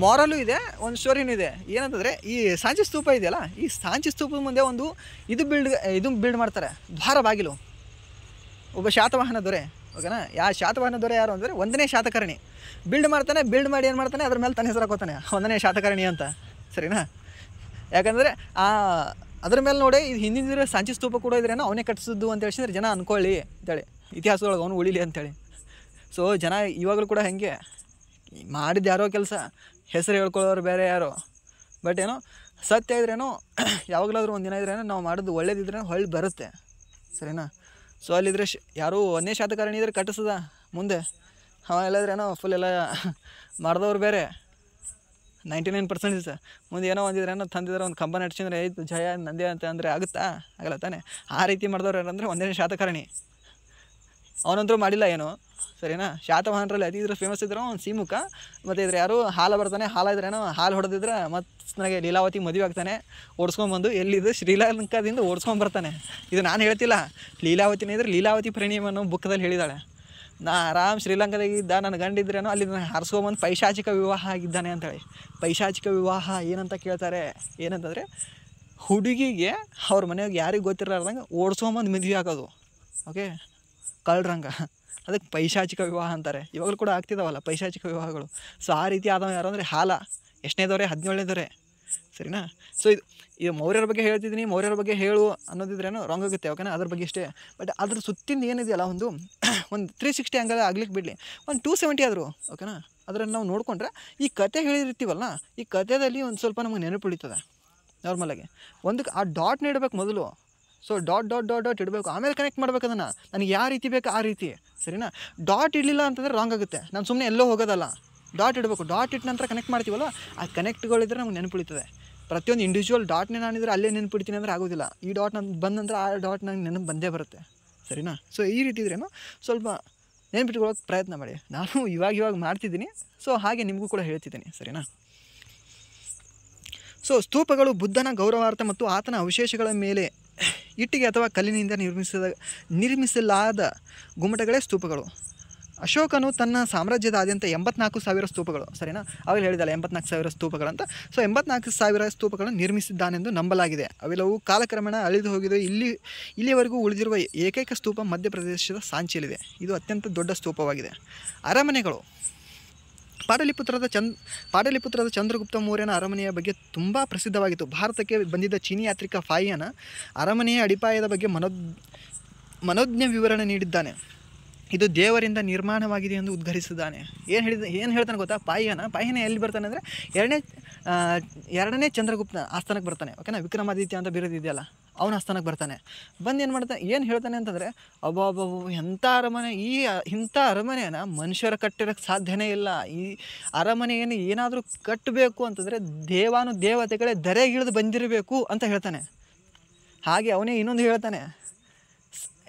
ಮಾರಲು ಇದೆ, ಒಂದು ಸ್ಟೋರಿನೂ ಇದೆ. ಏನಂತಂದರೆ ಈ ಸಾಂಚಿ ಸ್ತೂಪ ಇದೆಯಲ್ಲ, ಈ ಸಾಂಚಿ ಸ್ತೂಪದ ಮುಂದೆ ಒಂದು ಇದು ಬಿಲ್ಡ್ ಮಾಡ್ತಾರೆ, ದ್ವಾರ ಬಾಗಿಲು. ಒಬ್ಬ ಶಾತವಾಹನ ದೊರೆ, ಓಕೆನಾ? ಶಾತವಾಹನ ದೊರೆ ಯಾರು ಅಂದರೆ 1ನೇ ಶಾತಕರ್ಣಿ. ಬಿಲ್ಡ್ ಮಾಡಿ ಏನು ಮಾಡ್ತಾನೆ, ಅದ್ರ ಮೇಲೆ ತನ್ನ ಹೆಸರು ಹಾಕೋತಾನೆ 1ನೇ ಶಾತಕರ್ಣಿ ಅಂತ, ಸರಿನಾ? ಯಾಕಂದರೆ ಅದ್ರ ಮೇಲೆ ನೋಡಿ ಇದು ಹಿಂದಿನ ಸಾಂಚಿ ಸ್ತೂಪ ಕೂಡ ಇದ್ರೇನೋ ಅವನೇ ಕಟ್ಟಿಸಿದ್ದು ಅಂತ ಹೇಳಿದ್ರೆ ಜನ ಅಂದ್ಕೊಳ್ಳಿ ಅಂತೇಳಿ, ಇತಿಹಾಸದೊಳಗೆ ಅವನು ಉಳಿಲಿ ಅಂಥೇಳಿ. ಸೊ ಜನ ಇವಾಗಲೂ ಕೂಡ ಹಾಗೆ ಮಾಡಿದ್ದು ಯಾರೋ ಕೆಲಸ, ಹೆಸರು ಹೇಳ್ಕೊಳ್ಳೋರು ಬೇರೆ ಯಾರೋ. ಬಟ್ ಏನೋ ಸತ್ಯ ಇದ್ರೇನೋ ಯಾವಾಗಲಾದ್ರೂ ಒಂದು ದಿನ ಇದ್ರೇನೋ ನಾವು ಮಾಡೋದು ಒಳ್ಳೇದಿದ್ರೆ ಹೊಳ್ಳಿ ಬರುತ್ತೆ, ಸರಿನಾ? ಸೊ ಅಲ್ಲಿದ್ರೆ ಯಾರೂ 1ನೇ ಶಾತಕರ್ಣಿ ಇದ್ರೆ ಕಟ್ಟಿಸದ ಮುಂದೆ ಅವ ಎಲ್ಲದ್ರೇನೋ ಫುಲ್ ಎಲ್ಲ ಮಾಡಿದವ್ರು ಬೇರೆ 99% ಮುಂದೆ ಏನೋ ಒಂದಿದ್ರೇನೋ ತಂದಿದ್ರೆ ಒಂದು ಕಂಬ ನಡ್ಸಿದ್ರೆ ಆಯ್ತು ಜಯ ನಂದೇ ಅಂತ ಅಂದರೆ ಆಗುತ್ತಾ? ಆಗಲ್ಲ ತಾನೆ. ಆ ರೀತಿ ಮಾಡಿದವ್ರು ಯಾರಂದರೆ 1ನೇ ಶಾತಕರ್ಣಿ. ಅವನಂತರೂ ಮಾಡಿಲ್ಲ ಏನೋ, ಸರಿನಾ. ಶಾತವಾಹನರಲ್ಲಿ ಅತಿ ಇದ್ರೆ ಫೇಮಸ್ ಇದ್ರೆ ಒಂದು ಸಿಮುಖ, ಮತ್ತು ಇದ್ರೆ ಯಾರು ಹಾಲು ಬರ್ತಾನೆ, ಹಾಲು ಇದ್ರೇನೋ ಹಾಲು ಹೊಡೆದಿದ್ರೆ ಮತ್ತು ನನಗೆ ಲೀಲಾವತಿ ಮದುವೆ ಆಗ್ತಾನೆ ಓಡಿಸ್ಕೊಂಬಂದು ಎಲ್ಲಿದ್ದು ಶ್ರೀಲಂಕಾದಿಂದ ಓಡಿಸ್ಕೊಂಬರ್ತಾನೆ. ಇದು ನಾನು ಹೇಳ್ತಿಲ್ಲ, ಲೀಲಾವತಿನೇ ಇದ್ರೆ ಲೀಲಾವತಿ ಪರಿಣೀಮ ಅನ್ನೋ ಬುಕ್ದಲ್ಲಿ ಹೇಳಿದ್ದಾಳೆ. ನಾ ಆರಾಮ್ ಶ್ರೀಲಂಕಾದಾಗಿದ್ದ ನನ್ನ ಗಂಡಿದ್ರೇನೋ ಅಲ್ಲಿ ನಾನು ಹಾರಿಸ್ಕೊಂಬಂದು ಪೈಶಾಚಿಕ ವಿವಾಹ ಆಗಿದ್ದಾನೆ ಅಂತೇಳಿ. ಪೈಶಾಚಿಕ ವಿವಾಹ ಏನಂತ ಕೇಳ್ತಾರೆ, ಏನಂತಂದರೆ ಹುಡುಗಿಗೆ ಅವ್ರ ಮನೆಯಾಗ ಯಾರಿಗೆ ಗೊತ್ತಿರಲಾರ್ದಂಗೆ ಓಡಿಸ್ಕೊಂಬಂದು ಮದುವೆ ಆಗೋದು. ಓಕೆ, ಕಳ್ರಂಗ, ಅದಕ್ಕೆ ಪೈಶಾಚಿಕ ವಿವಾಹ ಅಂತಾರೆ. ಇವಾಗಲೂ ಕೂಡ ಆಗ್ತಿದ್ದಾವಲ್ಲ ಪೈಶಾಚಿಕ ವಿವಾಹಗಳು. ಸೊ ಆ ರೀತಿ ಆದವ ಯಾರು ಅಂದರೆ ಹಾಲ, ಎಷ್ಟನೇದವರೆ 17ನೇದವರೆ, ಸರಿನಾ. ಸೊ ಇದು ಮೌರ್ಯರ ಬಗ್ಗೆ ಹೇಳ್ತಿದ್ದೀನಿ, ಮೌರ್ಯರ ಬಗ್ಗೆ ಹೇಳು ಅನ್ನೋದಿದ್ರೇನೋ ರಾಂಗ್ ಆಗುತ್ತೆ. ಓಕೆನಾ, ಅದ್ರ ಬಗ್ಗೆ ಇಷ್ಟೇ. ಬಟ್ ಅದ್ರ ಸುತ್ತಿಂದ ಏನಿದೆಯಲ್ಲ ಒಂದು 360 ಆ್ಯಂಗಲ್ ಆಗ್ಲಿಕ್ಕೆ ಬಿಡಲಿ, ಒಂದು 270 ಆದರೂ ಓಕೆನಾ. ಅದನ್ನು ನಾವು ನೋಡಿಕೊಂಡ್ರೆ ಈ ಕತೆ ಹೇಳಿರ್ತೀವಲ್ಲ, ಈ ಕತೆಯಲ್ಲಿ ಒಂದು ಸ್ವಲ್ಪ ನಮಗೆ ನೆನಪು ಉಳಿತದೆ. ನಾರ್ಮಲಾಗಿ ಒಂದಕ್ಕೆ ಆ ಡಾಟ್ ನೀಡಬೇಕು ಮೊದಲು. So dot dot dot dot ಇಡಬೇಕು, ಆಮೇಲೆ ಕನೆಕ್ಟ್ ಮಾಡ್ಬೇಕು ಅದನ್ನು, ನನಗೆ ಯಾವ ರೀತಿ ಬೇಕು ಆ ರೀತಿ, ಸರಿನಾ. ಡಾಟ್ ಇಡಲಿಲ್ಲ ಅಂತಂದರೆ ರಾಂಗ್ ಆಗುತ್ತೆ. ನಾನು ಸುಮ್ಮನೆ ಎಲ್ಲೋ ಹೋಗೋದಲ್ಲ, ಡಾಟ್ ಇಡಬೇಕು. ಡಾಟ್ ಇಟ್ಟ ನಂತರ ಕನೆಕ್ಟ್ ಮಾಡ್ತೀವಲ್ಲ, ಆ ಕನೆಕ್ಟ್ಗಳಿದ್ರೆ ನಮ್ಗೆ ನೆನಪುಳಿತದೆ. ಪ್ರತಿಯೊಂದು ಇಂಡಿವಿಜುವಲ್ ಡಾಟ್ನೇ ನಾನಿದ್ರೆ ಅಲ್ಲೇ ನೆನಪಿಡ್ತೀನಿ ಅಂದರೆ ಆಗೋದಿಲ್ಲ. ಈ ಡಾಟ್ ನಾನು ಬಂದಂದ್ರೆ ಆ ಡಾಟ್ ನಂಗೆ ನೆನಪು ಬಂದೇ ಬರುತ್ತೆ, ಸರಿನಾ. ಸೊ ಈ ರೀತಿ ಇದ್ರೇನು ಸ್ವಲ್ಪ ನೆನಪಿಟ್ಕೊಳ್ಳೋಕೆ ಪ್ರಯತ್ನ ಮಾಡಿ. ನಾನು ಇವಾಗ ಮಾಡ್ತಿದ್ದೀನಿ, ಸೊ ಹಾಗೆ ನಿಮಗೂ ಕೂಡ ಹೇಳ್ತಿದ್ದೀನಿ, ಸರಿನಾ. ಸೊ ಸ್ತೂಪಗಳು ಬುದ್ಧನ ಗೌರವಾರ್ಥ ಮತ್ತು ಆತನ ಅವಶೇಷಗಳ ಮೇಲೆ ಇಟ್ಟಿಗೆ ಅಥವಾ ಕಲ್ಲಿನಿಂದ ನಿರ್ಮಿಸಲಾದ ಗುಮ್ಮಟಗಳೇ ಸ್ತೂಪಗಳು. ಅಶೋಕನು ತನ್ನ ಸಾಮ್ರಾಜ್ಯದಾದ್ಯಂತ 84,000 ಸ್ತೂಪಗಳು, ಸರಿನಾ, ಅವೆಲ್ಲ ಹೇಳಿದಲ್ಲ 84,000 ಸ್ತೂಪಗಳಂತ. ಸೊ 84,000 ಸ್ತೂಪಗಳನ್ನು ನಿರ್ಮಿಸಿದ್ದಾನೆಂದು ನಂಬಲಾಗಿದೆ. ಅವೆಲ್ಲವೂ ಕಾಲಕ್ರಮೇಣ ಅಳಿದು ಹೋಗಿದೆ. ಇಲ್ಲಿಯವರೆಗೂ ಉಳಿದಿರುವ ಏಕೈಕ ಸ್ತೂಪ ಮಧ್ಯಪ್ರದೇಶದ ಸಾಂಚಿಯಲ್ಲಿದೆ. ಇದು ಅತ್ಯಂತ ದೊಡ್ಡ ಸ್ತೂಪವಾಗಿದೆ. ಅರಮನೆಗಳು. ಪಾಟಲಿಪುತ್ರದ ಚಂದ್ರಗುಪ್ತ ಮೌರ್ಯನ ಅರಮನೆಯ ಬಗ್ಗೆ ತುಂಬ ಪ್ರಸಿದ್ಧವಾಗಿತ್ತು. ಭಾರತಕ್ಕೆ ಬಂದಿದ್ದ ಚೀನಿ ಯಾತ್ರಿಕ ಫಾಯಿಯನ ಅರಮನೆಯ ಅಡಿಪಾಯದ ಬಗ್ಗೆ ಮನೋಜ್ಞ ವಿವರಣೆ ನೀಡಿದ್ದಾನೆ. ಇದು ದೇವರಿಂದ ನಿರ್ಮಾಣವಾಗಿದೆ ಎಂದು ಉದ್ಘರಿಸಿದ್ದಾನೆ. ಏನು ಹೇಳ್ತಾನೆ ಗೊತ್ತಾ, ಪಾಯಿಯನ ಎಲ್ಲಿ ಬರ್ತಾನೆ ಅಂದರೆ ಎರಡನೇ ಚಂದ್ರಗುಪ್ತ ಆಸ್ಥಾನಕ್ಕೆ ಬರ್ತಾನೆ. ಓಕೆನಾ, ವಿಕ್ರಮಾದಿತ್ಯ ಅಂತ ಬಿರೋದಿದೆಯಲ್ಲ, ಅವನ ಆಸ್ಥಾನಕ್ಕೆ ಬರ್ತಾನೆ. ಬಂದು ಏನು ಹೇಳ್ತಾನೆ ಅಂತಂದರೆ, ಅಬ್ಬಬ್ಬಬ್ಬ ಎಂಥ ಅರಮನೆ, ಇಂಥ ಅರಮನೆಯನ್ನು ಮನುಷ್ಯರ ಕಟ್ಟಿರೋಕ್ಕೆ ಸಾಧ್ಯನೇ ಇಲ್ಲ. ಈ ಅರಮನೆಯನ್ನು ಏನಾದರೂ ಕಟ್ಟಬೇಕು ಅಂತಂದರೆ ದೇವತೆಗಳೇ ಧರೆಗಿಳಿದು ಬಂದಿರಬೇಕು ಅಂತ ಹೇಳ್ತಾನೆ. ಹಾಗೆ ಅವನೇ ಇನ್ನೊಂದು ಹೇಳ್ತಾನೆ,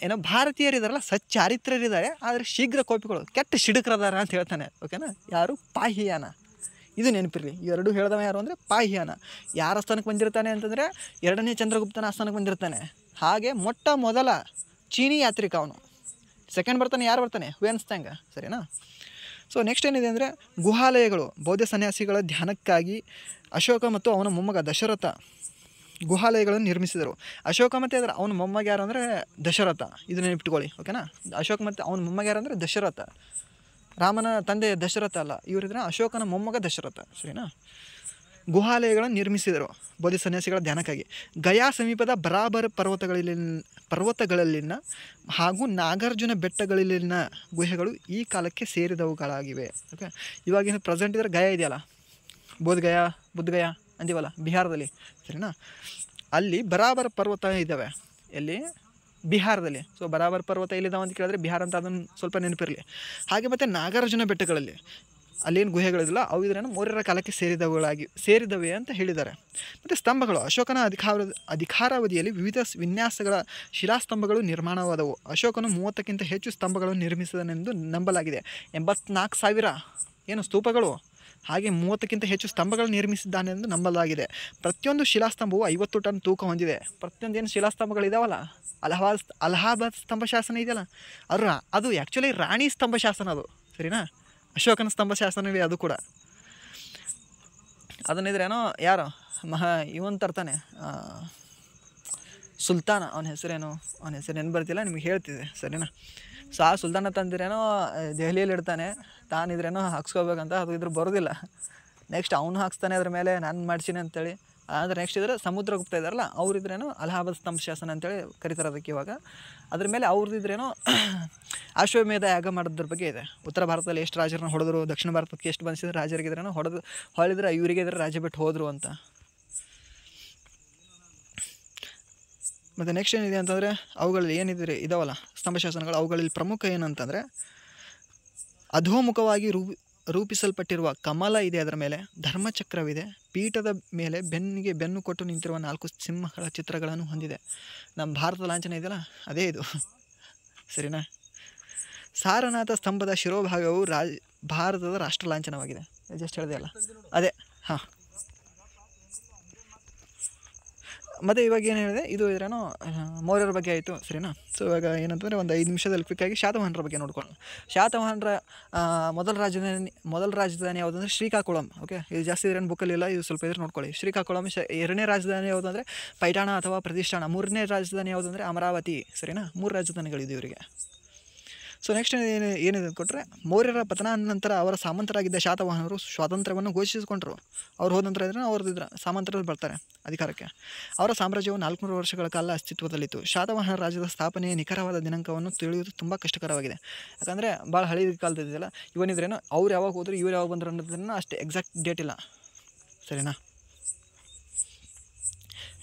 ಏನೋ ಭಾರತೀಯರಿದಾರಲ್ಲ ಸಚ್ಚಾರಿತ್ರರಿದ್ದಾರೆ, ಆದರೆ ಶೀಘ್ರ ಕೋಪಿಗಳು ಕೆಟ್ಟ ಶಿಡುಕರದಾರ ಅಂತ ಹೇಳ್ತಾನೆ. ಓಕೆನಾ, ಯಾರು, ಪಾಹಿಯಾನ. ಇದು ನೆನಪಿರಲಿ, ಇವೆರಡು ಹೇಳ್ದವ ಯಾರು ಅಂದರೆ ಪಾಹಿಯಾನ. ಯಾರ ಆಸ್ಥಾನಕ್ಕೆ ಬಂದಿರ್ತಾನೆ ಅಂತಂದರೆ ಎರಡನೇ ಚಂದ್ರಗುಪ್ತನ ಆಸ್ಥಾನಕ್ಕೆ ಬಂದಿರ್ತಾನೆ. ಹಾಗೆ ಮೊದಲ ಚೀನಿ ಯಾತ್ರಿಕ ಅವನು. ಸೆಕೆಂಡ್ ಬರ್ತಾನೆ, ಯಾರು ಬರ್ತಾನೆ, ಹುಯೆನ್ಸಾಂಗ್, ಸರಿನಾ. ಸೊ ನೆಕ್ಸ್ಟ್ ಏನಿದೆ ಅಂದರೆ ಗುಹಾಲಯಗಳು. ಬೌದ್ಧ ಸನ್ಯಾಸಿಗಳ ಧ್ಯಾನಕ್ಕಾಗಿ ಅಶೋಕ ಮತ್ತು ಅವನ ಮೊಮ್ಮಗ ದಶರಥ ಗುಹಾಲಯಗಳನ್ನು ನಿರ್ಮಿಸಿದರು. ಅಶೋಕ ಮತ್ತು ಅವನ ಮೊಮ್ಮಗ ಯಾರು ಅಂದರೆ ದಶರಥ. ಇದು ನೆನಪಿಟ್ಕೊಳ್ಳಿ, ಓಕೆನಾ. ಅಶೋಕ ಮತ್ತು ಅವನ ಮೊಮ್ಮಗ ಯಾರು ಅಂದರೆ ದಶರಥ. ರಾಮನ ತಂದೆ ದಶರಥ ಅಲ್ಲ, ಇವರಿದ್ರೆ ಅಶೋಕನ ಮೊಮ್ಮಗ ದಶರಥ, ಸರಿನಾ. ಗುಹಾಲಯಗಳನ್ನು ನಿರ್ಮಿಸಿದರು ಬೌದ್ಧ ಸನ್ಯಾಸಿಗಳ ಧ್ಯಾನಕ್ಕಾಗಿ. ಗಯಾ ಸಮೀಪದ ಬರಾಬರ್ ಪರ್ವತಗಳಲ್ಲಿನ ಹಾಗೂ ನಾಗಾರ್ಜುನ ಬೆಟ್ಟಗಳಲ್ಲಿನ ಗುಹೆಗಳು ಈ ಕಾಲಕ್ಕೆ ಸೇರಿದವುಗಳಾಗಿವೆ. ಓಕೆ, ಇವಾಗಿನ ಪ್ರೆಸೆಂಟ್ ಇದ್ರೆ ಗಯಾ ಇದೆಯಲ್ಲ, ಬುದ್ಧಗಯಾ ಅಂತೀವಲ್ಲ ಬಿಹಾರದಲ್ಲಿ, ಸರಿನಾ. ಅಲ್ಲಿ ಬರಾಬರ್ ಪರ್ವತ ಇದ್ದಾವೆ, ಎಲ್ಲಿ, ಬಿಹಾರದಲ್ಲಿ. ಸೊ ಬರಾಬರ್ ಪರ್ವತ ಎಲ್ಲಿದ್ದಾವೆ ಅಂತ ಕೇಳಿದ್ರೆ ಬಿಹಾರ ಅಂತ, ಅದನ್ನು ಸ್ವಲ್ಪ ನೆನಪಿರಲಿ. ಹಾಗೆ ಮತ್ತು ನಾಗಾರ್ಜುನ ಬೆಟ್ಟಗಳಲ್ಲಿ ಅಲ್ಲೇನು ಗುಹೆಗಳಿದಿಲ್ಲ, ಅವು ಇದ್ರೇನು ಮೌರ್ಯರ ಕಾಲಕ್ಕೆ ಸೇರಿದವೆ ಅಂತ ಹೇಳಿದ್ದಾರೆ. ಮತ್ತು ಸ್ತಂಭಗಳು. ಅಶೋಕನ ಅಧಿಕಾರಾವಧಿಯಲ್ಲಿ ವಿವಿಧ ವಿನ್ಯಾಸಗಳ ಶಿಲಾಸ್ತಂಭಗಳು ನಿರ್ಮಾಣವಾದವು. ಅಶೋಕನು 30ಕ್ಕಿಂತ ಹೆಚ್ಚು ಸ್ತಂಭಗಳನ್ನು ನಿರ್ಮಿಸಿದನೆಂದು ನಂಬಲಾಗಿದೆ. 84,000 ಏನು ಸ್ತೂಪಗಳು, ಹಾಗೆ 30ಕ್ಕಿಂತ ಹೆಚ್ಚು ಸ್ತಂಭಗಳು ನಿರ್ಮಿಸಿದ್ದಾನೆ ಎಂದು ನಂಬಲಾಗಿದೆ. ಪ್ರತಿಯೊಂದು ಶಿಲಾಸ್ತಂಭವು 50 ಟನ್ ತೂಕ ಹೊಂದಿದೆ. ಪ್ರತಿಯೊಂದು ಏನು ಶಿಲಾಸ್ತಂಭಗಳಿದಾವಲ್ಲ, ಅಲಹಾಬಾದ್ ಸ್ತಂಭಶಾಸನ ಇದೆಯಲ್ಲ, ಅದು ಆ್ಯಕ್ಚುಲಿ ರಾಣಿ ಸ್ತಂಭಶಾಸನ ಅದು, ಸರಿನಾ. ಅಶೋಕನ ಸ್ತಂಭಶಾಸನವೇ ಅದು ಕೂಡ. ಅದನ್ನಿದ್ರೇನೋ ಯಾರೋ ಇವನ್ ತರ್ತಾನೆ, ಸುಲ್ತಾನ, ಅವನ ಹೆಸರು ನೆನ್ಪು ಬರ್ತಿಲ್ಲ, ನಿಮಗೆ ಹೇಳ್ತಿದ್ದೆ, ಸರಿನಾ. ಸೊ ಆ ಸುಲ್ತಾನ ತಂದಿರೇನೋ ದೆಹಲಿಯಲ್ಲಿ ಇಡ್ತಾನೆ, ತಾನಿದ್ರೇನೋ ಹಾಕ್ಸ್ಕೋಬೇಕಂತ, ಅದು ಇದ್ರ ಬರೋದಿಲ್ಲ. ನೆಕ್ಸ್ಟ್ ಅವನು ಹಾಕ್ಸ್ತಾನೆ ಅದ್ರ ಮೇಲೆ, ನಾನು ಮಾಡ್ಸೀನಿ ಅಂತೇಳಿ. ಆದರೆ ನೆಕ್ಸ್ಟ್ ಇದ್ರೆ ಸಮುದ್ರಗುಪ್ತ ಇದ್ದಾರಲ್ಲ, ಅವ್ರಿದ್ರೇನೋ ಅಲಹಾಬಾದ್ ಸ್ತಂಭಶಾಸನ ಅಂತೇಳಿ ಕರೀತಾರೆ ಅದಕ್ಕೆ ಇವಾಗ. ಅದ್ರ ಮೇಲೆ ಅವ್ರದ್ದಿದ್ರೇನೋ ಅಶ್ವಮೇಧ ಯಾಗ ಮಾಡೋದ್ರ ಬಗ್ಗೆ ಇದೆ. ಉತ್ತರ ಭಾರತದಲ್ಲಿ ಎಷ್ಟು ರಾಜರನ್ನ ಹೊಡೆದ್ರು, ದಕ್ಷಿಣ ಭಾರತಕ್ಕೆ ಎಷ್ಟು ಬಂದಿಸಿದ್ರೆ ರಾಜರಿಗಿದ್ರೇನೋ ಹೊಡೆದ್ರೆ ಇವರಿಗೆ ಇದ್ರೆ ರಾಜ್ಯ ಬಿಟ್ಟು ಹೋದರು ಅಂತ. ಮತ್ತು ನೆಕ್ಸ್ಟ್ ಏನಿದೆ ಅಂತಂದರೆ ಅವುಗಳಲ್ಲಿ ಏನಿದ್ರೆ ಇದಾವಲ್ಲ ಸ್ತಂಭಶಾಸನಗಳು, ಅವುಗಳಲ್ಲಿ ಪ್ರಮುಖ ಏನಂತಂದರೆ ಅಧೋಮುಖವಾಗಿ ರೂಪಿಸಲ್ಪಟ್ಟಿರುವ ಕಮಲ ಇದೆ, ಅದರ ಮೇಲೆ ಧರ್ಮಚಕ್ರವಿದೆ, ಪೀಠದ ಮೇಲೆ ಬೆನ್ನಿಗೆ ಬೆನ್ನು ಕೊಟ್ಟು ನಿಂತಿರುವ 4 ಸಿಂಹಗಳ ಚಿತ್ರಗಳನ್ನು ಹೊಂದಿದೆ. ನಮ್ಮ ಭಾರತದ ಲಾಂಛನ ಇದೆಯಲ್ಲ ಅದೇ ಇದು, ಸರಿನಾ. ಸಾರನಾಥ ಸ್ತಂಭದ ಶಿರೋಭಾಗವು ಭಾರತದ ರಾಷ್ಟ್ರ ಲಾಂಛನವಾಗಿದೆ. ಜಸ್ಟ್ ಹೇಳಿದೆ ಅಲ್ಲ ಅದೇ. ಹಾಂ, ಮತ್ತು ಇವಾಗ ಏನು ಹೇಳಿದೆ, ಇದು ಇದ್ರೇನೋ ಮೌರ್ಯರ ಬಗ್ಗೆ ಆಯಿತು, ಸರಿನಾ. ಸೊ ಇವಾಗ ಏನಂತಂದರೆ ಒಂದು 5 ನಿಮಿಷದಲ್ಲಿ ಕ್ವಿಕ್ಕಾಗಿ ಶಾತವಾಹನರ ಬಗ್ಗೆ ನೋಡ್ಕೊಳ್ಳೋಣ. ಶಾತವಾಹನರ ಮೊದಲ ರಾಜಧಾನಿ ಯಾವುದಂದರೆ ಶ್ರೀಕಾಕುಳಂ. ಓಕೆ, ಇದು ಜಾಸ್ತಿ ಇದ್ರೇನು ಬುಕ್ಕಲ್ಲಿಲ್ಲ, ಇದು ಸ್ವಲ್ಪ ಇದ್ರೆ ನೋಡ್ಕೊಳ್ಳಿ. ಶ್ರೀಕಾಕುಳಂ. ಎರಡನೇ ರಾಜಧಾನಿ ಯಾವುದಂದರೆ ಪೈಠಾಣ ಅಥವಾ ಪ್ರತಿಷ್ಠಾನ. ಮೂರನೇ ರಾಜಧಾನಿ ಯಾವುದಂದರೆ ಅಮರಾವತಿ, ಸರಿನಾ. 3 ರಾಜಧಾನಿಗಳಿದೆ ಇವರಿಗೆ. ಸೊ ನೆಕ್ಸ್ಟ್ ಏನಿದೆ ಕೊಟ್ಟರೆ, ಮೌರ್ಯರ ಪತನ ನಂತರ ಅವರ ಸಾಮಂತರಾಗಿದ್ದ ಶಾತವಾಹನರು ಸ್ವಾತಂತ್ರ್ಯವನ್ನು ಘೋಷಿಸಿಕೊಂಡರು. ಅವ್ರು ಹೋದ ನಂತರ ಇದ್ರೆ ಅವ್ರದ್ದಿದ್ರ ಸಾಮಂತರು ಬರ್ತಾರೆ ಅಧಿಕಾರಕ್ಕೆ. ಅವರ ಸಾಮ್ರಾಜ್ಯವು 400 ವರ್ಷಗಳ ಕಾಲ ಅಸ್ತಿತ್ವದಲ್ಲಿತ್ತು. ಶಾತವಾಹನ ರಾಜ್ಯದ ಸ್ಥಾಪನೆಯ ನಿಖರವಾದ ದಿನಾಂಕವನ್ನು ತಿಳಿಯುವುದು ತುಂಬ ಕಷ್ಟಕರವಾಗಿದೆ. ಯಾಕಂದರೆ ಭಾಳ ಹಳೆ ಕಾಲದಿದೆಯಲ್ಲ, ಇವನಿದ್ರೇನೋ ಅವ್ರು ಯಾವಾಗ ಹೋದ್ರು ಇವ್ರು ಯಾವಾಗ ಬಂದರು ಅನ್ನೋದನ್ನು ಅಷ್ಟೇ ಎಕ್ಸಾಕ್ಟ್ ಡೇಟ್ ಇಲ್ಲ, ಸರಿನಾ.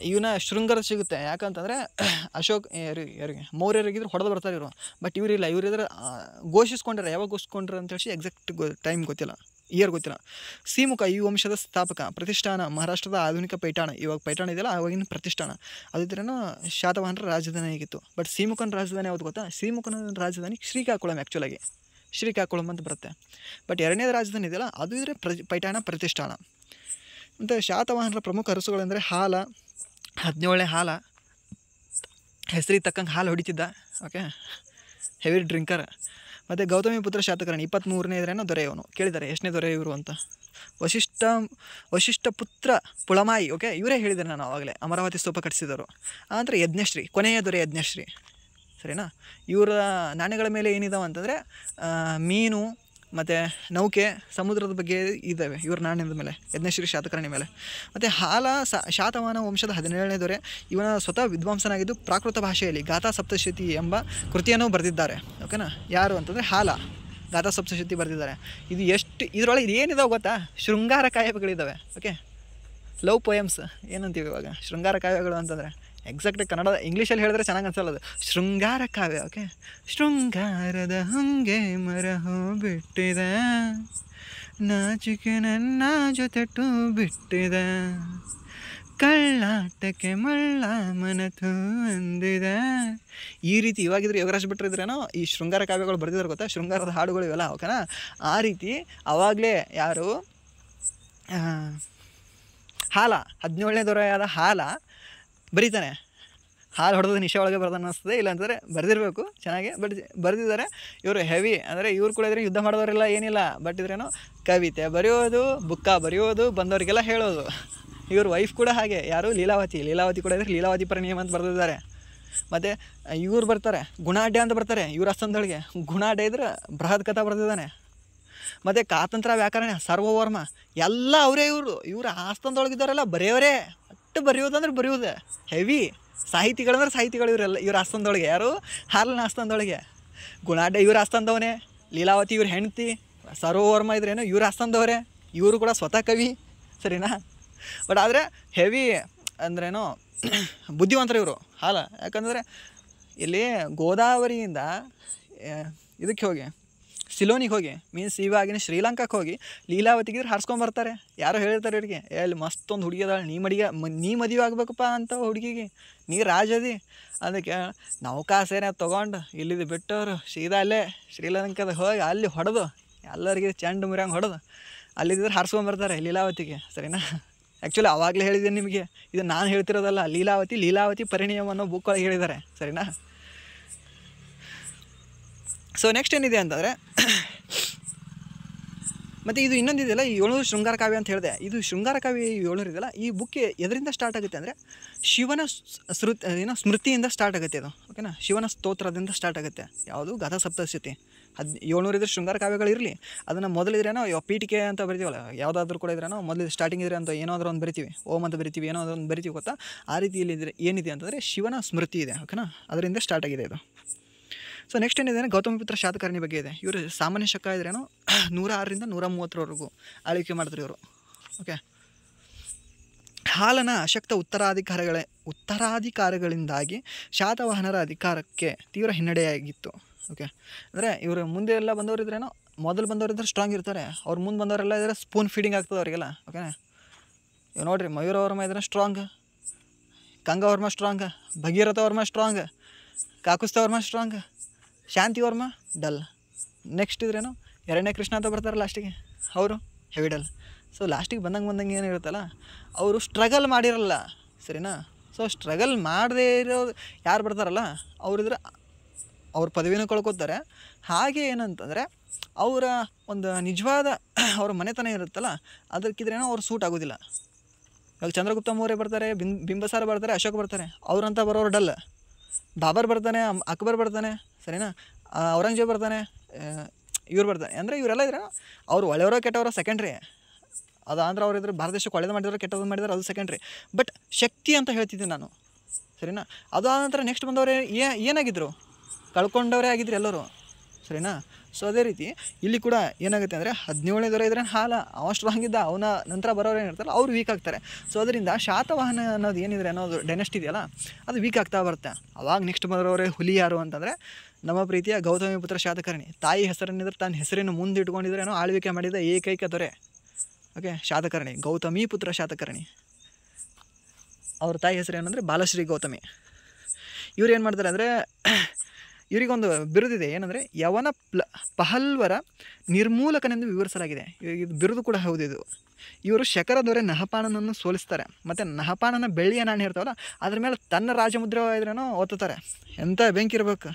ಇವನ ಶೃಂಗಾರ ಸಿಗುತ್ತೆ, ಯಾಕಂತಂದರೆ ಅಶೋಕ್ ಯಾರಿಗೆ ಮೌರ್ಯರಿಗಿದ್ರು ಹೊಡೆದು ಬರ್ತಾರೆ ಇವರು. ಬಟ್ ಇವರಿಲ್ಲ, ಇವರಿದ್ರೆ ಘೋಷಿಸ್ಕೊಂಡ್ರೆ, ಯಾವಾಗ ಘೋಷಿಸ್ಕೊಂಡ್ರೆ ಅಂತೇಳಿ ಎಕ್ಸಾಕ್ಟ್ ಟೈಮ್ ಗೊತ್ತಿಲ್ಲ, ಇಯರ್ ಗೊತ್ತಿಲ್ಲ. ಸಿಮುಖ ಈ ವಂಶದ ಸ್ಥಾಪಕ. ಪ್ರತಿಷ್ಠಾನ ಮಹಾರಾಷ್ಟ್ರದ ಆಧುನಿಕ ಪೈಠಾಣ, ಇವಾಗ ಪೈಠಾಣ ಇದೆಯಲ್ಲ ಆವಾಗಿನ ಪ್ರತಿಷ್ಠಾನ, ಅದಿದ್ರೇನೋ ಶಾತವಾಹನರ ರಾಜಧಾನಿ ಆಗಿತ್ತು. ಬಟ್ ಸಿಮುಖನ ರಾಜಧಾನಿ ಯಾವುದು ಗೊತ್ತಾ? ಸಿಮುಖನ ರಾಜಧಾನಿ ಶ್ರೀಕಾಕುಳಂ, ಆ್ಯಕ್ಚುಲಾಗಿ ಶ್ರೀಕಾಕುಳಂ ಅಂತ ಬರುತ್ತೆ. ಬಟ್ ಎರಡನೇ ರಾಜಧಾನಿ ಇದೆಯಲ್ಲ ಅದು ಇದ್ರೆ ಪೈಠಾಣ ಪ್ರತಿಷ್ಠಾನ. ಮತ್ತು ಶಾತವಾಹನರ ಪ್ರಮುಖ ಅರಸುಗಳೆಂದರೆ ಹಾಲ, 17ನೇ ಹಾಲ, ಹೆಸರಿಗೆ ತಕ್ಕಂಗೆ ಹಾಲು ಹೊಡಿತಿದ್ದ. Okay, heavy drinker. ಮತ್ತು ಗೌತಮಿ ಪುತ್ರ ಶಾತಕರ್ಣಿ 23ನೇ ಇದ್ರೇನೋ ದೊರೆ. ಇವನು ಕೇಳಿದ್ದಾರೆ ಎಷ್ಟನೇ ದೊರೆ ಇವರು ಅಂತ. ವಶಿಷ್ಠ ಪುತ್ರ ಪುಳಮಾಯಿ. ಓಕೆ, ಇವರೇ ಹೇಳಿದ್ದಾರೆ ನಾನು ಆವಾಗಲೇ, ಅಮರಾವತಿ ಸ್ತೂಪ ಕಟ್ಟಿಸಿದರು. ಅಂದರೆ ಯಜ್ಞಶ್ರೀ, ಕೊನೆಯ ದೊರೆ ಯಜ್ಞಶ್ರೀ, ಸರಿನಾ. ಇವರ ನಾಣ್ಯಗಳ ಮೇಲೆ ಏನಿದಾವೆ ಅಂತಂದರೆ ಮೀನು ಮತ್ತು ನೌಕೆ, ಸಮುದ್ರದ ಬಗ್ಗೆ ಇದ್ದಾವೆ ಇವ್ರ ನಾಣ್ಯದ ಮೇಲೆ, ಯಜ್ಞಶ್ರೀ ಶಾತಕರ್ಣಿ ಮೇಲೆ. ಮತ್ತು ಹಾಲ ಶಾತವಾಹನ ವಂಶದ 17ನೇ ದೊರೆ. ಇವನ ಸ್ವತಃ ವಿದ್ವಾಂಸನಾಗಿದ್ದು ಪ್ರಾಕೃತ ಭಾಷೆಯಲ್ಲಿ ಗಾಥಾ ಸಪ್ತಶತಿ ಎಂಬ ಕೃತಿಯನ್ನು ಬರೆದಿದ್ದಾರೆ. ಓಕೆನಾ. ಯಾರು ಅಂತಂದರೆ ಹಾಲ ಗಾಥಾ ಸಪ್ತಶತಿ ಬರೆದಿದ್ದಾರೆ. ಇದು ಎಷ್ಟು ಇದರೊಳಗೆ ಏನಿದಾವೆ ಗೊತ್ತಾ? ಶೃಂಗಾರ ಕಾವ್ಯಗಳಿದ್ದಾವೆ. ಓಕೆ, ಲವ್ ಪೋಯಮ್ಸ್ ಏನಂತೀವಿ ಇವಾಗ, ಶೃಂಗಾರ ಕಾವ್ಯಗಳು ಅಂತಂದರೆ ಎಕ್ಸಾಕ್ಟ್ ಕನ್ನಡ ಇಂಗ್ಲೀಷಲ್ಲಿ ಹೇಳಿದ್ರೆ ಚೆನ್ನಾಗಿ ಅನ್ಸಲ್ಲ, ಅದು ಶೃಂಗಾರ ಕಾವ್ಯ. ಓಕೆ, ಶೃಂಗಾರದ ಹಂಗೆ ಮರ ಬಿಟ್ಟಿದೆ, ನಾಚಿಕೆ ನನ್ನ ಜೊತೆಟು ಬಿಟ್ಟಿದೆ, ಕಳ್ಳಾಟಕ್ಕೆ ಮಳ್ಳ ಮನತು ಅಂದಿದೆ. ಈ ರೀತಿ ಇವಾಗಿದ್ರೆ ಯೋಗರಾಜ್ ಭಟ್ರು ಇದ್ರೇನೋ ಈ ಶೃಂಗಾರ ಕಾವ್ಯಗಳು ಬರೆದಿದ್ದಾರೆ ಗೊತ್ತಾ, ಶೃಂಗಾರದ ಹಾಡುಗಳು ಇವೆಲ್ಲ. ಓಕೆನಾ. ಆ ರೀತಿ ಅವಾಗಲೇ ಯಾರು ಹಾಲ 17ನೇ ದೊರೆಯಾದ ಹಾಲ ಬರೀತಾನೆ. ಹಾಲು ಹೊಡೆದು ನಿಶೆ ಒಳಗೆ ಬರ್ದಾನೆ ಅನ್ನಿಸ್ತದೆ, ಇಲ್ಲ ಅಂತಂದರೆ ಬರೆದಿರಬೇಕು ಚೆನ್ನಾಗಿ. ಬಟ್ ಬರೆದಿದ್ದಾರೆ ಇವರು ಹೆವಿ, ಅಂದರೆ ಇವ್ರು ಕೂಡ ಇದ್ರೆ ಯುದ್ಧ ಮಾಡಿದವರೆಲ್ಲ ಏನಿಲ್ಲ. ಬಟ್ ಇದ್ರೇನು ಕವಿತೆ ಬರೆಯೋದು, ಬುಕ್ಕ ಬರೆಯೋದು, ಬಂದವರಿಗೆಲ್ಲ ಹೇಳೋದು. ಇವ್ರ ವೈಫ್ ಕೂಡ ಹಾಗೆ, ಯಾರು ಲೀಲಾವತಿ ಕೂಡ ಇದ್ರೆ ಲೀಲಾವತಿ ಪರಿಣಿಯಮ ಅಂತ ಬರೆದಿದ್ದಾರೆ. ಮತ್ತು ಇವ್ರು ಬರ್ತಾರೆ ಗುಣಾಢ್ಯ ಅಂತ ಬರ್ತಾರೆ ಇವ್ರ ಅಸ್ತಂದೊಳಗೆ. ಗುಣಾಢ್ಯ ಇದ್ರೆ ಬೃಹತ್ ಕಥಾ ಬರೆದಿದ್ದಾನೆ. ಮತ್ತು ಕಾತಂತ್ರ ವ್ಯಾಕರಣ, ಸರ್ವವರ್ಮ ಎಲ್ಲ ಅವರೇ. ಇವ್ರ ಆಸ್ತಂದೊಳಗಿದ್ದಾರೆಲ್ಲ ಬರೆಯೋರೇ, ಅಷ್ಟು ಬರೆಯೋದಂದ್ರೆ ಬರೆಯೋದೆ ಹೆವಿ. ಸಾಹಿತಿಗಳಂದ್ರೆ ಸಾಹಿತಿಗಳು ಇವರೆಲ್ಲ ಇವ್ರ ಆಸ್ತಂದೊಳಗೆ. ಯಾರು? ಹಾಲಿನ ಆಸ್ತಂದೊಳಗೆ. ಗುಣಾಢ್ಯ ಇವ್ರ ಆಸ್ತಂದವನೇ, ಲೀಲಾವತಿ ಇವ್ರ ಹೆಂಡತಿ, ಸರ್ವವರ್ಮ ಇದ್ರೇನು ಇವ್ರ ಆಸ್ತಂದವರೇ. ಇವರು ಕೂಡ ಸ್ವತಃ ಕವಿ, ಸರಿನಾ. ಬಟ್ ಆದರೆ ಹೆವಿ ಅಂದ್ರೇನೋ ಬುದ್ಧಿವಂತರು ಇವರು ಹಾಲ. ಯಾಕಂದರೆ ಇಲ್ಲಿ ಗೋದಾವರಿಯಿಂದ ಇದಕ್ಕೆ ಹೋಗಿ ಸಿಲೋನಿಗೆ ಹೋಗಿ, ಮೀನ್ಸ್ ಇವಾಗಿನ ಶ್ರೀಲಂಕಾಕ್ಕೆ ಹೋಗಿ ಲೀಲಾವತಿಗಿದ್ರೆ ಹಾರಿಸ್ಕೊಂಬರ್ತಾರೆ. ಯಾರೋ ಹೇಳಿರ್ತಾರೆ ಇವ್ರಿಗೆ, ಎಲ್ಲಿ ಮಸ್ತೊಂದು ಹುಡುಗಿ ಅದಾಳೆ, ನೀ ಮದುವೆ ಆಗಬೇಕಪ್ಪ ಅಂತ ಹುಡುಗಿಗೆ, ನೀ ರಾಜದಿ. ಅದಕ್ಕೆ ನೌಕಾ ಸೇನೆ ತೊಗೊಂಡು ಇಲ್ಲಿದ್ದು ಬಿಟ್ಟವರು ಸೀದಾ ಅಲ್ಲೇ ಶ್ರೀಲಂಕಾದ ಹೋಗಿ ಅಲ್ಲಿ ಹೊಡೆದು ಎಲ್ಲರಿಗೆ ಚೆಂಡು ಮುರಿಯಂಗೆ ಹೊಡೆದು ಅಲ್ಲಿದ್ದರೆ ಹಾರಿಸ್ಕೊಂಬರ್ತಾರೆ ಲೀಲಾವತಿಗೆ, ಸರಿನಾ. ಆ್ಯಕ್ಚುಲಿ ಆವಾಗಲೇ ಹೇಳಿದ್ದೀನಿ ನಿಮಗೆ, ಇದು ನಾನು ಹೇಳ್ತಿರೋದಲ್ಲ. ಲೀಲಾವತಿ ಪರಿಣಿಯಮ ಅನ್ನೋ ಬುಕ್ ಒಳಗೆ ಹೇಳಿದ್ದಾರೆ, ಸರಿನಾ. ಸೊ ನೆಕ್ಸ್ಟ್ ಏನಿದೆ ಅಂತಂದರೆ, ಮತ್ತು ಇದು ಇನ್ನೊಂದಿದೆಯಲ್ಲ, ಈ 700 ಶೃಂಗಾರ ಕಾವ್ಯ ಅಂತ ಹೇಳಿದೆ. ಇದು ಶೃಂಗಾರ ಕಾವ್ಯ 700 ಇದೆಯಲ್ಲ, ಈ ಬುಕ್ ಎದರಿಂದ ಸ್ಟಾರ್ಟ್ ಆಗುತ್ತೆ ಅಂದರೆ ಶಿವನ ಸ್ಮೃತಿಯಿಂದ ಸ್ಟಾರ್ಟ್ ಆಗುತ್ತೆ ಅದು. ಓಕೆನಾ. ಶಿವನ ಸ್ತೋತ್ರದಿಂದ ಸ್ಟಾರ್ಟ್ ಆಗುತ್ತೆ. ಯಾವುದು? ಗಾಥಾ ಸಪ್ತಶತಿ. 700 ಇದ್ರೆ ಶೃಂಗಾರ ಕಾವ್ಯಗಳಿರಲಿ, ಅದನ್ನು ಮೊದಲಿದ್ರೇನೋ ಪೀಠಿಕೆ ಅಂತ ಬರಿತೀವಲ್ಲ, ಯಾವುದಾದ್ರೂ ಕೂಡ ಇದ್ರೇನೋ ಮೊದಲು ಸ್ಟಾರ್ಟಿಂಗ್ ಇದ್ರೆ ಅಂತ ಏನಾದರೂ ಒಂದು ಬರಿತೀವಿ, ಓಮ್ ಅಂತ ಬರಿತೀವಿ, ಏನೋ ಒಂದು ಬರಿತೀವಿ ಗೊತ್ತಾ. ಆ ರೀತಿಯಲ್ಲಿ ಇದ್ರೆ ಏನಿದೆ ಅಂತಂದರೆ ಶಿವನ ಸ್ಮೃತಿ ಇದೆ. ಓಕೆನಾ. ಅದರಿಂದ ಸ್ಟಾರ್ಟ್ ಆಗಿದೆ ಇದು. ಸೊ ನೆಕ್ಸ್ಟ್ ಏನಿದೆ ಅಂದರೆ ಗೌತಮಪುತ್ರ ಶಾತಕರ್ಣಿ ಬಗ್ಗೆ ಇದೆ. ಇವರು ಸಾಮಾನ್ಯ ಶಕ ಇದ್ರೇನೋ 106ರಿಂದ 130ರವರೆಗೂ ಆಳ್ವಿಕೆ ಮಾಡಿದ್ರು ಇವರು. ಓಕೆ. ಹಾಲನ ಅಶಕ್ತ ಉತ್ತರಾಧಿಕಾರಿಗಳಿಂದಾಗಿ ಶಾತವಾಹನರ ಅಧಿಕಾರಕ್ಕೆ ತೀವ್ರ ಹಿನ್ನಡೆಯಾಗಿತ್ತು. ಓಕೆ. ಅಂದರೆ ಇವರು ಮುಂದೆ ಎಲ್ಲ ಬಂದವರು ಇದ್ರೇನೋ, ಮೊದಲು ಬಂದವರಿದ್ರೆ ಸ್ಟ್ರಾಂಗ್ ಇರ್ತಾರೆ, ಅವ್ರು ಮುಂದೆ ಬಂದವರೆಲ್ಲ ಇದ್ರೆ ಸ್ಪೂನ್ ಫೀಡಿಂಗ್ ಆಗ್ತದೆ ಅವರಿಗೆಲ್ಲ. ಓಕೆನಾ. ಇವು ನೋಡಿರಿ, ಮಯೂರವರ್ಮ ಇದ್ರೆ strong, Gangavarma strong, Bhagiratha Varma strong, Kakustha Varma strong, Shantivarma dull. Next ಇದ್ರೇನು ಎರಡನೇ ಕೃಷ್ಣ ಅಂತ ಬರ್ತಾರೆ ಲಾಸ್ಟಿಗೆ, ಅವರು ಹೆವಿಡಲ್. ಸೊ ಲಾಸ್ಟಿಗೆ ಬಂದಂಗೆ ಏನಿರುತ್ತಲ್ಲ, ಅವರು ಸ್ಟ್ರಗಲ್ ಮಾಡಿರಲ್ಲ, ಸರಿನಾ. ಸೊ ಸ್ಟ್ರಗಲ್ ಮಾಡದೇ ಇರೋ ಯಾರು ಬರ್ತಾರಲ್ಲ ಅವರಿದ್ರೆ ಅವ್ರ ಪದವಿನೂ ಕಳ್ಕೊತಾರೆ. ಹಾಗೆ ಏನಂತಂದರೆ ಅವರ ಒಂದು ನಿಜವಾದ ಅವ್ರ ಮನೆತನ ಇರುತ್ತಲ್ಲ ಅದಕ್ಕಿದ್ರೇನೋ ಅವ್ರು ಸೂಟ್ ಆಗೋದಿಲ್ಲ. ಇವಾಗ ಚಂದ್ರಗುಪ್ತ ಮೌರ್ಯ ಬರ್ತಾರೆ, ಬಿಂಬಸಾರ ಬರ್ತಾರೆ, ಅಶೋಕ್ ಬರ್ತಾರೆ, ಅವ್ರಂತ ಬರೋರು ಡಲ್. ಬಾಬರ್ ಬರ್ತಾನೆ, ಅಕ್ಬರ್ ಬರ್ತಾನೆ, ಸರಿನಾ, ಔರಂಗಜೇಬ್ ಬರ್ತಾನೆ, ಇವ್ರು ಬರ್ತಾನೆ. ಅಂದರೆ ಇವರೆಲ್ಲ ಇದ್ರೆ ಅವ್ರು ಒಳ್ಳೆಯವರೋ ಕೆಟ್ಟವರೋ ಸೆಕೆಂಡ್ರಿ. ಅದು ಅಂದ್ರೆ ಅವ್ರು ಇದ್ರೆ ಭಾರತ ದೇಶಕ್ಕೆ ಒಳ್ಳೇದು ಮಾಡಿದಾರೋ ಕೆಟ್ಟದ್ದು ಮಾಡಿದಾರೋ ಅದು ಸೆಕೆಂಡ್ರಿ. ಬಟ್ ಶಕ್ತಿ ಅಂತ ಹೇಳ್ತಿದ್ದೀನಿ ನಾನು, ಸರಿನಾ. ಅದು ಆದ ನಂತರ ನೆಕ್ಸ್ಟ್ ಬಂದವರೇ ಏನಾಗಿದ್ದರು, ಕಳ್ಕೊಂಡವರೇ ಆಗಿದ್ರು ಎಲ್ಲರೂ, ಸರಿನಾ. ಸೊ ಅದೇ ರೀತಿ ಇಲ್ಲಿ ಕೂಡ ಏನಾಗುತ್ತೆ ಅಂದರೆ 17ನೇ ದೊರೆ ಇದ್ರೆ ಅವ ಸ್ಟ್ರಾಂಗ್ ಇದ್ದ, ಅವನ ನಂತರ ಬರೋರು ಏನಿರ್ತಾರಲ್ಲ ಅವ್ರು ವೀಕ್ ಆಗ್ತಾರೆ. ಸೊ ಅದರಿಂದ ಶಾತವಾಹನ ಅನ್ನೋದು ಏನಿದ್ರೆ ಅನ್ನೋದು ಡೈನೆಸ್ಟಿ ಇದೆಯಲ್ಲ ಅದು ವೀಕ್ ಆಗ್ತಾ ಬರುತ್ತೆ. ಅವಾಗ ನೆಕ್ಸ್ಟ್ ಬರೋರೇ ಹುಲಿ ಯಾರು ಅಂತಂದರೆ ನಮ್ಮ ಪ್ರೀತಿಯ ಗೌತಮಿ ಪುತ್ರ ಶಾತಕರ್ಣಿ. ತಾಯಿ ಹೆಸರನ್ನಿದ್ರೆ ತನ್ನ ಹೆಸರನ್ನು ಮುಂದೆ ಇಟ್ಕೊಂಡಿದ್ರೇನೋ ಆಳ್ವಿಕೆ ಮಾಡಿದ ಏಕೈಕ ದೊರೆ. ಓಕೆ, ಶಾತಕರ್ಣಿ, ಗೌತಮಿ ಪುತ್ರ ಶಾತಕರ್ಣಿ. ಅವ್ರ ತಾಯಿ ಹೆಸರು ಏನಂದರೆ ಬಾಲಶ್ರೀ ಗೌತಮಿ. ಇವ್ರು ಏನು ಮಾಡ್ತಾರೆ ಅಂದರೆ ಇವರಿಗೊಂದು ಬಿರುದಿದೆ, ಏನಂದರೆ ಯವನ ಪಹಲ್ವರ ನಿರ್ಮೂಲಕನೆಂದು ವಿವರಿಸಲಾಗಿದೆ. ಇದು ಬಿರುದು ಕೂಡ ಹೌದು. ಇದು ಇವರು ಶಕರ ದೊರೆ ನಹಪಾನನನ್ನು ಸೋಲಿಸ್ತಾರೆ. ಮತ್ತು ನಹಪಾನನ ಬೆಳ್ಳಿಯ ನಾಣ್ಯ ಇರ್ತಾವಲ್ಲ ಅದ್ರ ಮೇಲೆ ತನ್ನ ರಾಜಮುದ್ರೆ ಇದ್ರೇನೋ ಒತ್ತುತ್ತಾರೆ. ಎಂಥ ಬೆಂಕಿ ಇರ್ಬೇಕು,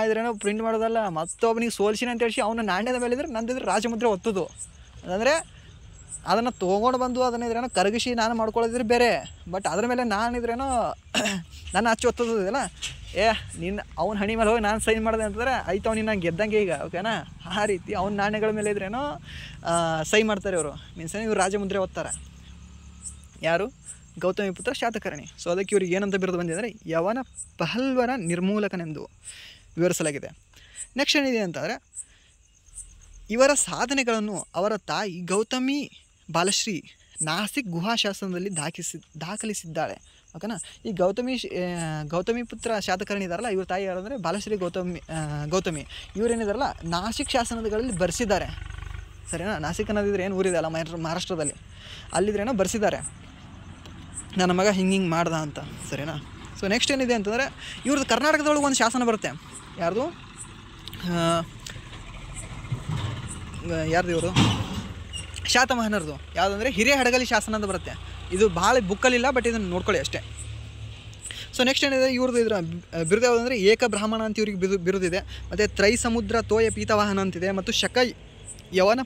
ಇದ್ರೇನೋ ಪ್ರಿಂಟ್ ಮಾಡೋದಲ್ಲ, ಮತ್ತೊಬ್ಬನಿಗೆ ಸೋಲಿಸಿನ ಅಂತ ಹೇಳಿ ಅವನ ನಾಣ್ಯದ ಮೇಲೆ ಇದ್ರೆ ನಂದಿದ್ರೆ ರಾಜಮುದ್ರೆ ಒತ್ತೋದು. ಅಂದರೆ ಅದನ್ನು ತೊಗೊಂಡು ಬಂದು ಅದನ್ನಿದ್ರೇನೋ ಕರಗಿಸಿ ನಾನು ಮಾಡ್ಕೊಳ್ಳೋದಿದ್ರೆ ಬೇರೆ. ಬಟ್ ಅದ್ರ ಮೇಲೆ ನಾನಿದ್ರೇನೋ ನನ್ನ ಹಚ್ಚಿ ಒತ್ತೋದು ಇದೆಯಲ್ಲ, ನಿನ್ನ ಅವ್ನ ಹಣಿ ಮೇಲೆ ಹೋಗಿ ನಾನು ಸೈನ್ ಮಾಡಿದೆ ಅಂತಂದರೆ ಆಯ್ತು ಅವ್ನು ನಾನು ಗೆದ್ದಂಗೆ ಈಗ, ಓಕೆನಾ. ಆ ರೀತಿ ಅವ್ನ ನಾಣ್ಯಗಳ ಮೇಲೆ ಇದ್ರೇನೋ ಸೈ ಮಾಡ್ತಾರೆ ಇವರು. ಮೀನ್ಸ್ ಇವ್ರು ರಾಜಮುದ್ರೆ ಓದ್ತಾರೆ. ಯಾರು? ಗೌತಮಿ ಪುತ್ರ ಶಾತಕರ್ಣಿ. ಸೊ ಅದಕ್ಕೆ ಇವ್ರಿಗೆ ಏನಂತ ಬಿರುದು ಬಂದಿದೆ ಅಂದರೆ ಯವನ ಪಹಲ್ವರ ನಿರ್ಮೂಲಕನೆಂದು ವಿವರಿಸಲಾಗಿದೆ. ನೆಕ್ಸ್ಟ್ ಏನಿದೆ ಅಂತಂದರೆ ಇವರ ಸಾಧನೆಗಳನ್ನು ಅವರ ತಾಯಿ ಗೌತಮಿ ಬಾಲಶ್ರೀ ನಾಸಿಕ್ ಗುಹಾಶಾಸನದಲ್ಲಿ ದಾಖಲಿಸಿದ್ದಾಳೆ, ಓಕೆನಾ. ಈ ಗೌತಮಿ ಪುತ್ರ ಶಾತಕರ್ಣಿ ಇದ್ದಾರಲ್ಲ, ಇವ್ರ ತಾಯಿ ಯಾರು ಅಂದರೆ ಬಾಲಶ್ರೀ ಗೌತಮಿ. ಇವರೇನಿದಾರಲ್ಲ ನಾಸಿಕ್ ಶಾಸನಗಳಲ್ಲಿ ಬರೆಸಿದ್ದಾರೆ, ಸರಿನಾ. ನಾಸಿಕ್ ಅನ್ನೋದಿದ್ರೆ ಏನು ಊರಿದೆ ಅಲ್ಲ ಮಹಾರಾಷ್ಟ್ರದಲ್ಲಿ, ಅಲ್ಲಿದ್ರೇನೋ ಬರೆಸಿದ್ದಾರೆ ನನ್ನ ಮಗ ಹಿಂಗೆ ಮಾಡ್ದ ಅಂತ, ಸರಿನಾ. ಸೊ ನೆಕ್ಸ್ಟ್ ಏನಿದೆ ಅಂತಂದರೆ ಇವ್ರದ್ದು ಕರ್ನಾಟಕದೊಳಗೆ ಒಂದು ಶಾಸನ ಬರುತ್ತೆ. ಯಾರ್ದು ಇವರು ಶಾತವಾಹನರದು. ಯಾವುದಂದರೆ ಹಿರೇಹಡಗಲಿ ಶಾಸನ ಅಂತ ಬರುತ್ತೆ. ಇದು ಭಾಳ ಬುಕ್ಕಲ್ಲಿಲ್ಲ, ಬಟ್ ಇದನ್ನು ನೋಡ್ಕೊಳ್ಳಿ ಅಷ್ಟೇ. ಸೊ ನೆಕ್ಸ್ಟ್ ಏನಿದೆ ಇವ್ರದ್ದು ಇದ್ರ ಬಿರುದು ಯಾವುದಂದರೆ ಏಕ ಬ್ರಾಹ್ಮಣ ಅಂತ ಇವ್ರಿಗೆ ಬಿರುದಿದೆ. ಮತ್ತು ತ್ರೈಸಮುದ್ರ ತೋಯ ಪೀತವಾಹನ ಅಂತಿದೆ. ಮತ್ತು ಯವನ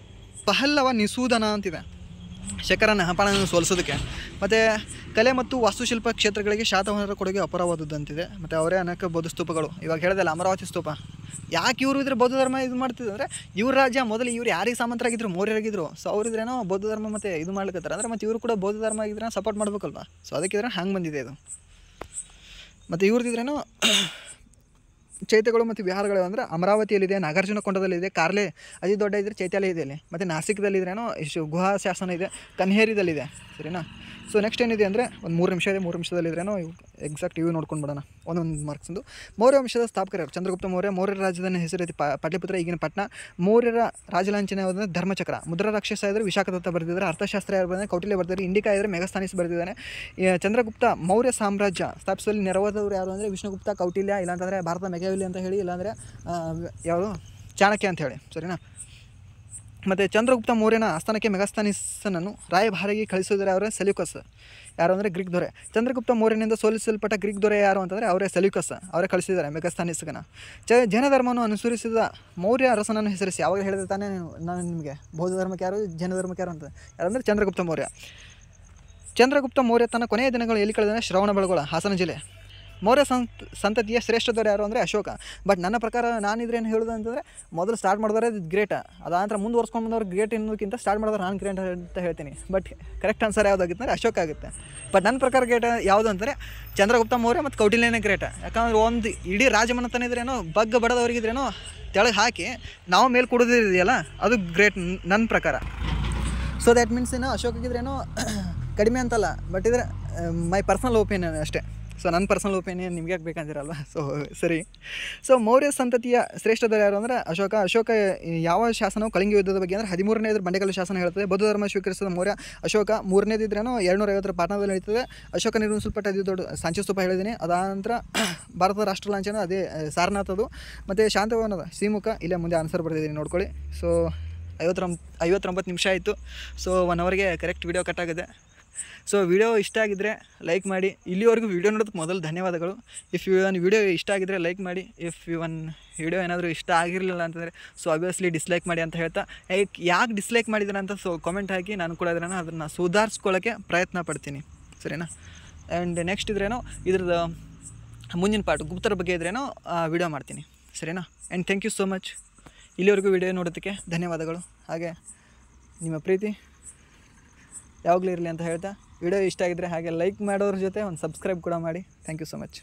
ಪಹಲ್ಲವ ನಿಸೂದನ ಅಂತಿದೆ, ಶಕರನ ಹಪಾಣನ ಸೋಲಿಸೋದಕ್ಕೆ. ಮತ್ತು ಕಲೆ ಮತ್ತು ವಾಸ್ತುಶಿಲ್ಪ ಕ್ಷೇತ್ರಗಳಿಗೆ ಶಾತವಾಹನರ ಕೊಡುಗೆ ಅಪಾರವಾದದ್ದಂತಿದೆ. ಮತ್ತು ಅವರೇ ಅನೇಕ ಬೌದ್ಧ ಸ್ತೂಪಗಳು. ಇವಾಗ ಹೇಳಿದಲ್ಲ ಅಮರಾವತಿ ಸ್ತೂಪ. ಯಾಕೆ ಇವರು ಇದ್ರೆ ಬೌದ್ಧ ಧರ್ಮ ಇದು ಮಾಡ್ತಿದ್ರು ಅಂದರೆ ಇವ್ರ ರಾಜ್ಯ ಮೊದಲು ಇವ್ರು ಯಾರಿಗೆ ಸಾಮಂತರಾಗಿದ್ರು, ಮೌರ್ಯರಾಗಿದ್ರು. ಸೊ ಅವರಿದ್ರೇನೋ ಬೌದ್ಧ ಧರ್ಮ ಮತ್ತು ಇದು ಮಾಡ್ಲಿಕ್ಕತ್ತಾರೆ ಅಂದರೆ ಮತ್ತು ಇವರು ಕೂಡ ಬೌದ್ಧ ಧರ್ಮ ಆಗಿದ್ರೆ ಸಪೋರ್ಟ್ ಮಾಡ್ಬೇಕಲ್ವ. ಸೊ ಅದಕ್ಕಿದ್ರೆ ಹಂಗೆ ಬಂದಿದೆ ಇದು. ಮತ್ತು ಇವ್ರದ್ದಿದ್ರೇನೋ ಚೈತ್ಯಗಳು ಮತ್ತು ವಿಹಾರಗಳು ಅಂದರೆ ಅಮರಾವತಿಯಲ್ಲಿದೆ, ನಾಗಾರ್ಜುನಕೊಂಡದಲ್ಲಿದೆ, ಕಾರ್ಲೆ ಅತಿ ದೊಡ್ಡ ಇದ್ದರೆ ಚೈತ್ಯಾಲಯ ಇದೆ ಅಲ್ಲಿ. ಮತ್ತು ನಾಸಿಕ್ದಲ್ಲಿದ್ರೇನೋ ಗುಹಾ ಶಾಸನ ಇದೆ, ಕನ್ಹೇರಿದಲ್ಲಿದೆ, ಸರಿನಾ. ಸೊ ನೆಕ್ಸ್ಟ್ ಏನಿದೆ ಅಂದರೆ ಒಂದು 3 ನಿಮಿಷ ಇದೆ. 3 ನಿಮಿಷದಲ್ಲಿದ್ರೇನೋ ಎಕ್ಸಾಕ್ಟ್ ಇವು ನೋಡ್ಕೊಂಡು ಬಿಡೋಣ ಒಂದೊಂದು ಮಾರ್ಕ್ಸಿಂದು. ಮೌರ್ಯ ವಂಶದ ಸ್ಥಾಪಕರು ಚಂದ್ರಗುಪ್ತ ಮೌರ್ಯರ ರಾಜಧಾನಿ ಹೆಸರೈತಿ ಪಾಟಲಿಪುತ್ರ, ಈಗಿನ ಪಟ್ನಾ. ಮೌರ್ಯರ ರಾಜಲಾಂಛನ ಯಾವುದಂದ್ರೆ ಧರ್ಮಚಕ್ರ. ಮುದ್ರಾ ರಾಕ್ಷಸ ಇದ್ದರೆ ವಿಶಾಖದತ್ತ ಬರೆದಿದ್ದಾರೆ. ಅರ್ಥಶಾಸ್ತ್ರ ಯಾರು ಬಂದರೆ ಕೌಟಿಲ್ಯ ಬರ್ತಾರೆ. ಇಂಡಿಕಾ ಇದ್ದರೆ ಮೆಗಸ್ಥಾನಿಸ್ ಬರೆದಿದ್ದಾನೆ. ಚಂದ್ರಗುಪ್ತ ಮೌರ್ಯ ಸಾಮ್ರಾಜ್ಯ ಸ್ಥಾಪಿಸುವಲ್ಲಿ ನೆರವಾದವರು ಯಾರು ಅಂದರೆ ವಿಷ್ಣುಗುಪ್ತ, ಕೌಟಿಲ್ಯ, ಇಲ್ಲಾಂತಂದರೆ ಭಾರತ ಮೆಗಾವಿಲಿ ಅಂತ ಹೇಳಿ, ಇಲ್ಲಾಂದರೆ ಯಾವುದು ಚಾಣಕ್ಯ ಅಂತ ಹೇಳಿ, ಸರಿನಾ. ಮತ್ತು ಚಂದ್ರಗುಪ್ತ ಮೌರ್ಯನ ಆಸ್ಥಾನಕ್ಕೆ ಮೆಗಾಸ್ಥಾನಿಸನನ್ನು ರಾಯಭಾರಿಗೆ ಕಳಿಸಿದರೆ ಅವರೇ ಸೆಲ್ಯೂಕಸ್. ಯಾರು ಅಂದರೆ ಗ್ರೀಕ್ ದೊರೆ. ಚಂದ್ರಗುಪ್ತ ಮೌರ್ಯನಿಂದ ಸೋಲಿಸಲ್ಪಟ್ಟ ಗ್ರೀಕ್ ದೊರೆ ಯಾರು ಅಂತಂದರೆ ಅವರೇ ಸೆಲ್ಯೂಕಸ್, ಅವರೇ ಕಳಿಸಿದ್ದಾರೆ ಮೆಗಾಸ್ಥಾನಿಸ್ಗನ. ಜೈನ ಧರ್ಮವನ್ನು ಅನುಸರಿಸಿದ ಮೌರ್ಯ ಅರಸನನ್ನು ಹೆಸರಿಸಿ. ಯಾವಾಗ ಹೇಳಿದ್ರೆ ತಾನೇ ನಾನು ನಿಮಗೆ ಬೌದ್ಧ ಧರ್ಮಕ್ಕೆ ಯಾರು, ಜೈನ ಧರ್ಮಕ್ಕೆ ಯಾರು ಅಂತ. ಯಾರಂದರೆ ಚಂದ್ರಗುಪ್ತ ಮೌರ್ಯ. ಚಂದ್ರಗುಪ್ತ ಮೌರ್ಯ ತನ್ನ ಕೊನೆಯ ದಿನಗಳು ಎಲ್ಲಿ ಕಳೆದರೆ ಶ್ರವಣಬೆಳಗೊಳ, ಹಾಸನ ಜಿಲ್ಲೆ. ಮೌರ್ಯ ಸಂತತಿಯ ಶ್ರೇಷ್ಠ ದೊರೆ ಯಾರು ಅಂದರೆ ಅಶೋಕ. ಬಟ್ ನನ್ನ ಪ್ರಕಾರ ನಾನಿದ್ರೇನು ಹೇಳೋದು ಅಂತಂದರೆ ಮೊದಲು ಸ್ಟಾರ್ಟ್ ಮಾಡಿದವರೇ ಗ್ರೇಟ್, ಅದಾಂತರ ಮುಂದುವರ್ಸ್ಕೊಂಡು ಬಂದವ್ರು ಗ್ರೇಟ್ ಅನ್ನೋದಕ್ಕಿಂತ ಸ್ಟಾರ್ಟ್ ಮಾಡಿದವ್ರು ನಾನು ಗ್ರೇಟ್ ಅಂತ ಹೇಳ್ತೀನಿ. ಬಟ್ ಕರೆಕ್ಟ್ ಆನ್ಸರ್ ಯಾವುದಾಗಿತ್ತು ಅಂದರೆ ಅಶೋಕ ಆಗುತ್ತೆ. ಬಟ್ ನನ್ನ ಪ್ರಕಾರ ಗ್ರೇಟ್ ಯಾವುದು ಅಂದರೆ ಚಂದ್ರಗುಪ್ತ ಮೌರ್ಯ ಮತ್ತು ಕೌಟಿಲ್ಯನೇ ಗ್ರೇಟ್. ಯಾಕಂದರೆ ಒಂದು ಇಡೀ ರಾಜಮನೆತನ ಇದ್ರೇನೋ ಬಗ್ಗ ಬಡದವ್ರಿಗಿದ್ರೇನೋ ತೆಳಗೆ ಹಾಕಿ ನಾವು ಮೇಲೆ ಕೊಡೋದಿದೆಯಲ್ಲ ಅದು ಗ್ರೇಟ್ ನನ್ನ ಪ್ರಕಾರ. ಸೊ ದ್ಯಾಟ್ ಮೀನ್ಸ್ ಏನೋ ಅಶೋಕಿದ್ರೇನೋ ಕಡಿಮೆ ಅಂತಲ್ಲ, ಬಟ್ ಇದ್ರೆ ಮೈ ಪರ್ಸ್ನಲ್ ಒಪಿನಿಯನ್ ಅಷ್ಟೇ, ಸೊ ನನ್ನ ಪರ್ಸನಲ್ ಒಪಿನಿಯನ್ ನಿಮ್ಗೆ ಯಾಕೆ ಬೇಕಂದಿರಲ್ವ. ಸೊ ಸರಿ. ಸೊ ಮೌರ್ಯ ಸಂತತಿಯ ಶ್ರೇಷ್ಠ ಯಾರು ಅಂದರೆ ಅಶೋಕ ಯಾವ ಶಾಸನವು ಕಳಿಂಗ ಯುದ್ಧದ ಬಗ್ಗೆ ಅಂದರೆ 13ನೇದು ಬಂಡೆಕಲ್ಲು ಶಾಸನ ಹೇಳ್ತದೆ. ಬೌದ್ಧ ಧರ್ಮ ಸ್ವೀಕರಿಸಿದ ಮೌರ್ಯ ಅಶೋಕ. 3ನೇದಿದ್ರೇನೋ 250 ಪಾಟ್ನಾದಲ್ಲಿ ನಡೀತದೆ. ಅಶೋಕ ನಿರ್ಮಿಸಲ್ಪಟ್ಟ ಅತಿ ದೊಡ್ಡ ಸಾಂಚಿಸ್ತೂಪ ಹೇಳಿದ್ದೀನಿ. ಅದಾನಂತರ ಭಾರತದ ರಾಷ್ಟ್ರ ಲಾಂಛನ ಅದೇ ಸಾರನಾಥ್ ಅದು. ಮತ್ತು ಶಾಂತವನದ ಶ್ರೀಮುಖ. ಇಲ್ಲೇ ಮುಂದೆ ಆನ್ಸರ್ ಬರ್ತಿದ್ದೀನಿ ನೋಡ್ಕೊಳ್ಳಿ. ಸೊ 59 ನಿಮಿಷ ಆಯಿತು. ಸೊ 1 ಅವರ್ಗೆ ಕರೆಕ್ಟ್ ವಿಡಿಯೋ ಕಟ್ ಆಗಿದೆ. ಸೊ ವಿಡಿಯೋ ಇಷ್ಟ ಆಗಿದ್ದರೆ ಲೈಕ್ ಮಾಡಿ. ಇಲ್ಲಿವರೆಗೂ ವಿಡಿಯೋ ನೋಡೋದಕ್ಕೆ ಮೊದಲು ಧನ್ಯವಾದಗಳು. ಇಫ್ ಇವನ್ ವಿಡಿಯೋ ಇಷ್ಟ ಆಗಿದ್ದರೆ ಲೈಕ್ ಮಾಡಿ. ಇಫ್ ಇವನ್ ವಿಡಿಯೋ ಏನಾದರೂ ಇಷ್ಟ ಆಗಿರಲಿಲ್ಲ ಅಂತಂದರೆ ಸೊ ಆಬ್ವಿಯಸ್ಲಿ ಡಿಸ್ಲೈಕ್ ಮಾಡಿ ಅಂತ ಹೇಳ್ತಾ, ಯಾಕೆ ಡಿಸ್ಲೈಕ್ ಮಾಡಿದ್ದೀರ ಅಂತ ಸೊ ಕಾಮೆಂಟ್ ಹಾಕಿ. ನಾನು ಕೂಡ ಅದನ್ನು ಸುಧಾರಿಸ್ಕೊಳ್ಳೋಕ್ಕೆ ಪ್ರಯತ್ನ ಪಡ್ತೀನಿ, ಸರಿನಾ. ಆ್ಯಂಡ್ ನೆಕ್ಸ್ಟ್ ಇದ್ರೇನೋ ಇದ್ರದ್ದು ಮುಂದಿನ ಪಾರ್ಟ್ ಗುಪ್ತರ ಬಗ್ಗೆ ಇದ್ರೇನೋ ವಿಡಿಯೋ ಮಾಡ್ತೀನಿ, ಸರಿನಾ. And thank you so much. ಇಲ್ಲಿವರೆಗೂ ವಿಡಿಯೋ ನೋಡೋದಕ್ಕೆ ಧನ್ಯವಾದಗಳು. ಹಾಗೆ ನಿಮ್ಮ ಪ್ರೀತಿ ಯಾವಾಗಲೂ ಇರಲಿ ಅಂತ ಹೇಳ್ತಾ, ವಿಡಿಯೋ ಇಷ್ಟ ಆಗಿದ್ದರೆ ಹಾಗೆ ಲೈಕ್ ಮಾಡೋದ್ರ ಜೊತೆ ಒಂದು ಸಬ್ಸ್ಕ್ರೈಬ್ ಕೂಡ ಮಾಡಿ. Thank you so much.